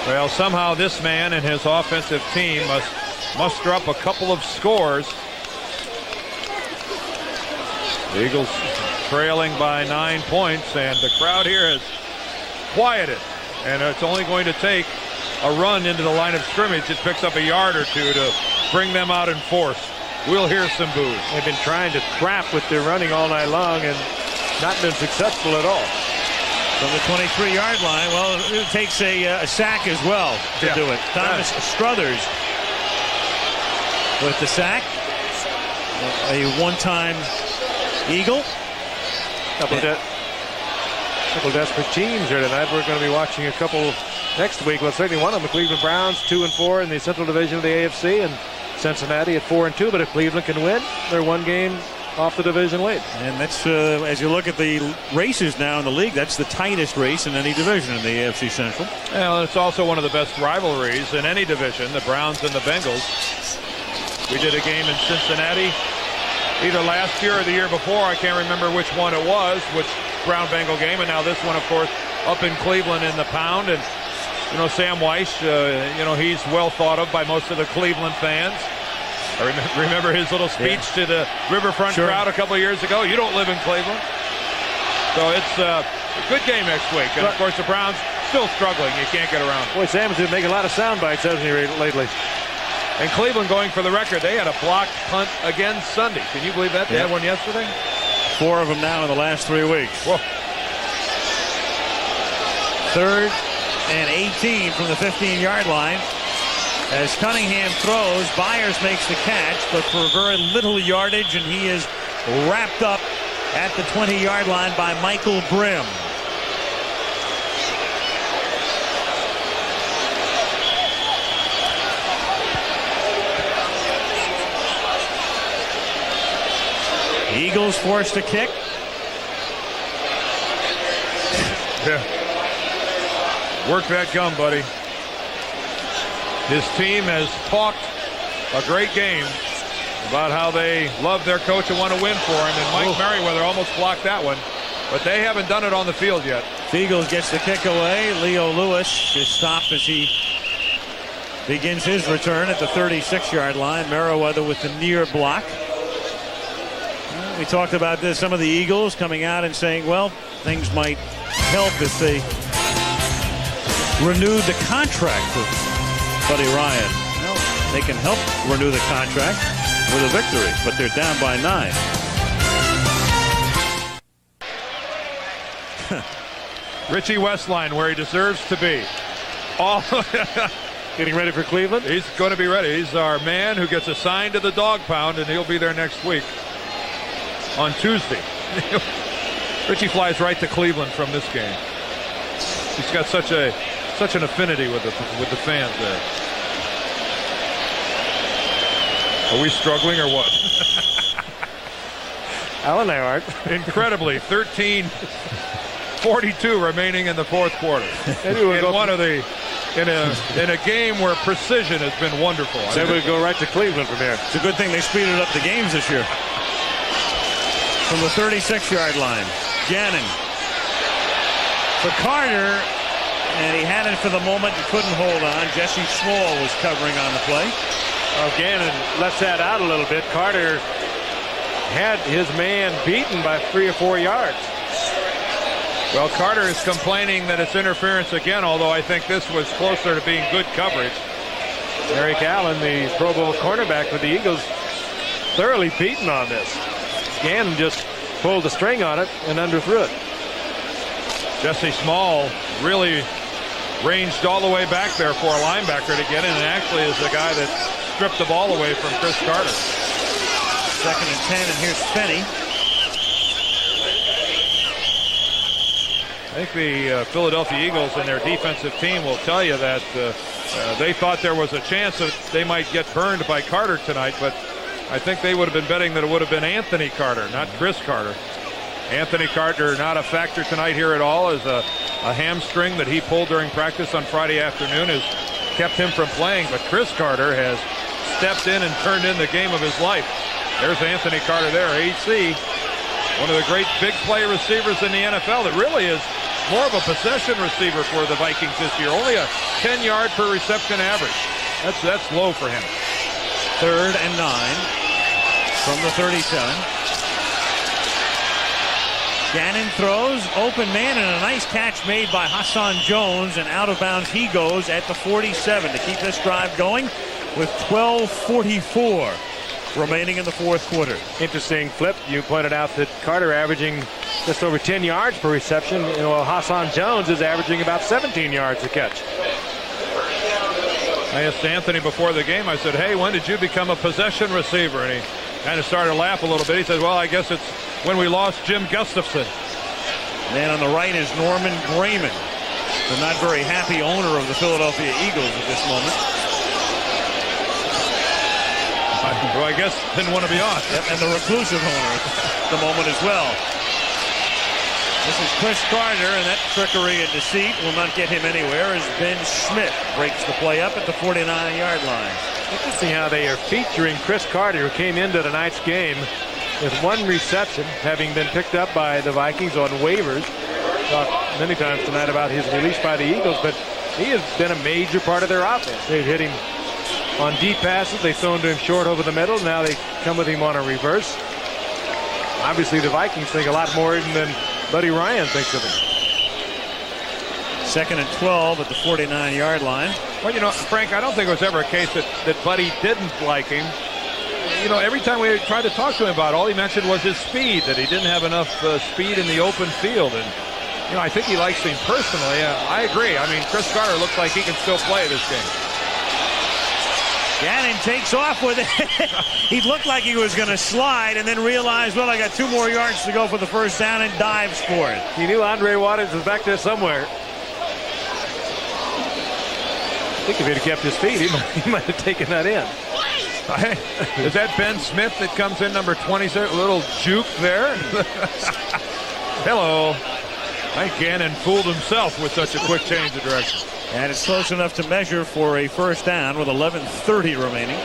Well, somehow this man and his offensive team must muster up a couple of scores. The Eagles trailing by 9 points, and the crowd here has quieted. And it's only going to take a run into the line of scrimmage. It picks up a yard or two to bring them out in force. We'll hear some boos. They've been trying to trap with their running all night long and not been successful at all. From the 23-yard line. Well, it takes a sack as well to do it. Thomas Struthers with the sack. A one-time Eagle. Couple desperate teams here tonight. We're going to be watching a couple next week. Well, certainly one of them, the Cleveland Browns, 2-4 in the Central Division of the AFC, and Cincinnati at 4-2. But if Cleveland can win, they're one game off the division lead. And that's, as you look at the races now in the league, that's the tightest race in any division in the AFC Central. Well, it's also one of the best rivalries in any division, the Browns and the Bengals. We did a game in Cincinnati either last year or the year before. I can't remember which one it was, which Brown-Bengal game. And now this one, of course, up in Cleveland in the Pound. And, you know, Sam Weiss, he's well thought of by most of the Cleveland fans. I remember his little speech to the Riverfront crowd a couple of years ago. You don't live in Cleveland. So it's a good game next week. And, of course, the Browns still struggling. You can't get around. Boy, Sam's been making a lot of sound bites, hasn't he, lately? And Cleveland going for the record. They had a blocked punt again Sunday. Can you believe that? They had one yesterday? 4 of them now in the last 3 weeks. Whoa. 3rd and 18 from the 15-yard line. As Cunningham throws, Byers makes the catch, but for very little yardage, and he is wrapped up at the 20-yard line by Michael Brim. Eagles forced a kick. Yeah. Work that gum, buddy. His team has talked a great game about how they love their coach and want to win for him. And Mike Merriweather almost blocked that one. But they haven't done it on the field yet. Fiegels gets the kick away. Leo Lewis is stopped as he begins his return at the 36-yard line. Merriweather with the near block. We talked about this. Some of the Eagles coming out and saying, well, things might help if they renewed the contract for Buddy Ryan. Well, they can help renew the contract with a victory, but they're down by 9. Richie Westline where he deserves to be. Getting ready for Cleveland? He's going to be ready. He's our man who gets assigned to the dog pound, and he'll be there next week on Tuesday. Richie flies right to Cleveland from this game. He's got such an affinity with the fans there. Are we struggling or what? Alan and I aren't. Incredibly, 13:42 remaining in the fourth quarter. In a game where precision has been wonderful. So we go right to Cleveland from here. It's a good thing they speeded up the games this year. From the 36-yard line, Gannon for Carter, and he had it for the moment and couldn't hold on. Jesse Small was covering on the play. Gannon lets that out a little bit. Carter had his man beaten by 3 or 4 yards. Well, Carter is complaining that it's interference again, although I think this was closer to being good coverage. Eric Allen, the Pro Bowl cornerback for the Eagles, thoroughly beaten on this. Gannon just pulled the string on it and underthrew it. Jesse Small really ranged all the way back there for a linebacker to get in, and actually is the guy that stripped the ball away from Chris Carter. 2nd and 10, and here's Finney. I think the Philadelphia Eagles and their defensive team will tell you that they thought there was a chance that they might get burned by Carter tonight, but I think they would have been betting that it would have been Anthony Carter, not Chris Carter. Anthony Carter not a factor tonight here at all, as a hamstring that he pulled during practice on Friday afternoon has kept him from playing, but Chris Carter has stepped in and turned in the game of his life. There's Anthony Carter there, AC, one of the great big play receivers in the NFL that really is more of a possession receiver for the Vikings this year. Only a 10-yard per reception average. That's low for him. 3rd and 9 from the 37. Gannon throws, open man, and a nice catch made by Hassan Jones, and out of bounds he goes at the 47 to keep this drive going with 12:44 remaining in the fourth quarter. Interesting flip. You pointed out that Carter averaging just over 10 yards per reception. You know, Hassan Jones is averaging about 17 yards a catch. I asked Anthony before the game, I said, hey, when did you become a possession receiver? And he kind of started to laugh a little bit. He said, well, I guess it's when we lost Jim Gustafson. Man on the right is Norman Grayman, the not very happy owner of the Philadelphia Eagles at this moment. Well, I guess didn't want to be on. And the reclusive owner at the moment as well. This is Chris Carter, and that trickery and deceit will not get him anywhere as Ben Smith breaks the play up at the 49-yard line. Interesting how they are featuring Chris Carter, who came into tonight's game with one reception, having been picked up by the Vikings on waivers. Talked many times tonight about his release by the Eagles, but he has been a major part of their offense. They've hit him on deep passes. They've thrown to him short over the middle. Now they come with him on a reverse. Obviously, the Vikings think a lot more of him than Buddy Ryan thinks of him. 2nd and 12 at the 49-yard line. Well, you know, Frank, I don't think it was ever a case that Buddy didn't like him. You know, every time we tried to talk to him about it, all he mentioned was his speed, that he didn't have enough speed in the open field. And, you know, I think he likes him personally. I agree. I mean, Chris Carter looks like he can still play this game. Gannon takes off with it. He looked like he was going to slide and then realized, well, I got 2 more yards to go for the first down, and dives for it. He knew Andre Waters was back there somewhere. I think if he'd have kept his feet, he might have taken that in. Is that Ben Smith that comes in, number 26? A little juke there. Hello. I think Gannon fooled himself with such a quick change of direction. And it's close enough to measure for a first down with 11:30 remaining.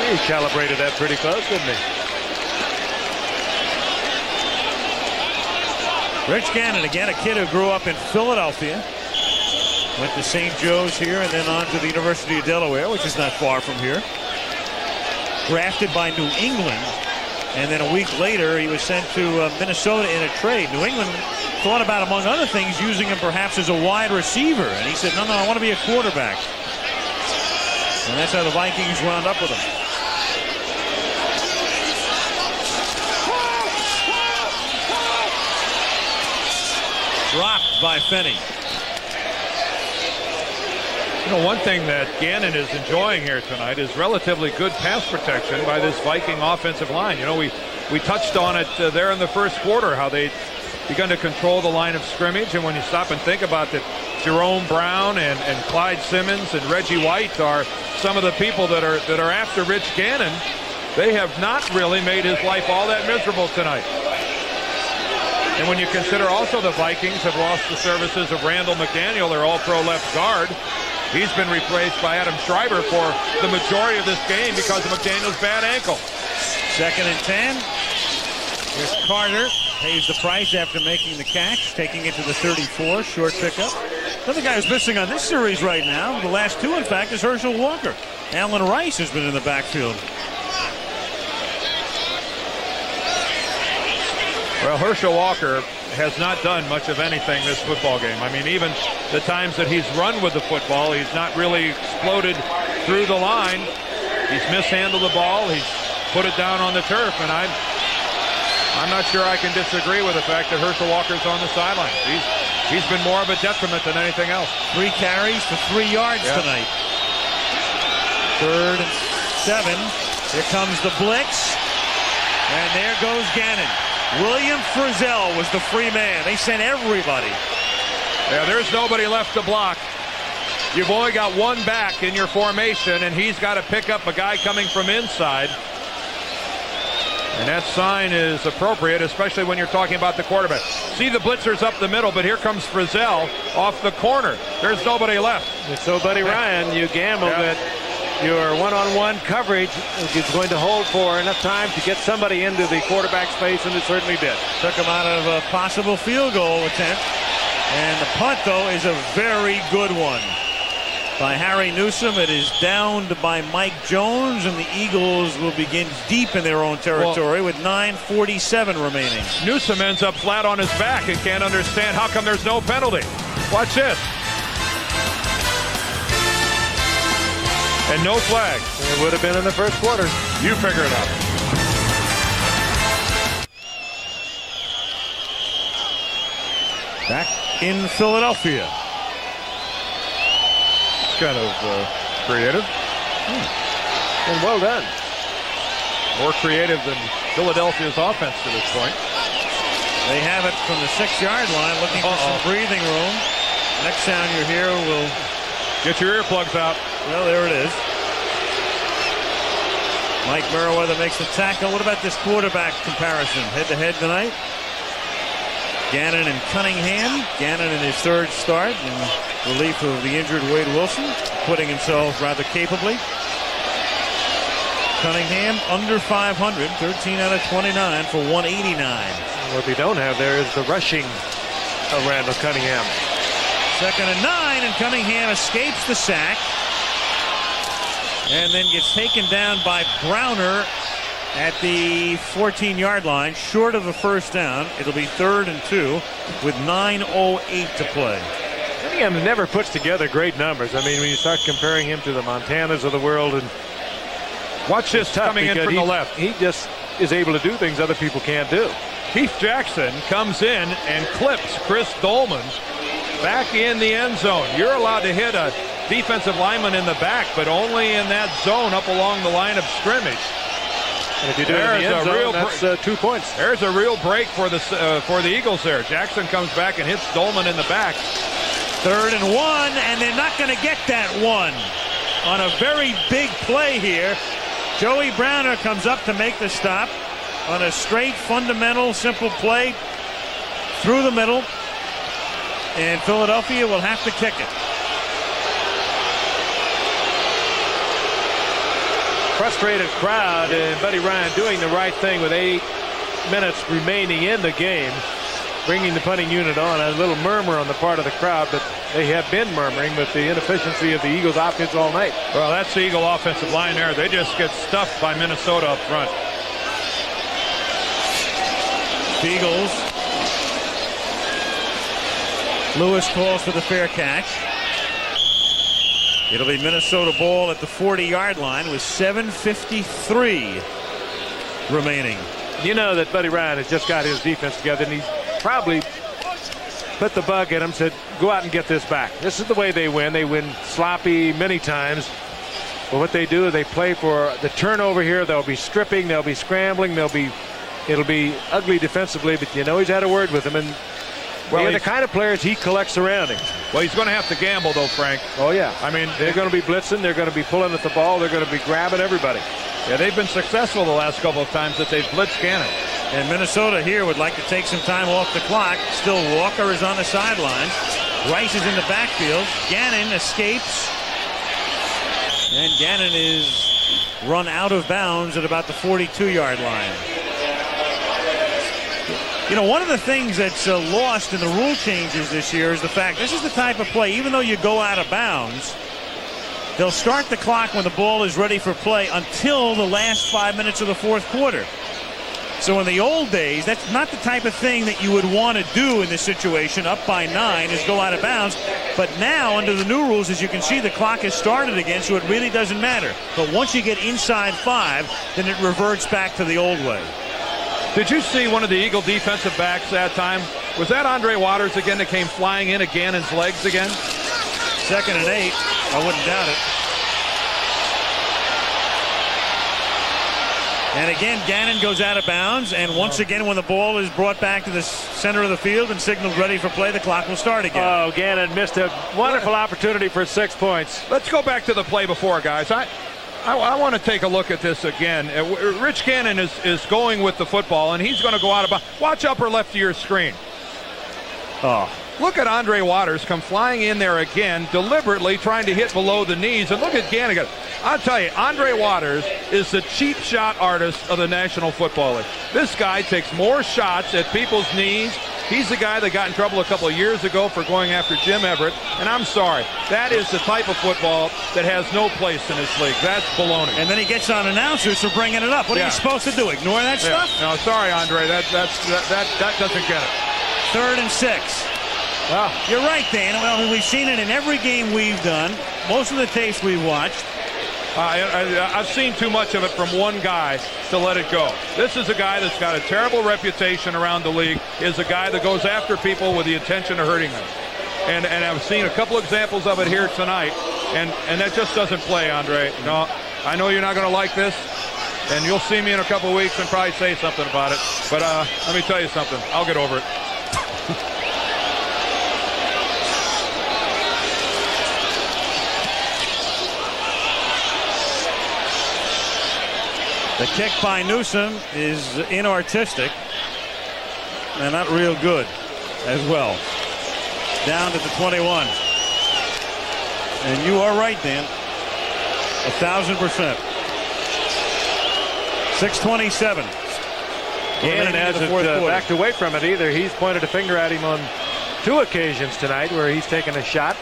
He calibrated that pretty close, didn't he? Rich Gannon, again, a kid who grew up in Philadelphia. Went to St. Joe's here and then on to the University of Delaware, which is not far from here. Drafted by New England, and then a week later he was sent to Minnesota in a trade. New England thought about, among other things, using him perhaps as a wide receiver, and he said, no, I want to be a quarterback. And that's how the Vikings wound up with him. Dropped by Finney. You know, one thing that Gannon is enjoying here tonight is relatively good pass protection by this Viking offensive line. You know, we touched on it there in the first quarter, how they've begun to control the line of scrimmage. And when you stop and think about that, Jerome Brown and Clyde Simmons and Reggie White are some of the people that are after Rich Gannon. They have not really made his life all that miserable tonight. And when you consider also the Vikings have lost the services of Randall McDaniel, their all-pro left guard. He's been replaced by Adam Schreiber for the majority of this game because of McDaniel's bad ankle. 2nd and 10. Here's Carter. Pays the price after making the catch, taking it to the 34. Short pickup. Another guy who's missing on this series right now, the last 2, in fact, is Herschel Walker. Alan Rice has been in the backfield. Well, Herschel Walker has not done much of anything this football game. I mean, even the times that he's run with the football, he's not really exploded through the line. He's mishandled the ball. He's put it down on the turf, and I'm not sure I can disagree with the fact that Herschel Walker's on the sideline. He's been more of a detriment than anything else. 3 carries for 3 yards tonight. 3rd and 7. Here comes the blitz, and there goes Gannon. William Frizzell was the free man. They sent everybody. Yeah, there's nobody left to block. You've only got one back in your formation, and he's got to pick up a guy coming from inside. And that sign is appropriate, especially when you're talking about the quarterback. See the blitzers up the middle, but here comes Frizzell off the corner. There's nobody left. And so, Buddy Ryan, you gambled that your one-on-one coverage is going to hold for enough time to get somebody into the quarterback space, and it certainly did. Took him out of a possible field goal attempt. And the punt, though, is a very good one by Harry Newsome. It is downed by Mike Jones, and the Eagles will begin deep in their own territory with 9:47 remaining. Newsome ends up flat on his back and can't understand how come there's no penalty. Watch this. And no flag. It would have been in the first quarter. You figure it out. Back in Philadelphia. Kind of creative. And well done. More creative than Philadelphia's offense to this point. They have it from the 6-yard line, looking for some breathing room. Next sound you hear will... Get your earplugs out. Well, there it is. Mike Merriweather makes the tackle. What about this quarterback comparison? Head-to-head tonight? Gannon and Cunningham. Gannon in his third start in relief of the injured Wade Wilson, putting himself rather capably. Cunningham under 500, 13 out of 29 for 189. What we don't have there is the rushing of Randall Cunningham. 2nd and 9, and Cunningham escapes the sack and then gets taken down by Browner at the 14-yard line, short of a first down. It'll be 3rd and 2 with 9:08 to play. Cunningham never puts together great numbers. I mean, when you start comparing him to the Montanas of the world, and watch this coming in from the left. He just is able to do things other people can't do. Keith Jackson comes in and clips Chris Dolman back in the end zone. You're allowed to hit a defensive lineman in the back, but only in that zone up along the line of scrimmage. And if you do it in the end zone, that's 2 points. There's a real break for the Eagles there. Jackson comes back and hits Dolman in the back. 3rd and 1, and they're not going to get that one on a very big play here. Joey Browner comes up to make the stop on a straight, fundamental, simple play through the middle, and Philadelphia will have to kick it. Frustrated crowd, and Buddy Ryan doing the right thing with 8 minutes remaining in the game, bringing the punting unit on. A little murmur on the part of the crowd, but they have been murmuring with the inefficiency of the Eagles offense all night. Well, that's the Eagle offensive line there. They just get stuffed by Minnesota up front. Eagles. Lewis calls for the fair catch. It'll be Minnesota ball at the 40-yard line with 7:53 remaining. You know that Buddy Ryan has just got his defense together, and he's probably put the bug in him, said, go out and get this back. This is the way they win. They win sloppy many times. But what they do is they play for the turnover here. They'll be stripping. They'll be scrambling. It'll be ugly defensively, but you know he's had a word with them. And they're the kind of players he collects around him. Well, he's going to have to gamble, though, Frank. Oh, yeah. I mean, they're going to be blitzing. They're going to be pulling at the ball. They're going to be grabbing everybody. Yeah, they've been successful the last couple of times that they've blitzed Gannon. And Minnesota here would like to take some time off the clock. Still Walker is on the sideline. Rice is in the backfield. Gannon escapes. And Gannon is run out of bounds at about the 42-yard line. You know, one of the things that's lost in the rule changes this year is the fact this is the type of play, even though you go out of bounds, they'll start the clock when the ball is ready for play until the last 5 minutes of the fourth quarter. So in the old days, that's not the type of thing that you would want to do in this situation. Up by 9 is go out of bounds. But now, under the new rules, as you can see, the clock has started again, so it really doesn't matter. But once you get inside 5, then it reverts back to the old way. Did you see one of the Eagle defensive backs that time? Was that Andre Waters again that came flying in at Gannon's legs again? 2nd and 8. I wouldn't doubt it. And again, Gannon goes out of bounds, and once again, when the ball is brought back to the center of the field and signaled ready for play, the clock will start again. Oh, Gannon missed a wonderful opportunity for 6 points. Let's go back to the play before, guys. I want to take a look at this again. Rich Gannon is going with the football, and he's going to go out of bounds. Watch upper left of your screen. Oh. Look at Andre Waters come flying in there again, deliberately trying to hit below the knees. And look at Gannon. I'll tell you, Andre Waters is the cheap shot artist of the National Football League. This guy takes more shots at people's knees. He's the guy that got in trouble a couple of years ago for going after Jim Everett. And I'm sorry, that is the type of football that has no place in this league. That's baloney. And then he gets on announcers for bringing it up. What are you supposed to do? Ignore that stuff? No, sorry, Andre. That doesn't get it. 3rd and 6. Well, you're right, Dan. Well, we've seen it in every game we've done. Most of the tapes we've watched. I've seen too much of it from one guy to let it go. This is a guy that's got a terrible reputation around the league, is a guy that goes after people with the intention of hurting them. And I've seen a couple examples of it here tonight, and that just doesn't play, Andre. No, I know you're not going to like this, and you'll see me in a couple of weeks and probably say something about it. But let me tell you something. I'll get over it. The kick by Newsom is inartistic and not real good as well. Down to the 21. And you are right, Dan. 1,000%. 6:27. Gannon hasn't backed away from it either. He's pointed a finger at him on 2 occasions tonight where he's taken a shot.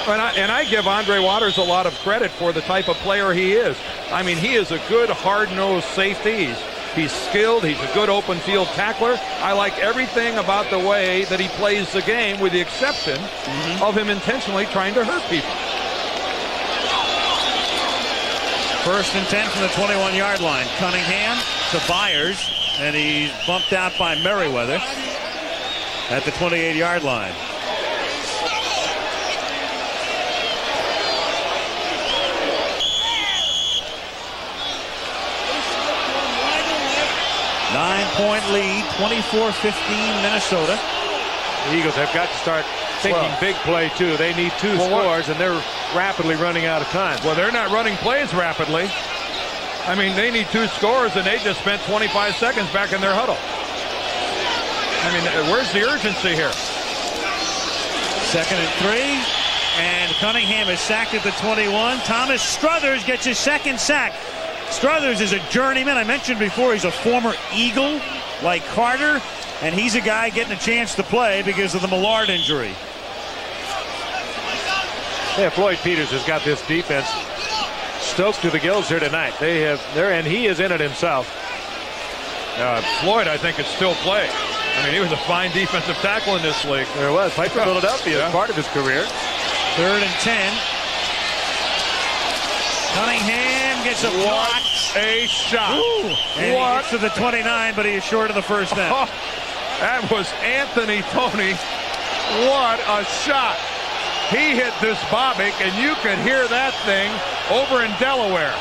And I give Andre Waters a lot of credit for the type of player he is. I mean, he is a good hard-nosed safety. He's skilled. He's a good open field tackler. I like everything about the way that he plays the game, with the exception of him intentionally trying to hurt people. 1st and 10 from the 21-yard line. Cunningham to Byers, and he's bumped out by Merriweather at the 28-yard line. Nine-point lead, 24-15 Minnesota. The Eagles have got to start thinking big play, too. They need 2 scores, and they're rapidly running out of time. Well, they're not running plays rapidly. I mean, they need 2 scores, and they just spent 25 seconds back in their huddle. I mean, where's the urgency here? 2nd and 3, and Cunningham is sacked at the 21. Thomas Struthers gets his 2nd sack. Struthers is a journeyman. I mentioned before he's a former Eagle like Carter, and he's a guy getting a chance to play because of the Millard injury. Yeah, Floyd Peters has got this defense stoked to the gills here tonight. And he is in it himself. Floyd, I think, could still play. I mean, he was a fine defensive tackle in this league. There was. Played for Philadelphia as part of his career. 3rd and 10. Cunningham gets a block. What a shot. Ooh. And he gets to the 29, but he is short of the 1st down. That was Anthony Toney. What a shot. He hit this Bobic, and you could hear that thing over in Delaware.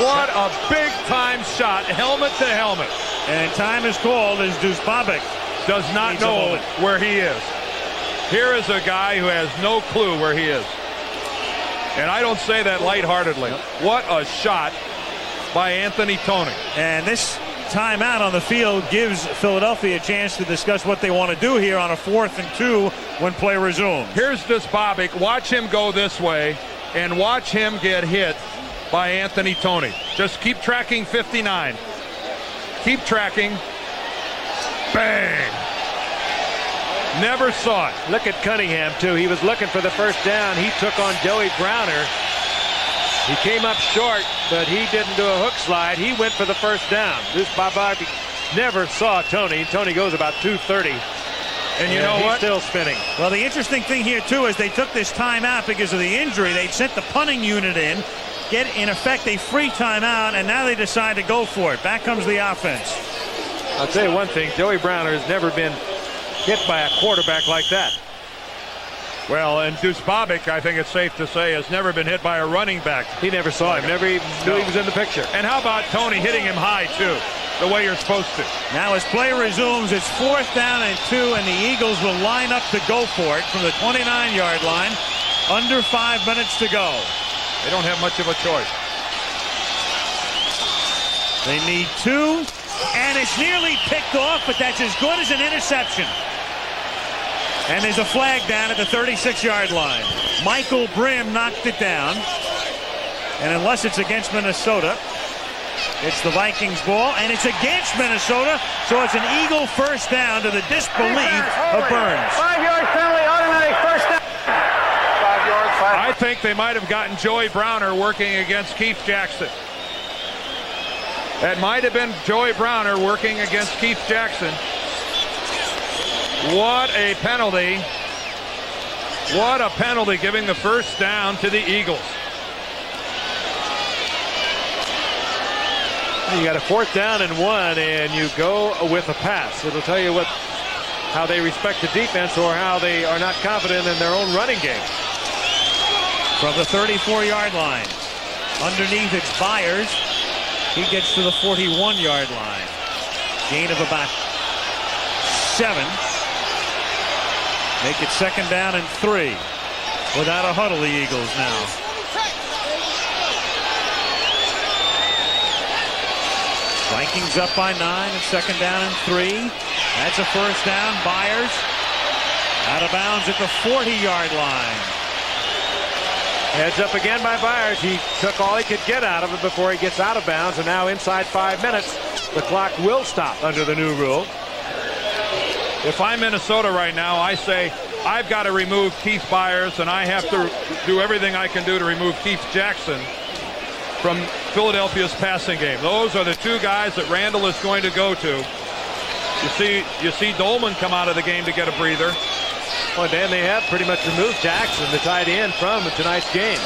What a big-time shot, helmet to helmet. And time is called as Deuce Bobic does not know where he is. Here is a guy who has no clue where he is. And I don't say that lightheartedly. What a shot by Anthony Toney. And this timeout on the field gives Philadelphia a chance to discuss what they want to do here on a 4th and 2 when play resumes. Here's this Bobic. Watch him go this way and watch him get hit by Anthony Toney. Just keep tracking 59. Keep tracking. Bang. Never saw it. Look at Cunningham, too. He was looking for the 1st down. He took on Joey Browner. He came up short, but he didn't do a hook slide. He went for the 1st down. This Bobic never saw Toney. Toney goes about 230. And you know he's what? Still spinning. Well, the interesting thing here, too, is they took this timeout because of the injury. They'd sent the punting unit in, get, in effect, a free timeout, and now they decide to go for it. Back comes the offense. I'll tell you one thing. Joey Browner has never been hit by a quarterback like that. Well, and Deuce Bobic, I think it's safe to say, has never been hit by a running back. He never saw him. Never even knew he was in the picture. And how about Toney hitting him high, too, the way you're supposed to? Now as play resumes, it's 4th down and 2, and the Eagles will line up to go for it from the 29-yard line. Under 5 minutes to go. They don't have much of a choice. They need 2, and it's nearly picked off, but that's as good as an interception. And there's a flag down at the 36-yard line. Michael Brim knocked it down. And unless it's against Minnesota, it's the Vikings ball, and it's against Minnesota, so it's an Eagle 1st down to the disbelief of Burns. 5-yard penalty, automatic 1st down. 5 yards. I think they might have gotten Joey Browner working against Keith Jackson. That might have been Joey Browner working against Keith Jackson. What a penalty What a penalty, giving the first down to the Eagles. You got a 4th down and 1, and you go with a pass. It'll tell you how they respect the defense or how they are not confident in their own running game. From the 34-yard line. Underneath, it's Byers. He gets to the 41-yard line. Gain of about 7. Make it 2nd down and 3. Without a huddle, the Eagles now. Vikings up by 9 and 2nd down and 3. That's a 1st down. Byers out of bounds at the 40-yard line. Heads up again by Byers. He took all he could get out of it before he gets out of bounds, and now inside 5 minutes, the clock will stop under the new rule. If I'm Minnesota right now, I say I've got to remove Keith Byers, and I have to do everything I can do to remove Keith Jackson from Philadelphia's passing game. Those are the 2 guys that Randall is going to go to. You see Dolman come out of the game to get a breather. Well, Dan, they have pretty much removed Jackson, the tight end, from tonight's game.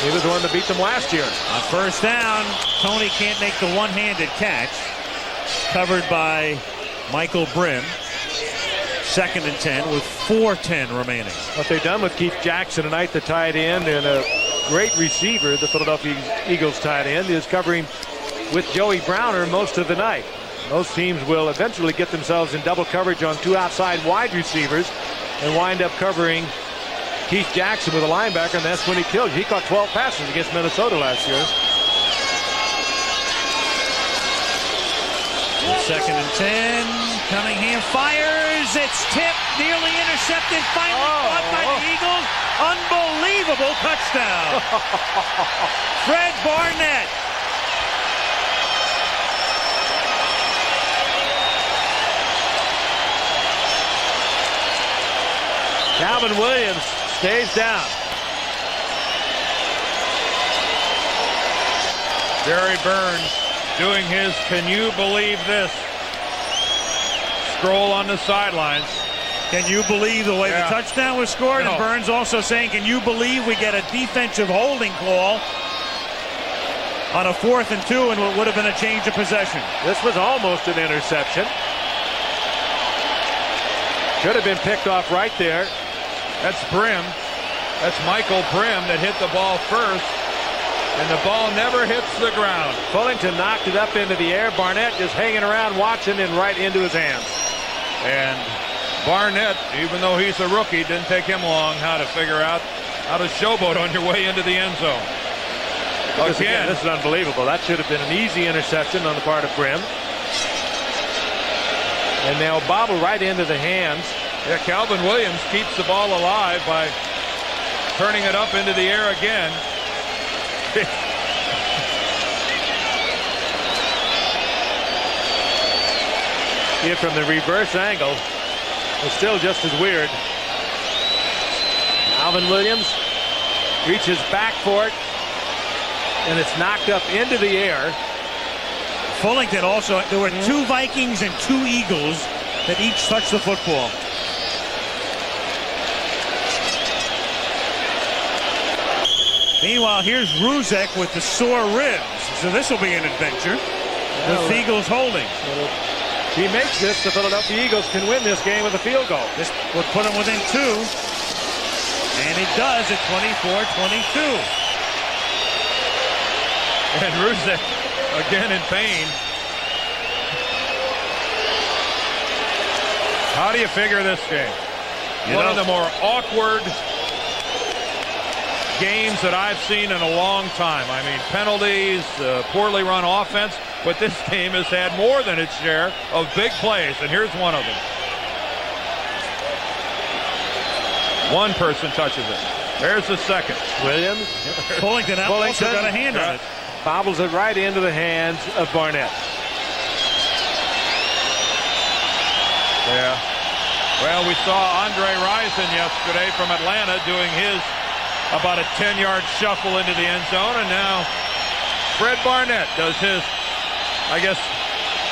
He was the one that beat them last year. On 1st down, Tony can't make the one-handed catch. Covered by Michael Brim. 2nd and 10 with 4:10 remaining. What they've done with Keith Jackson tonight, the tight end, and a great receiver, the Philadelphia Eagles tight end, is covering with Joey Browner most of the night. Most teams will eventually get themselves in double coverage on 2 outside wide receivers and wind up covering Keith Jackson with a linebacker, and that's when he killed. He caught 12 passes against Minnesota last year. 2nd and 10. Cunningham fires. It's tipped. Nearly intercepted. Finally caught by the Eagles. Unbelievable touchdown. Fred Barnett. Calvin Williams stays down. Jerry Burns doing his "can you believe this" stroll on the sidelines. Can you believe the way the touchdown was scored? No. And Burns also saying, can you believe we get a defensive holding call on a 4th and 2 and what would have been a change of possession? This was almost an interception. Should have been picked off right there. That's Brim. That's Michael Brim that hit the ball first, and the ball never hits the ground. Fullington knocked it up into the air. Barnett just hanging around watching and right into his hands. And Barnett, even though he's a rookie, didn't take him long how to figure out how to showboat on your way into the end zone. Again, this is unbelievable. That should have been an easy interception on the part of Brim. And they'll bobble right into the hands. Yeah, Calvin Williams keeps the ball alive by turning it up into the air again. Here from the reverse angle, it's still just as weird. Calvin Williams reaches back for it, and it's knocked up into the air. Fullington also, there were 2 Vikings and 2 Eagles that each touched the football. Meanwhile, here's Ruzek with the sore ribs. So this will be an adventure. The Eagles holding. If he makes this, the Philadelphia Eagles can win this game with a field goal. This would put him within 2. And it does at 24-22. And Ruzek again in pain. How do you figure this game? One of the more awkward games that I've seen in a long time. I mean, penalties, poorly run offense, but this game has had more than its share of big plays, and here's one of them. One person touches it. There's the second. Williams. Fullington also got a hand on it. Bobbles it right into the hands of Barnett. Yeah. Well, we saw Andre Rison yesterday from Atlanta doing his about a 10-yard shuffle into the end zone, and now Fred Barnett does his, I guess,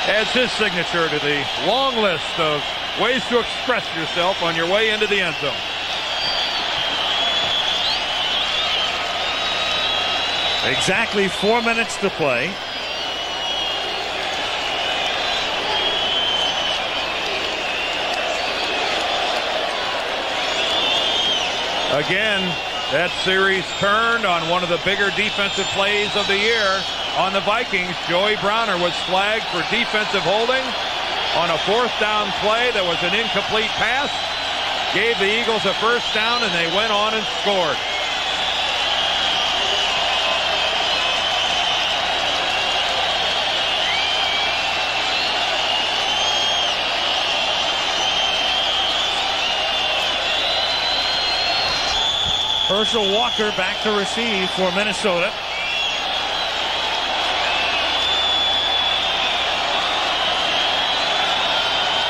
adds his signature to the long list of ways to express yourself on your way into the end zone. Exactly 4 minutes to play. Again, that series turned on one of the bigger defensive plays of the year on the Vikings. Joey Browner was flagged for defensive holding on a 4th down play that was an incomplete pass. Gave the Eagles a 1st down, and they went on and scored. Herschel Walker back to receive for Minnesota.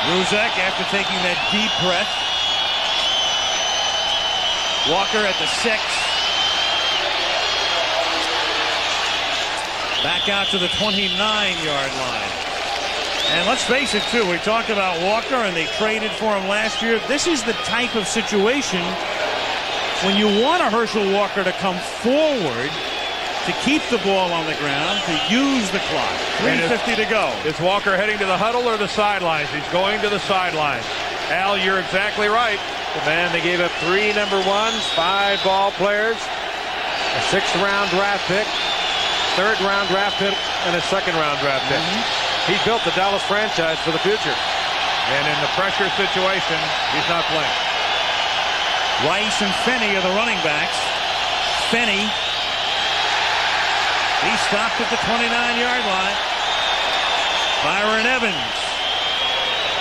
Ruzek after taking that deep breath. Walker at the 6. Back out to the 29-yard line. And let's face it, too, we talked about Walker and they traded for him last year. This is the type of situation when you want a Herschel Walker to come forward to keep the ball on the ground, to use the clock. 3:50 to go. Is Walker heading to the huddle or the sidelines? He's going to the sidelines. Al, you're exactly right. Man, they gave up 3 number 1s, 5 ball players, a 6th-round draft pick, 3rd-round draft pick, and a 2nd-round draft pick. He built the Dallas franchise for the future. And in the pressure situation, he's not playing. Rice and Finney are the running backs. Finney, he stopped at the 29-yard line. Byron Evans.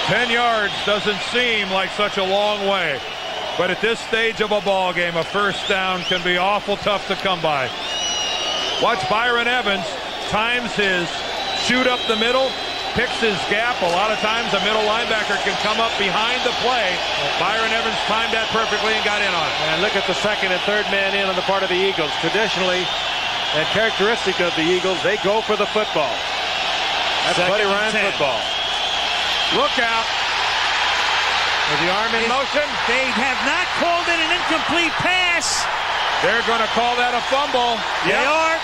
10 yards doesn't seem like such a long way. But at this stage of a ball game, a 1st down can be awful tough to come by. Watch Byron Evans times his shoot up the middle, picks his gap. A lot of times a middle linebacker can come up behind the play. Byron Evans timed that perfectly and got in on it. And look at the 2nd and 3rd man in on the part of the Eagles. Traditionally, and characteristic of the Eagles, they go for the football. That's Buddy Ryan football. Look out. With the arm in motion. They have not called it an incomplete pass. They're going to call that a fumble. They are.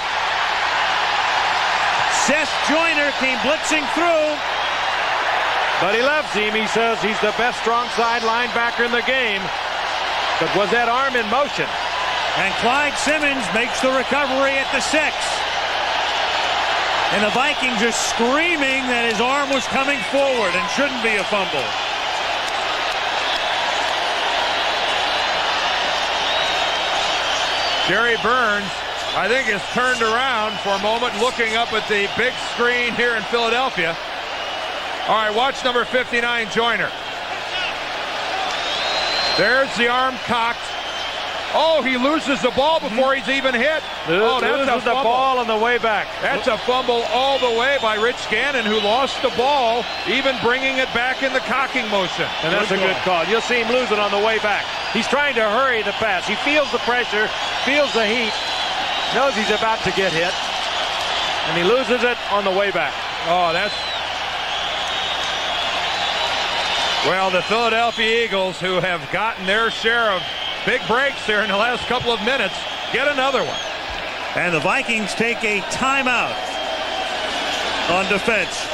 Seth Joyner came blitzing through. But he loves him. He says he's the best strong side linebacker in the game. But was that arm in motion? And Clyde Simmons makes the recovery at the 6. And the Vikings are screaming that his arm was coming forward and shouldn't be a fumble. Jerry Burns, I think, is turned around for a moment, looking up at the big screen here in Philadelphia. All right, watch number 59, Joyner. There's the arm cocked. Oh, he loses the ball before he's even hit. Oh, that's a the fumble. ball on the way back. That's a fumble all the way by Rich Gannon, who lost the ball, even bringing it back in the cocking motion. And that's a good call. You'll see him lose it on the way back. He's trying to hurry the pass. He feels the pressure, feels the heat, knows he's about to get hit, and he loses it on the way back. Oh, that's... Well, the Philadelphia Eagles, who have gotten their share of big breaks here in the last couple of minutes, get another one. And the Vikings take a timeout on defense.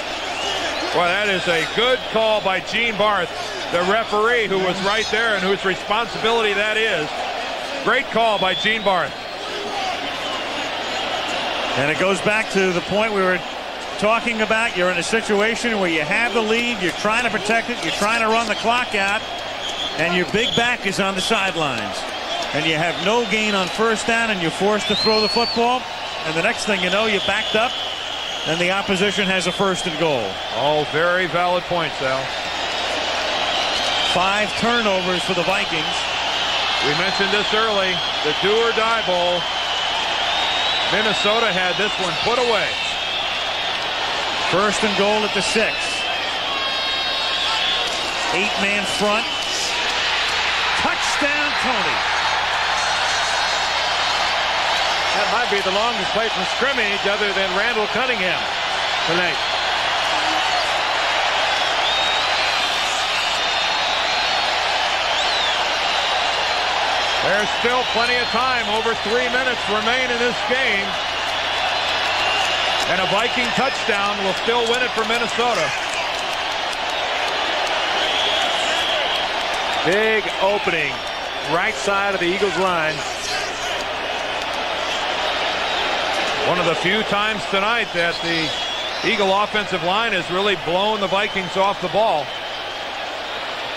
Well, that is a good call by Gene Barth, the referee who was right there and whose responsibility that is. Great call by Gene Barth. And it goes back to the point we were talking about. You're in a situation where you have the lead, you're trying to protect it, you're trying to run the clock out, and your big back is on the sidelines. And you have no gain on 1st down, and you're forced to throw the football. And the next thing you know, you're backed up, and the opposition has a 1st and goal. All very valid points, Al. 5 turnovers for the Vikings. We mentioned this early, the do-or-die bowl. Minnesota had this one put away. 1st and goal at the 6. 8-man front. Touchdown, Tony. That might be the longest play from scrimmage other than Randall Cunningham tonight. There's still plenty of time. Over 3 minutes remain in this game. And a Viking touchdown will still win it for Minnesota. Big opening, right side of the Eagles line. One of the few times tonight that the Eagle offensive line has really blown the Vikings off the ball.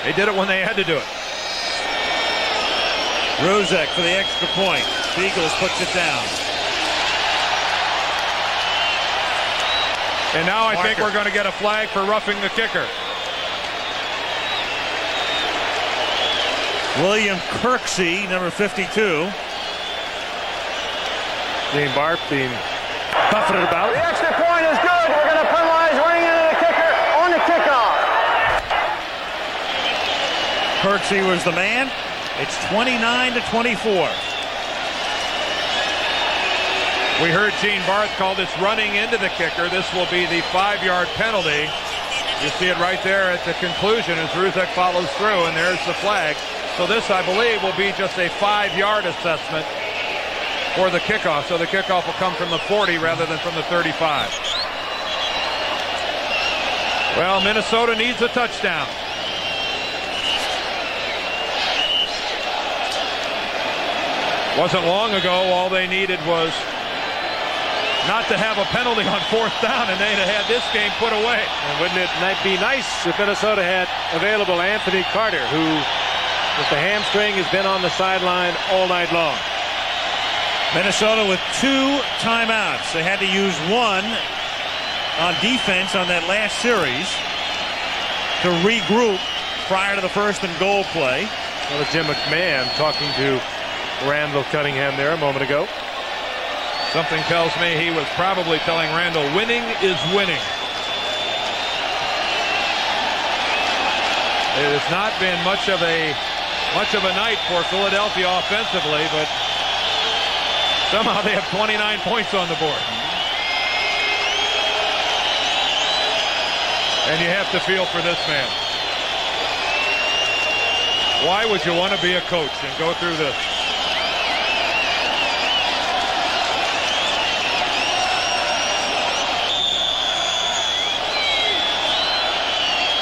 They did it when they had to do it. Ruzek for the extra point. The Eagles puts it down. And now I think we're going to get a flag for roughing the kicker. William Kirksey, number 52. Dean Barth being buffeted about. The extra point is good. We're going to penalize running into the kicker on the kickoff. Kirksey was the man. It's 29-24. We heard Gene Barth call this running into the kicker. This will be the 5-yard penalty. You see it right there at the conclusion as Ruzek follows through, and there's the flag. So this, I believe, will be just a 5-yard assessment for the kickoff. So the kickoff will come from the 40 rather than from the 35. Well, Minnesota needs a touchdown. Wasn't long ago, all they needed was not to have a penalty on 4th down, and they'd have had this game put away. And wouldn't it be nice if Minnesota had available Anthony Carter, who, with the hamstring, has been on the sideline all night long. Minnesota with 2 timeouts. They had to use one on defense on that last series to regroup prior to the 1st and goal play. That was Jim McMahon talking to Randall Cunningham there a moment ago. Something tells me he was probably telling Randall, winning is winning. It has not been much of a night for Philadelphia offensively, but somehow they have 29 points on the board. And you have to feel for this man. Why would you want to be a coach and go through this?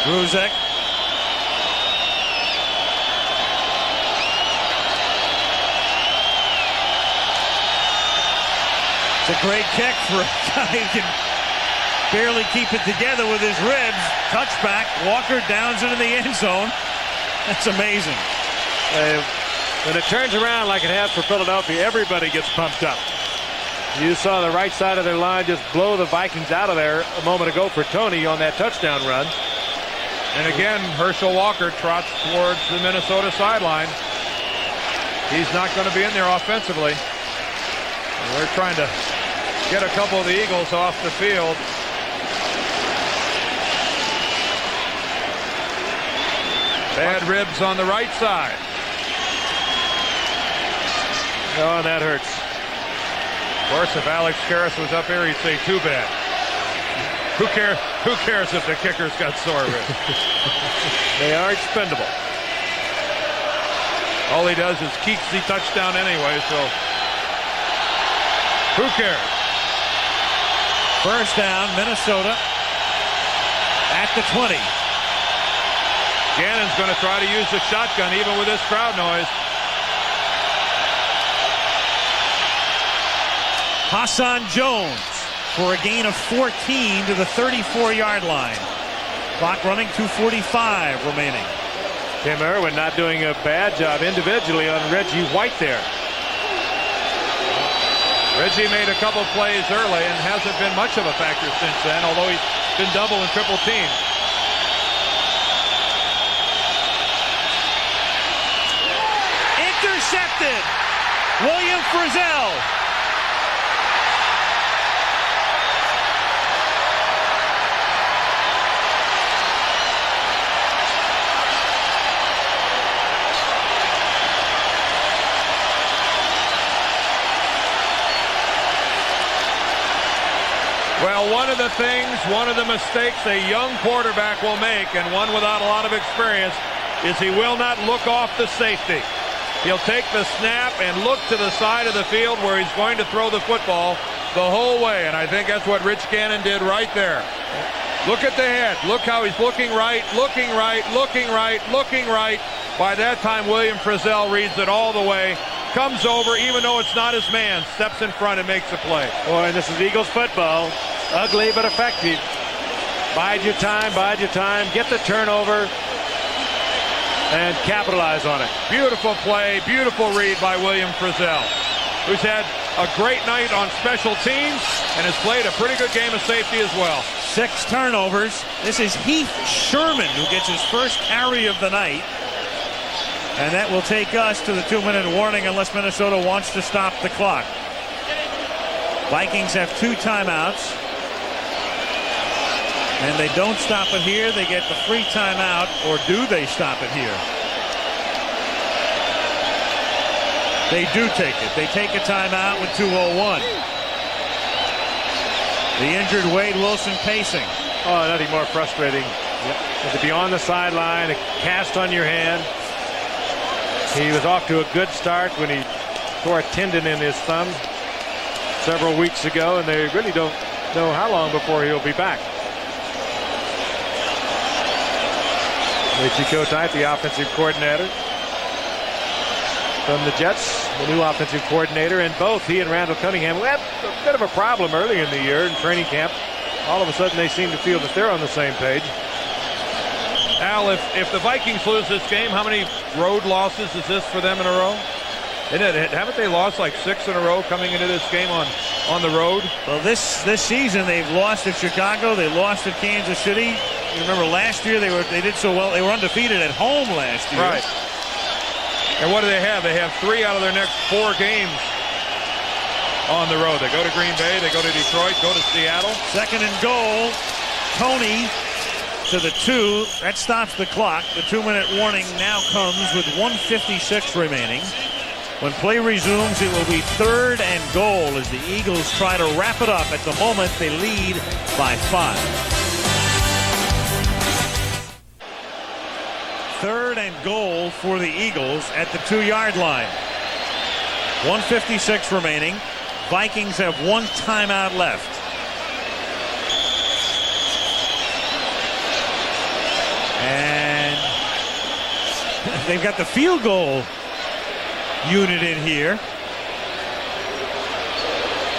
Ruzek. It's a great kick for a guy who can barely keep it together with his ribs. Touchback. Walker downs into the end zone. That's amazing. When it turns around like it has for Philadelphia, everybody gets pumped up. You saw the right side of their line just blow the Vikings out of there a moment ago for Tony on that touchdown run. And again, Herschel Walker trots towards the Minnesota sideline. He's not going to be in there offensively. And we're trying to get a couple of the Eagles off the field. Bad ribs on the right side. Oh, that hurts. Of course, if Alex Karras was up here, he'd say too bad. Who cares if the kicker's got sore ribs? They are expendable. All he does is keeps the touchdown anyway, so who cares? 1st down, Minnesota at the 20. Gannon's going to try to use the shotgun even with this crowd noise. Hassan Jones for a gain of 14 to the 34-yard line. Clock running, 2:45 remaining. Tim Irwin not doing a bad job individually on Reggie White there. Reggie made a couple plays early and hasn't been much of a factor since then, although he's been double and triple teamed. Intercepted. William Frizzell. Well, one of the mistakes a young quarterback will make, and one without a lot of experience, is he will not look off the safety. He'll take the snap and look to the side of the field where he's going to throw the football, the whole way, and I think that's what Rich Gannon did right there. Look at the head. Look how he's looking right, looking right, looking right, looking right. By that time, William Frizzell reads it all the way, comes over, even though it's not his man, steps in front and makes a play. Boy, this is Eagles football. Ugly but effective. Bide your time, get the turnover, and capitalize on it. Beautiful play, beautiful read by William Frizzell, who's had a great night on special teams and has played a pretty good game of safety as well. 6 turnovers. This is Heath Sherman who gets his first carry of the night. And that will take us to the 2-minute warning unless Minnesota wants to stop the clock. Vikings have 2 timeouts. And they don't stop it here. They get the free timeout, or do they stop it here? They do take it. They take a timeout with 2:01. The injured Wade Wilson pacing. Oh, nothing more frustrating than to be on the sideline, a cast on your hand. He was off to a good start when he tore a tendon in his thumb several weeks ago, and they really don't know how long before he'll be back. Richie Kotite, the offensive coordinator from the Jets, the new offensive coordinator, and both he and Randall Cunningham had a bit of a problem early in the year in training camp. All of a sudden they seem to feel that they're on the same page. Al, if the Vikings lose this game, how many road losses is this for them in a row? Haven't they lost like 6 in a row coming into this game on the road? Well, this season they've lost at Chicago. They lost at Kansas City. You remember last year they did so well. They were undefeated at home last year. Right. And what do they have? They have 3 out of their next 4 games on the road. They go to Green Bay, they go to Detroit, go to Seattle. 2nd and goal. Tony to the 2. That stops the clock. The 2-minute warning now comes with 1:56 remaining. When play resumes, it will be 3rd and goal as the Eagles try to wrap it up. At the moment, they lead by 5. 3rd and goal for the Eagles at the 2-yard line. 1:56 remaining. Vikings have 1 timeout left. And they've got the field goal unit in here.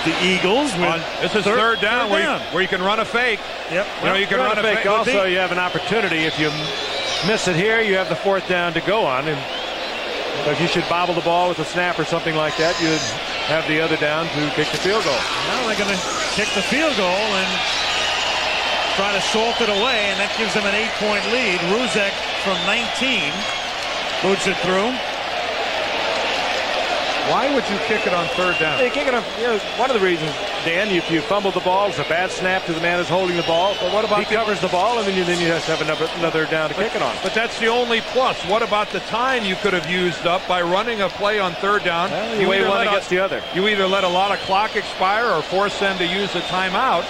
The Eagles with this is third down, where you can run a fake. Yep. You know, you can run a fake. Also, you have an opportunity. If you miss it here, you have the 4th down to go on. And if you should bobble the ball with a snap or something like that, you'd have the other down to kick the field goal. Now they're going to kick the field goal and try to salt it away, and that gives them an 8-point lead. Ruzek from 19 boots it through. Why would you kick it on 3rd down? Hey, kick it on, one of the reasons, Dan, if you fumble the ball, it's a bad snap to the man who's holding the ball. But what about he covers the ball, and then you have to have another down to kick it on. But that's the only plus. What about the time you could have used up by running a play on 3rd down? Well, you weigh one against the other. You either let a lot of clock expire or force them to use a timeout.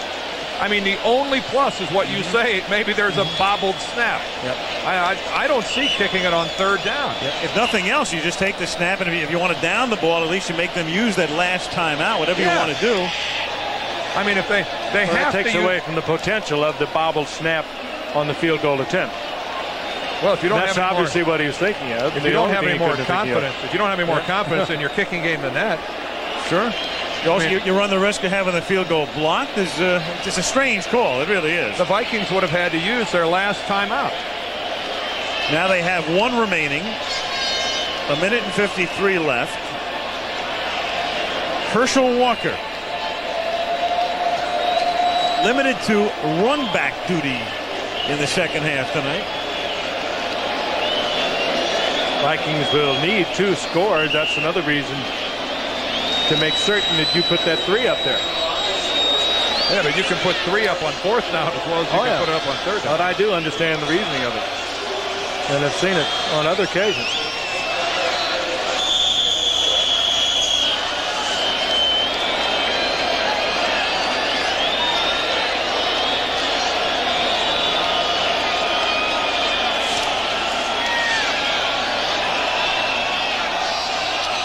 I mean, the only plus is what you say. Maybe there's a bobbled snap. Yep. I don't see kicking it on 3rd down. Yep. If nothing else, you just take the snap, and if you want to down the ball, at least you make them use that last timeout, whatever you want to do. I mean, if they have to takes away from the potential of the bobbled snap on the field goal attempt. Well, if you don't That's have obviously what he was thinking of. If you don't have any more confidence in your kicking game than that, sure. You run the risk of having the field goal blocked. It's just a strange call. It really is. The Vikings would have had to use their last timeout. Now they have 1 remaining. 1:53 left. Herschel Walker limited to run back duty in the 2nd half tonight. Vikings will need 2 scores. That's another reason to make certain that you put that 3 up there. Yeah, but you can put 3 up on 4th down as well as you can put it up on 3rd down. But I do understand the reasoning of it, and I've seen it on other occasions.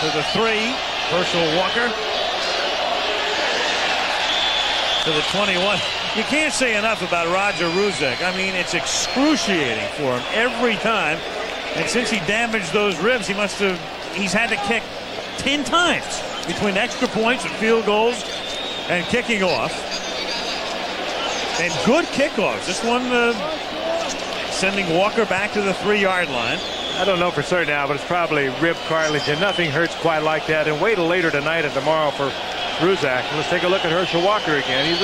To the 3, Herschel Walker. to the 21. You can't say enough about Roger Ruzek. I mean, it's excruciating for him every time. And since he damaged those ribs, he's had to kick 10 times between extra points and field goals and kicking off. And good kickoffs. This one sending Walker back to the 3-yard line. I don't know for certain now, but it's probably rib cartilage, and nothing hurts quite like that. And wait till later tonight and tomorrow for Ruzak. Let's take a look at Herschel Walker again.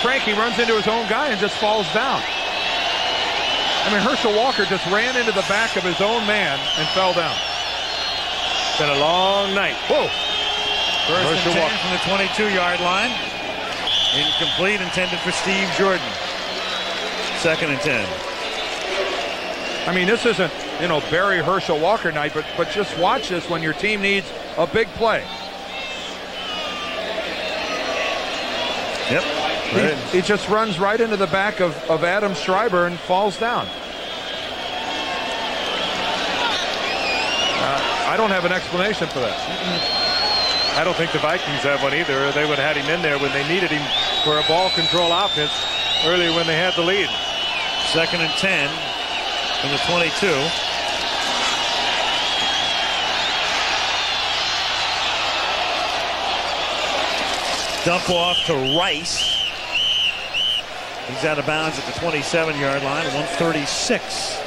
Frankie runs into his own guy and just falls down. I mean, Herschel Walker just ran into the back of his own man and fell down. It's been a long night. Whoa. First and 10 from the 22-yard line. Incomplete, intended for Steve Jordan. 2nd and 10. I mean, this isn't, Barry Herschel Walker night, but just watch this when your team needs a big play. Yep. He just runs right into the back of Adam Schreiber and falls down. I don't have an explanation for that. I don't think the Vikings have one either. They would have had him in there when they needed him for a ball control offense earlier when they had the lead. 2nd and 10 from the 22. Dump off to Rice. He's out of bounds at the 27-yard line. 1:36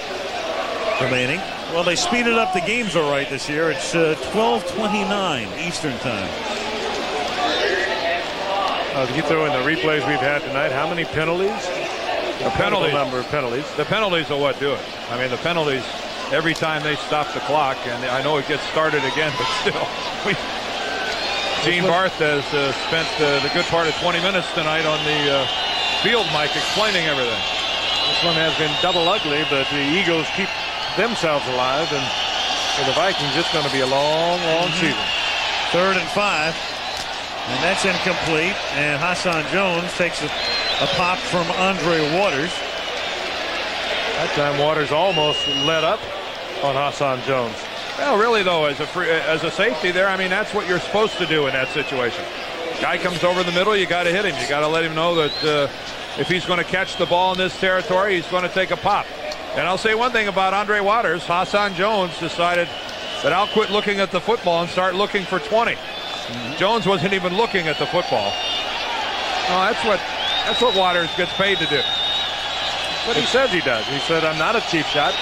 remaining. Well, they speeded up the games all right this year. It's 12:29 Eastern time. If you throw in the replays we've had tonight, how many penalties? The penalties. Number of penalties. The penalties are what do it. I mean, the penalties, every time they stop the clock, and I know it gets started again, but still. Gene Barth has spent the good part of 20 minutes tonight on the field mic explaining everything. This one has been double ugly, but the Eagles keep themselves alive, and for the Vikings, it's going to be a long, long season. 3rd and 5, and that's incomplete. And Hassan Jones takes a pop from Andre Waters. That time, Waters almost let up on Hassan Jones. Well, really, though, as a safety there, I mean, that's what you're supposed to do in that situation. Guy comes over the middle, you got to hit him. You got to let him know that if he's going to catch the ball in this territory, he's going to take a pop. And I'll say one thing about Andre Waters. Hassan Jones decided that I'll quit looking at the football and start looking for 20. Jones wasn't even looking at the football. No, that's what Waters gets paid to do. But he says he does. He said, I'm not a cheap shot.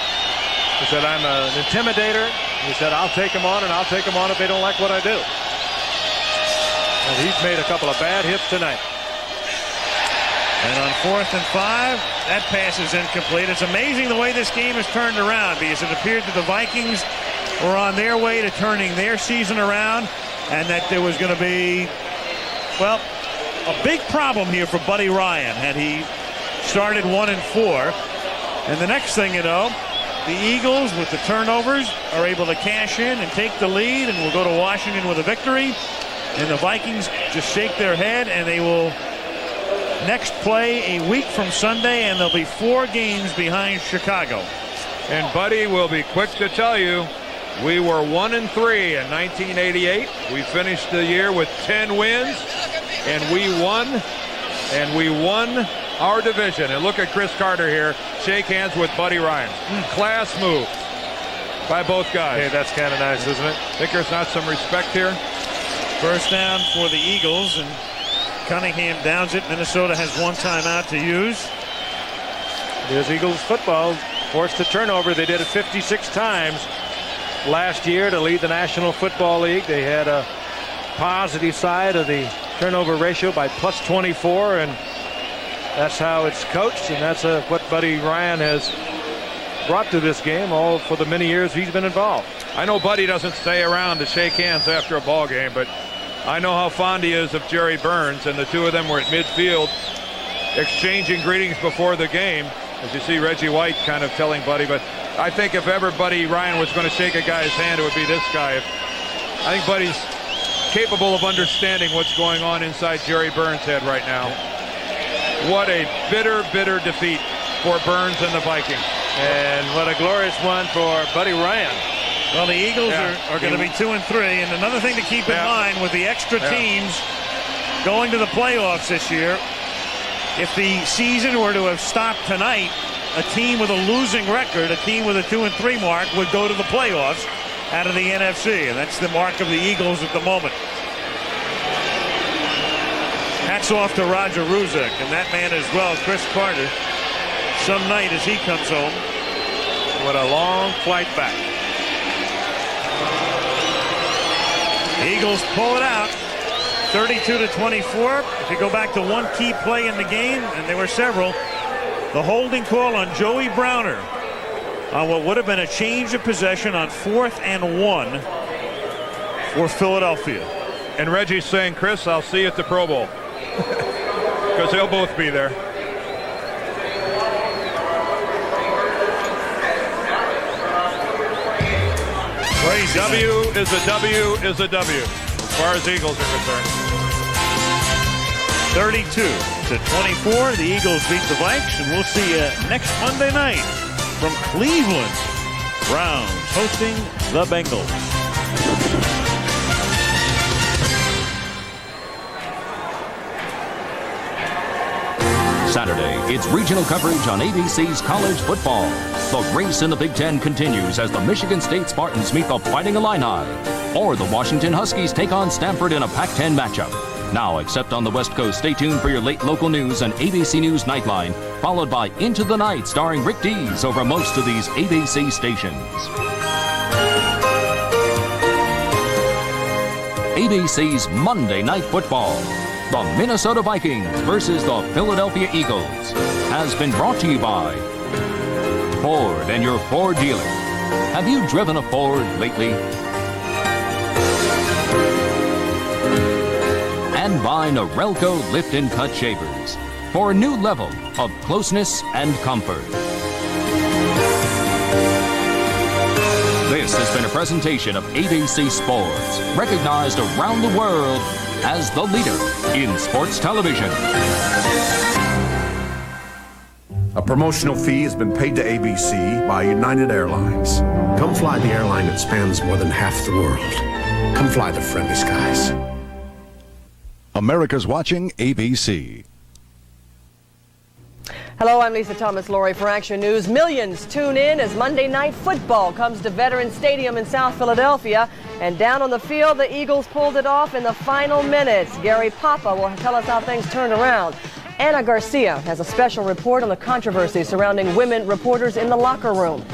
He said, I'm an intimidator. He said, I'll take them on, and I'll take them on if they don't like what I do. And he's made a couple of bad hits tonight. And on 4th and 5, that pass is incomplete. It's amazing the way this game has turned around, because it appeared that the Vikings were on their way to turning their season around, and that there was going to be, well, a big problem here for Buddy Ryan had he started 1-4. And the next thing you know, the Eagles, with the turnovers, are able to cash in and take the lead, and will go to Washington with a victory. And the Vikings just shake their head, and they will next play a week from Sunday, and they'll be 4 games behind Chicago. And Buddy will be quick to tell you, we were 1-3 in 1988. We finished the year with 10 wins, and we won our division. And look at Chris Carter here, shake hands with Buddy Ryan. Class move by both guys. Hey, that's kind of nice, isn't it? Think there's not some respect here? First down for the Eagles, and Cunningham downs it. Minnesota has 1 timeout to use. Here's Eagles football. Forced a turnover. They did it 56 times last year to lead the National Football League. They had a positive side of the turnover ratio by +24, and that's how it's coached, and that's what Buddy Ryan has brought to this game all for the many years he's been involved. I know Buddy doesn't stay around to shake hands after a ball game, but I know how fond he is of Jerry Burns, and the two of them were at midfield exchanging greetings before the game. As you see Reggie White kind of telling Buddy, but I think if ever Buddy Ryan was going to shake a guy's hand, it would be this guy. I think Buddy's capable of understanding what's going on inside Jerry Burns' head right now. What a bitter, bitter defeat for Burns and the Vikings. And what a glorious one for Buddy Ryan. Well, the Eagles are going to be 2-3, and another thing to keep in mind with the extra teams going to the playoffs this year. If the season were to have stopped tonight, a team with a losing record, a team with a 2-3 mark, would go to the playoffs out of the NFC, and that's the mark of the Eagles at the moment. Hats off to Roger Ruzek and that man as well, Chris Carter, some night as he comes home. What a long flight back. Eagles pull it out, 32-24. If you go back to one key play in the game, and there were several, the holding call on Joey Browner on what would have been a change of possession on 4th and 1 for Philadelphia. And Reggie's saying, Chris, I'll see you at the Pro Bowl. Because they'll both be there. Crazy. W is a W is a W as far as Eagles are concerned. 32-24. The Eagles beat the Vikes, and we'll see you next Monday night from Cleveland. Browns hosting the Bengals. Saturday, it's regional coverage on ABC's college football. The race in the Big Ten continues as the Michigan State Spartans meet the Fighting Illini, or the Washington Huskies take on Stanford in a Pac-10 matchup. Now, except on the West Coast, stay tuned for your late local news and ABC News Nightline, followed by Into the Night starring Rick Dees over most of these ABC stations. ABC's Monday Night Football. The Minnesota Vikings versus the Philadelphia Eagles has been brought to you by Ford and your Ford dealer. Have you driven a Ford lately? And by Norelco Lift and Cut Shavers for a new level of closeness and comfort. This has been a presentation of ABC Sports, recognized around the world as the leader in sports television. A promotional fee has been paid to ABC by United Airlines. Come fly the airline that spans more than half the world. Come fly the friendly skies. America's watching ABC. Hello, I'm Lisa Thomas-Laurie for Action News. Millions tune in as Monday Night Football comes to Veterans Stadium in South Philadelphia. And down on the field, the Eagles pulled it off in the final minutes. Gary Papa will tell us how things turned around. Anna Garcia has a special report on the controversy surrounding women reporters in the locker room.